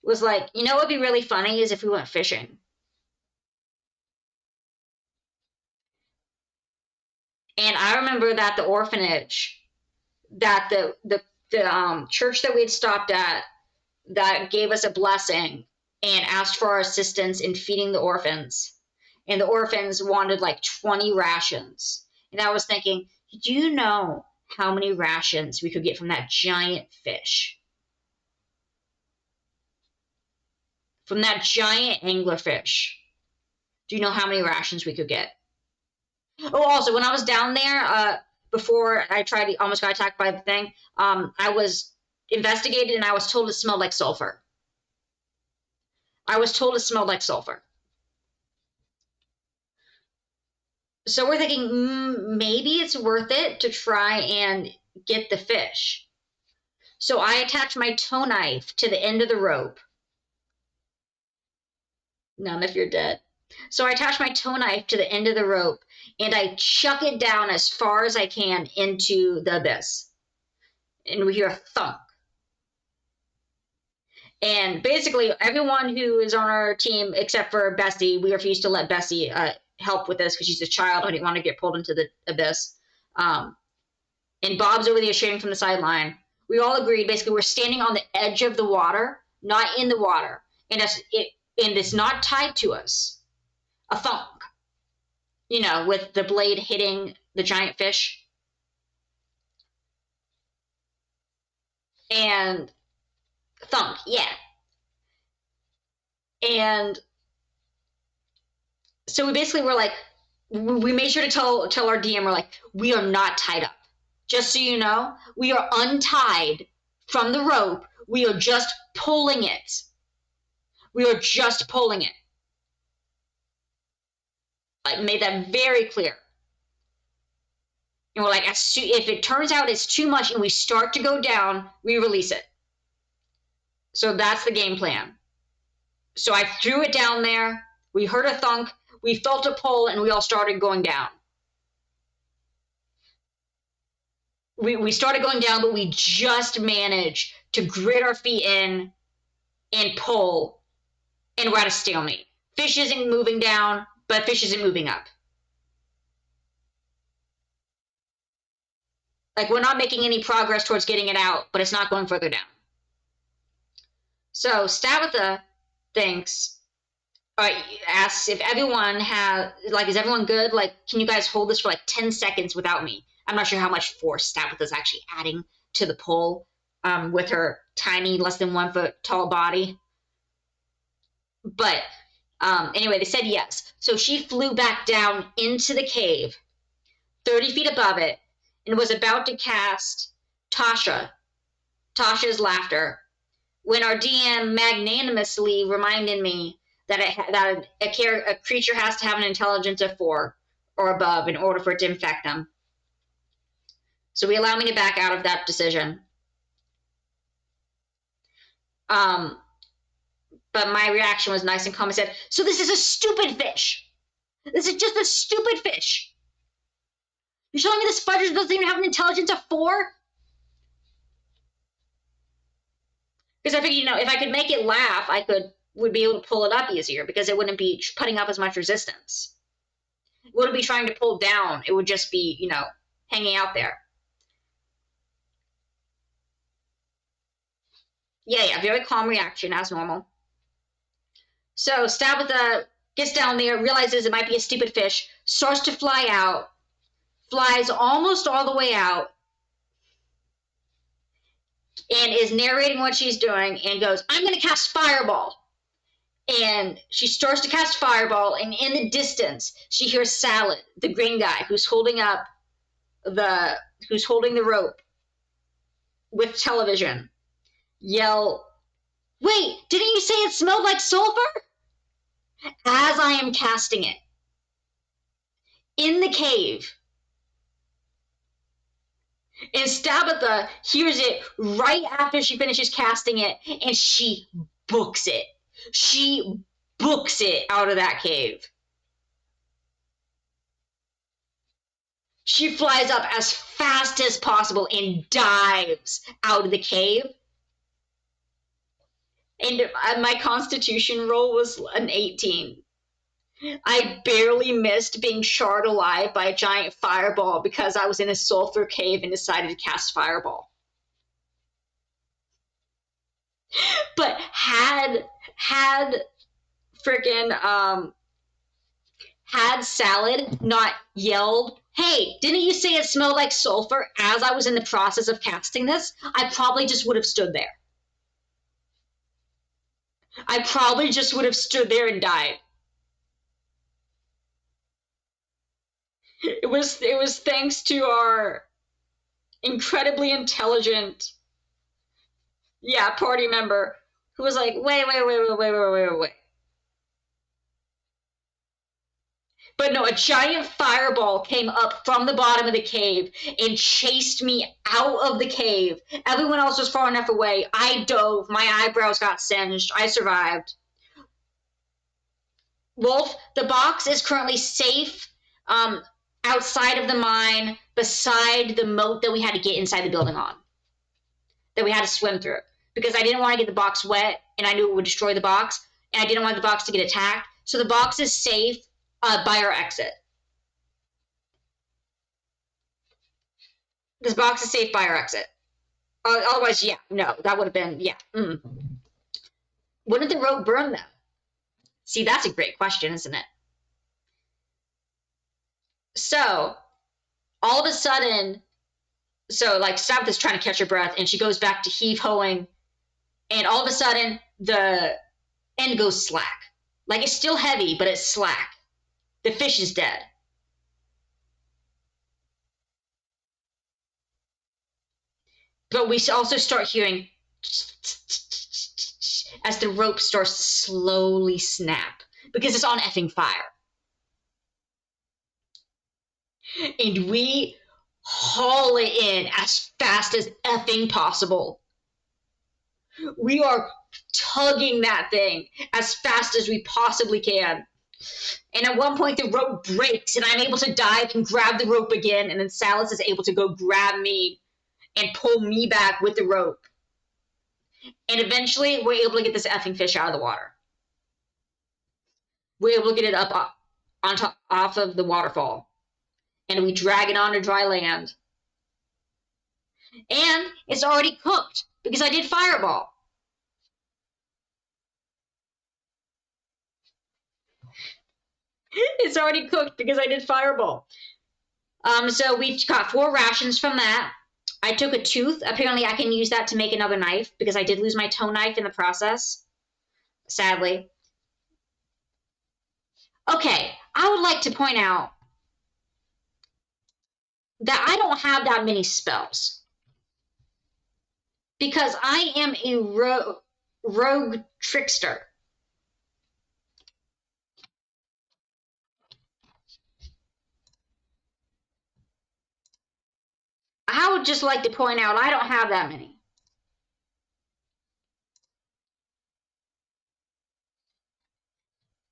was like, what would be really funny is if we went fishing. And I remember that the orphanage, that the church that we had stopped at, that gave us a blessing and asked for our assistance in feeding the orphans. And the orphans wanted like 20 rations. And I was thinking, do you know how many rations we could get from that giant fish? From that giant anglerfish. Do you know how many rations we could get? Oh, also, when I was down there, before I almost got attacked by the thing, I was investigated and I was told it smelled like sulfur. So we're thinking, maybe it's worth it to try and get the fish. So I attached my tow knife to the end of the rope. None if you're dead. So I attach my tow knife to the end of the rope and I chuck it down as far as I can into the abyss. And we hear a thunk. And basically everyone who is on our team, except for Bessie, we refused to let Bessie help with this because she's a child and didn't want to get pulled into the abyss. And Bob's over there shooting from the sideline. We all agreed, basically, we're standing on the edge of the water, not in the water. And it's not tied to us. A thunk. You know, with the blade hitting the giant fish. And thunk, yeah. And so we basically were like, we made sure to tell our DM, we're like, we are not tied up. Just so you know, we are untied from the rope. We are just pulling it. We are just pulling it. Like, made that very clear. And we're like, if it turns out it's too much and we start to go down, we release it. So that's the game plan. So I threw it down there. We heard a thunk. We felt a pull, and we all started going down. We started going down, but we just managed to grit our feet in and pull, and we're at a stalemate. Fish isn't moving down, but fish isn't moving up. Like, we're not making any progress towards getting it out, but it's not going further down. So Tabitha asks if everyone is everyone good? Like, can you guys hold this for like 10 seconds without me? I'm not sure how much force Tabitha's actually adding to the pull with her tiny, less than 1 foot tall body. But anyway, they said yes. So she flew back down into the cave, 30 feet above it, and was about to cast Tasha's laughter, when our DM magnanimously reminded me that a creature has to have an intelligence of 4 or above in order for it to infect them. So we allow me to back out of that decision. But my reaction was nice and calm. I said, so this is a stupid fish. This is just a stupid fish. You're telling me this fudger doesn't even have an intelligence of 4? Because I figured, if I could make it laugh, would be able to pull it up easier, because it wouldn't be putting up as much resistance. It wouldn't be trying to pull down. It would just be, hanging out there. Yeah, very calm reaction, as normal. So Tabitha gets down there, realizes it might be a stupid fish, starts to fly out, flies almost all the way out, and is narrating what she's doing, and goes, I'm going to cast Fireball. And she starts to cast Fireball, and in the distance, she hears Salad, the green guy, who's holding the rope with television, yell, wait, didn't you say it smelled like sulfur? As I am casting it. In the cave. And Tabitha hears it right after she finishes casting it, and she books it. She books it out of that cave. She flies up as fast as possible and dives out of the cave. And my constitution roll was an 18. I barely missed being charred alive by a giant fireball because I was in a sulfur cave and decided to cast Fireball. But had Salad not yelled, hey, didn't you say it smelled like sulfur, as I was in the process of casting this, I probably just would have stood there. I probably just would have stood there and died. It was thanks to our incredibly intelligent, party member who was like, wait. But no, a giant fireball came up from the bottom of the cave and chased me out of the cave. Everyone else was far enough away. I dove. My eyebrows got singed. I survived. Wolf, the box is currently safe outside of the mine, beside the moat that we had to get inside the building on, that we had to swim through. Because I didn't want to get the box wet, and I knew it would destroy the box, and I didn't want the box to get attacked. So the box is safe by our exit. This box is safe fire exit. Otherwise, yeah, no, that would have been, yeah. Wouldn't the rope burn them? See, that's a great question, isn't it? So, all of a sudden, so like Sabbath trying to catch her breath, and she goes back to heave-hoing, and all of a sudden, the end goes slack. Like, it's still heavy, but it's slack. The fish is dead. But we also start hearing as the rope starts to slowly snap because it's on effing fire. And we haul it in as fast as effing possible. We are tugging that thing as fast as we possibly can. And at one point the rope breaks and I'm able to dive and grab the rope again, and then Salas is able to go grab me and pull me back with the rope. And eventually we're able to get this effing fish out of the water. We're able to get it up on top off of the waterfall. And we drag it onto dry land. And it's already cooked because I did Fireball. It's already cooked because I did Fireball. So we got 4 rations from that. I took a tooth. Apparently I can use that to make another knife because I did lose my toe knife in the process. Sadly. Okay, I would like to point out that I don't have that many spells. Because I am a rogue trickster. I would just like to point out I don't have that many.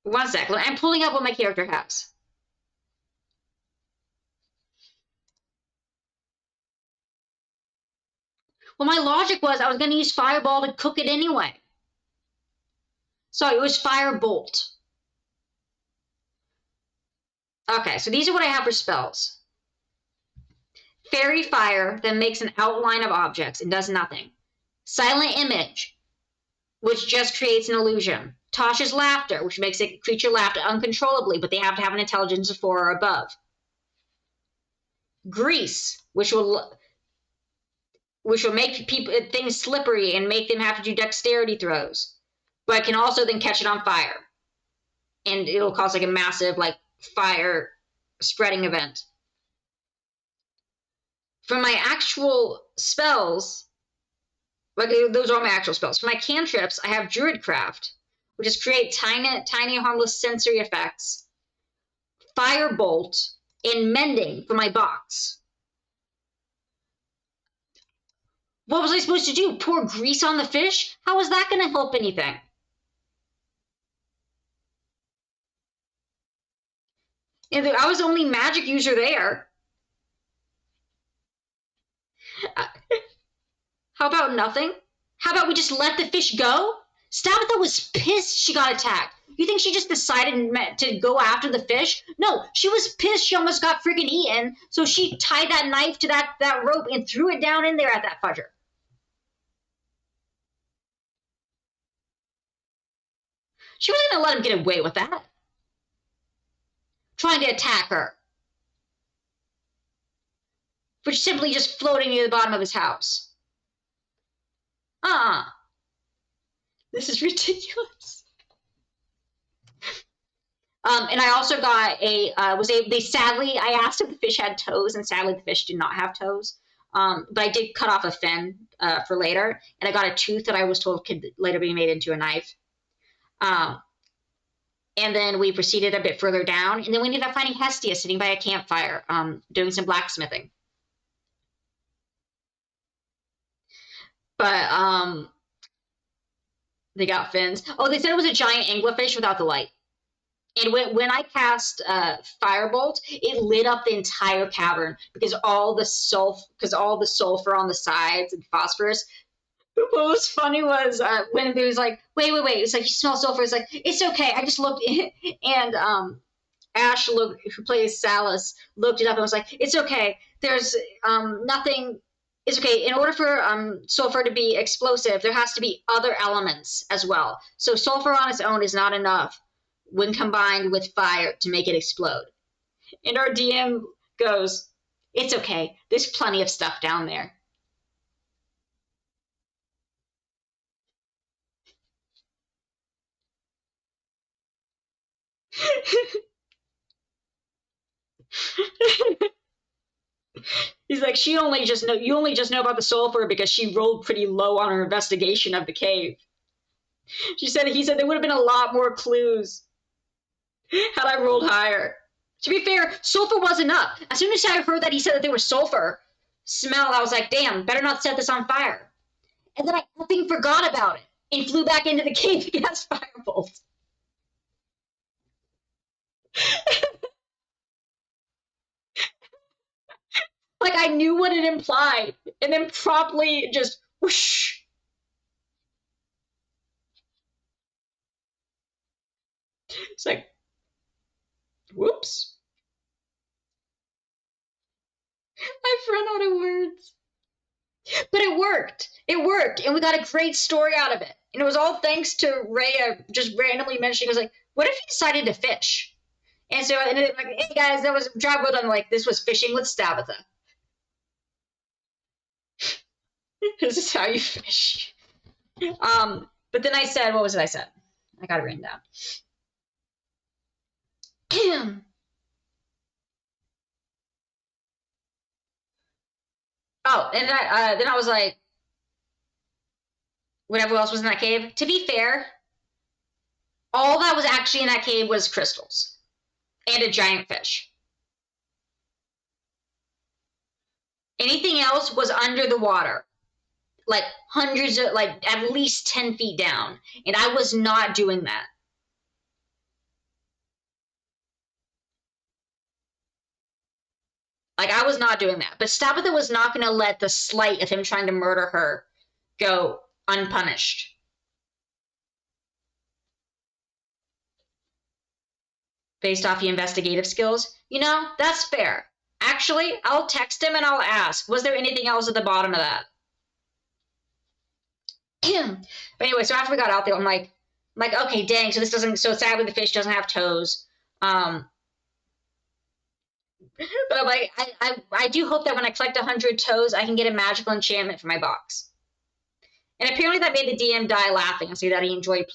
One sec. I'm pulling up what my character has. Well, my logic was I was going to use Fireball to cook it anyway. Sorry, it was Firebolt. Okay, so these are what I have for spells. Fairy Fire, that makes an outline of objects and does nothing. Silent Image, which just creates an illusion. Tasha's Laughter, which makes a creature laugh uncontrollably, but they have to have an intelligence of 4 or above. Grease, which will make things slippery and make them have to do dexterity throws. But it can also then catch it on fire. And it'll cause like a massive fire spreading event. For my actual spells, those are all my actual spells. For my cantrips, I have Druidcraft, which is create tiny harmless sensory effects. Firebolt and Mending for my box. What was I supposed to do? Pour grease on the fish? How was that going to help anything? And I was the only magic user there. How about nothing? How about we just let the fish go? Stabitha was pissed she got attacked. You think she just decided to go after the fish? No, she was pissed she almost got freaking eaten, so she tied that knife to that rope and threw it down in there at that fudger. She wasn't going to let him get away with that. Trying to attack her. For simply just floating near the bottom of his house. This is ridiculous. And I also got sadly, I asked if the fish had toes, and sadly the fish did not have toes. But I did cut off a fin for later, and I got a tooth that I was told could later be made into a knife. And then we proceeded a bit further down, and then we ended up finding Hestia sitting by a campfire, doing some blacksmithing. But they got fins. Oh, they said it was a giant anglerfish without the light. And when I cast Firebolt, it lit up the entire cavern because all the sulfur on the sides and phosphorus. What was funny was when there was wait. It's like, you smell sulfur. It's like, it's okay. I just looked, and Ash, who plays Salus, looked it up and was like, it's okay. there's nothing. It's okay. In order for sulfur to be explosive, there has to be other elements as well. So sulfur on its own is not enough when combined with fire to make it explode. And our DM goes, "It's okay. There's plenty of stuff down there." He's like, you only just know about the sulfur because she rolled pretty low on her investigation of the cave. He said there would have been a lot more clues had I rolled higher. To be fair, sulfur wasn't up. As soon as I heard that he said that there was sulfur smell, I was like, damn, better not set this on fire. And then I effing forgot about it and flew back into the cave against firebolt. Like I knew what it implied, and then promptly just whoosh. It's like, whoops. I've run out of words. But it worked. It worked, and we got a great story out of it. And it was all thanks to Rhea just randomly mentioning, I was like, what if he decided to fish? And so, and it, like, hey guys, that was job well done. Like, this was fishing with Tabitha. This is how you fish. But then I said, what was it I said? I got it written down. Oh, and then I was like, whatever else was in that cave. To be fair, all that was actually in that cave was crystals and a giant fish. Anything else was under the water, like hundreds of, like at least 10 feet down, and I was not doing that. Like, I was not doing that. But Tabitha was not going to let the slight of him trying to murder her go unpunished. Based off the investigative skills. You know, that's fair. Actually, I'll text him and I'll ask, was there anything else at the bottom of that? But anyway, so after we got out there, I'm like, okay, dang, so sadly the fish doesn't have toes. But I'm like, I do hope that when I collect 100 toes, I can get a magical enchantment for my box. And apparently that made the DM die laughing and say that he enjoyed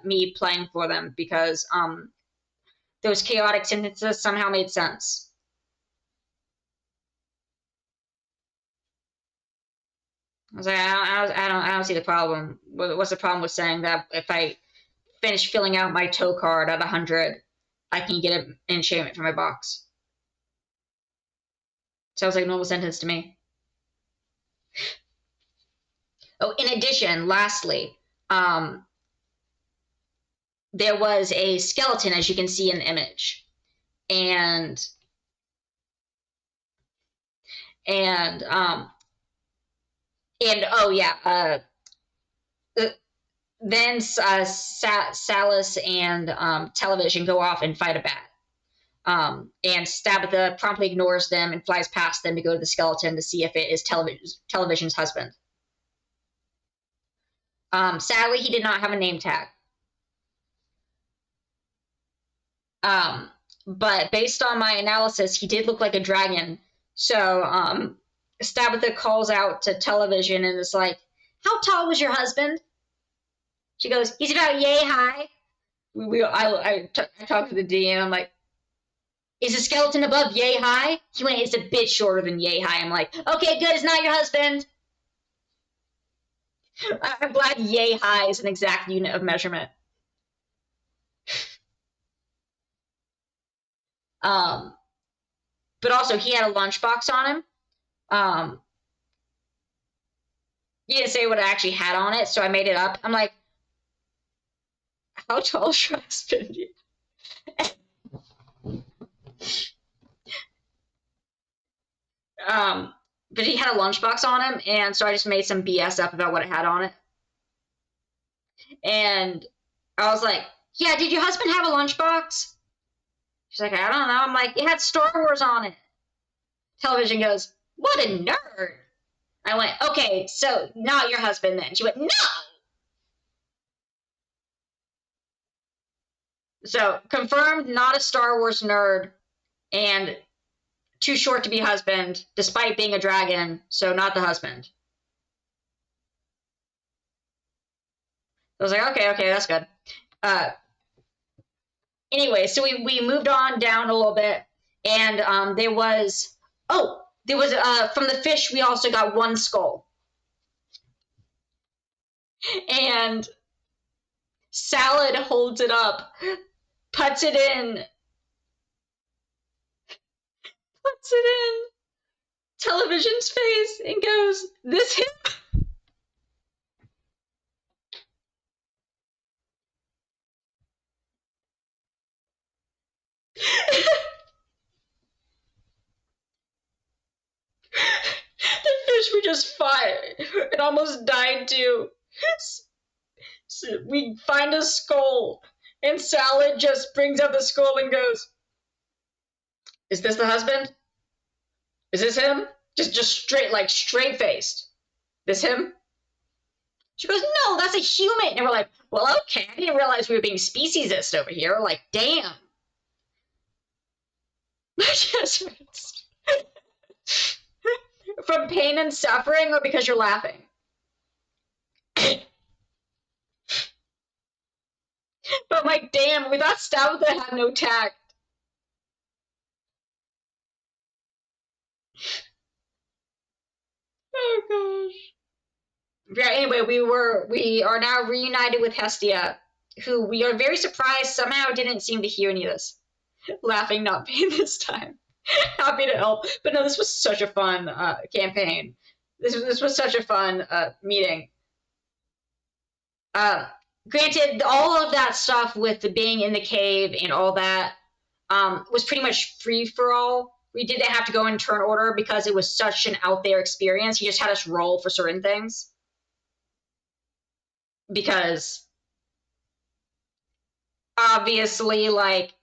me playing for them because those chaotic sentences somehow made sense. I was like, I don't see the problem. What's the problem with saying that if I finish filling out my toe card at 100, I can get an enchantment for my box? Sounds like a normal sentence to me. Oh, in addition, lastly, there was a skeleton, as you can see in the image. And oh yeah, then Salus and Television go off and fight a bat. And Tabitha promptly ignores them and flies past them to go to the skeleton to see if it is Television's husband. Sadly, he did not have a name tag. But based on my analysis, he did look like a dragon. So Tabitha calls out to Television and is like, how tall was your husband? She goes, he's about yay high. I talked to the DM. I'm like, is the skeleton above yay high? He went, it's a bit shorter than yay high. I'm like, okay, good, it's not your husband. I'm glad yay high is an exact unit of measurement. But also, he had a lunchbox on him. He didn't say what it actually had on it, so I made it up. I'm like, how tall is your husband? But he had a lunchbox on him, and so I just made some BS up about what it had on it. And I was like, yeah, did your husband have a lunchbox? She's like, I don't know. I'm like, it had Star Wars on it. Television goes, what a nerd. I went, okay, so not your husband then. She went, no! So, confirmed, not a Star Wars nerd, and too short to be husband, despite being a dragon, so not the husband. I was like, okay, that's good. Anyway, so we moved on down a little bit, and there was from the fish, we also got one skull. And Salad holds it up, puts it in Television's face, and goes, this him? The fish were just fine. It almost died too. So we find a skull, and Salad just brings out the skull and goes, is this the husband? Is this him? Just straight faced. This him? She goes, no, that's a human. And we're like, well, okay. I didn't realize we were being speciesist over here. We're like, damn. My chest hurts. From pain and suffering, or because you're laughing? But I'm like, damn, we thought Tabitha had no tact. Oh gosh. Yeah, anyway, we are now reunited with Hestia, who we are very surprised somehow didn't seem to hear any of this. Laughing, not pain this time. Happy to help. But no, this was such a fun campaign. This was such a fun meeting. Granted, all of that stuff with the being in the cave and all that was pretty much free for all. We didn't have to go in turn order because it was such an out there experience. He just had us roll for certain things. Because obviously, like,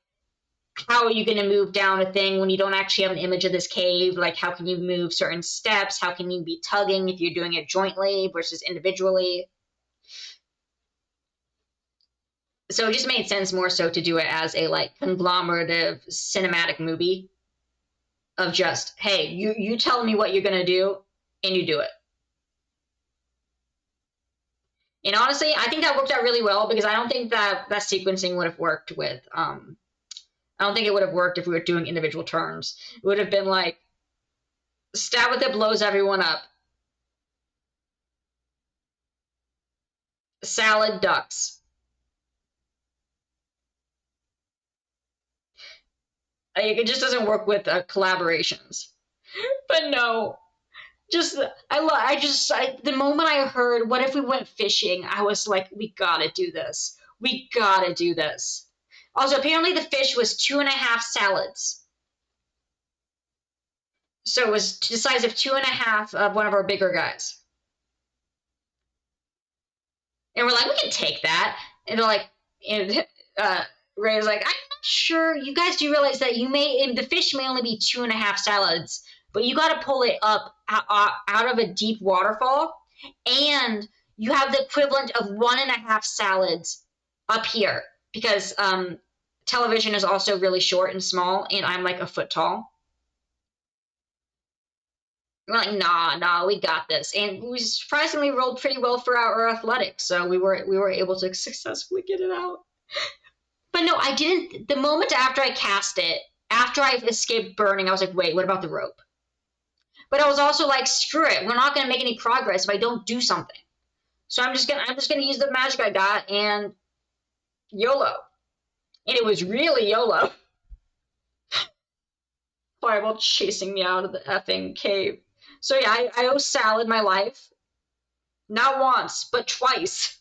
how are you going to move down a thing when you don't actually have an image of this cave? Like, how can you move certain steps? How can you be tugging if you're doing it jointly versus individually? So it just made sense more so to do it as a, like, conglomerative cinematic movie of just, hey, you tell me what you're going to do, and you do it. And honestly, I think that worked out really well, because I don't think that sequencing would have worked with, I don't think it would have worked if we were doing individual turns. It would have been like, Tabitha blows everyone up. Salad ducks. It just doesn't work with collaborations. But no, the moment I heard, what if we went fishing, I was like, we gotta do this. We gotta do this. Also, apparently the fish was 2.5 salads. So it was the size of 2.5 of one of our bigger guys. And we're like, we can take that. And they're like, and Ray was like, I'm not sure. You guys do realize that the fish may only be 2.5 salads, but you got to pull it up out of a deep waterfall, and you have the equivalent of 1.5 salads up here, because Television is also really short and small, and I'm like a foot tall. We're like, nah, we got this. And we surprisingly rolled pretty well for our athletics, so we were able to successfully get it out. But no, I didn't. The moment after I cast it, after I escaped burning, I was like, wait, what about the rope? But I was also like, screw it, we're not gonna make any progress if I don't do something. So I'm just gonna use the magic I got, and YOLO. And it was really YOLO. Fireball chasing me out of the effing cave. So yeah, I owe Salad my life. Not once, but twice.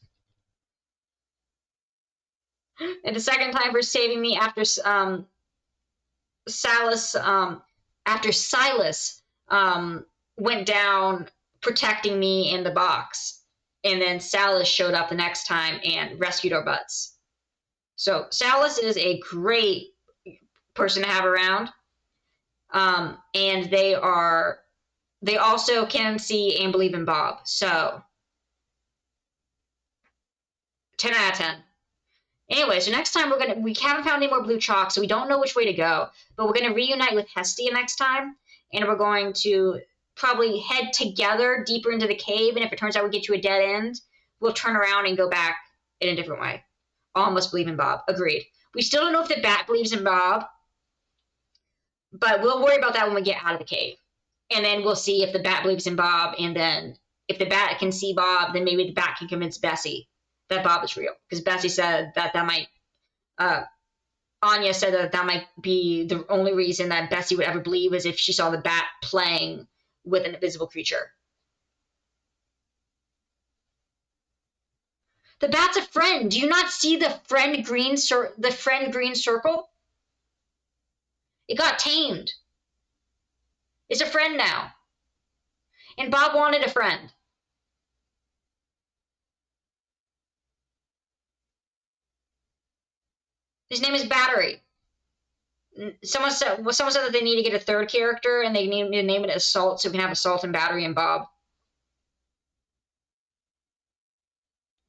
And the second time for saving me after Silas went down protecting me in the box. And then Silas showed up the next time and rescued our butts. So Silas is a great person to have around. And they also can see and believe in Bob. So 10 out of 10. Anyway, so next time we haven't found any more blue chalk, so we don't know which way to go, but we're gonna reunite with Hestia next time, and we're going to probably head together deeper into the cave, and if it turns out we get to a dead end, we'll turn around and go back in a different way. All must believe in Bob. Agreed. We still don't know if the bat believes in Bob, but we'll worry about that when we get out of the cave. And then we'll see if the bat believes in Bob, and then if the bat can see Bob, then maybe the bat can convince Bessie that Bob is real. Because Bessie said that might, Anya said that might be the only reason that Bessie would ever believe is if she saw the bat playing with an invisible creature. The bat's a friend. Do you not see the friend green circle? It got tamed. It's a friend now. And Bob wanted a friend. His name is Battery. Someone said that they need to get a third character, and they need to name it Assault, so we can have Assault and Battery and Bob.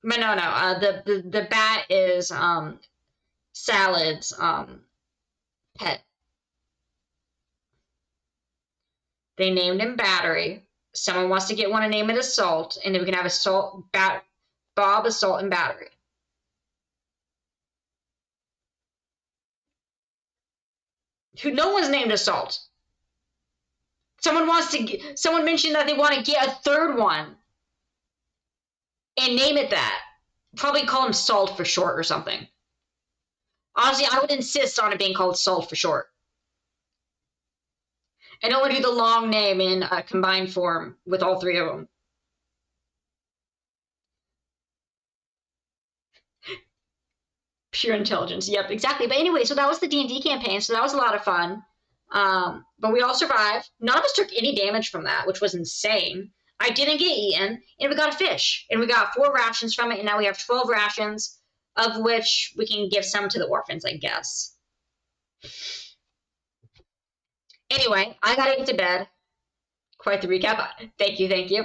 But no. The bat is Salad's pet. They named him Battery. Someone wants to get one and name it Assault, and then we can have Bob, Assault, and Battery. No one's named Assault. Someone mentioned that they want to get a third one and name it that. Probably call him Salt for short or something. Honestly, I would insist on it being called Salt for short. I don't want to do the long name in a combined form with all three of them. Pure intelligence. Yep, exactly. But anyway, so that was the D&D campaign, so that was a lot of fun. But we all survived. None of us took any damage from that, which was insane. I didn't get eaten, and we got a fish. And we got 4 rations from it, and now we have 12 rations, of which we can give some to the orphans, I guess. Anyway, I gotta get to bed. Quite the recap. Thank you.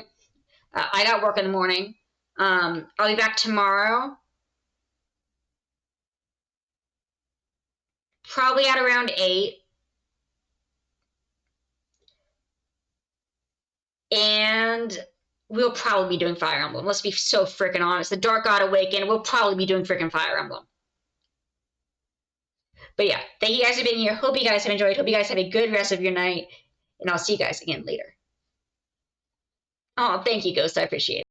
I got work in the morning. I'll be back tomorrow. Probably at around 8. And we'll probably be doing Fire Emblem. Let's be so freaking honest. The Dark God Awakened, we'll probably be doing freaking Fire Emblem. But yeah, thank you guys for being here. Hope you guys have enjoyed. Hope you guys have a good rest of your night. And I'll see you guys again later. Oh, thank you, Ghost. I appreciate it.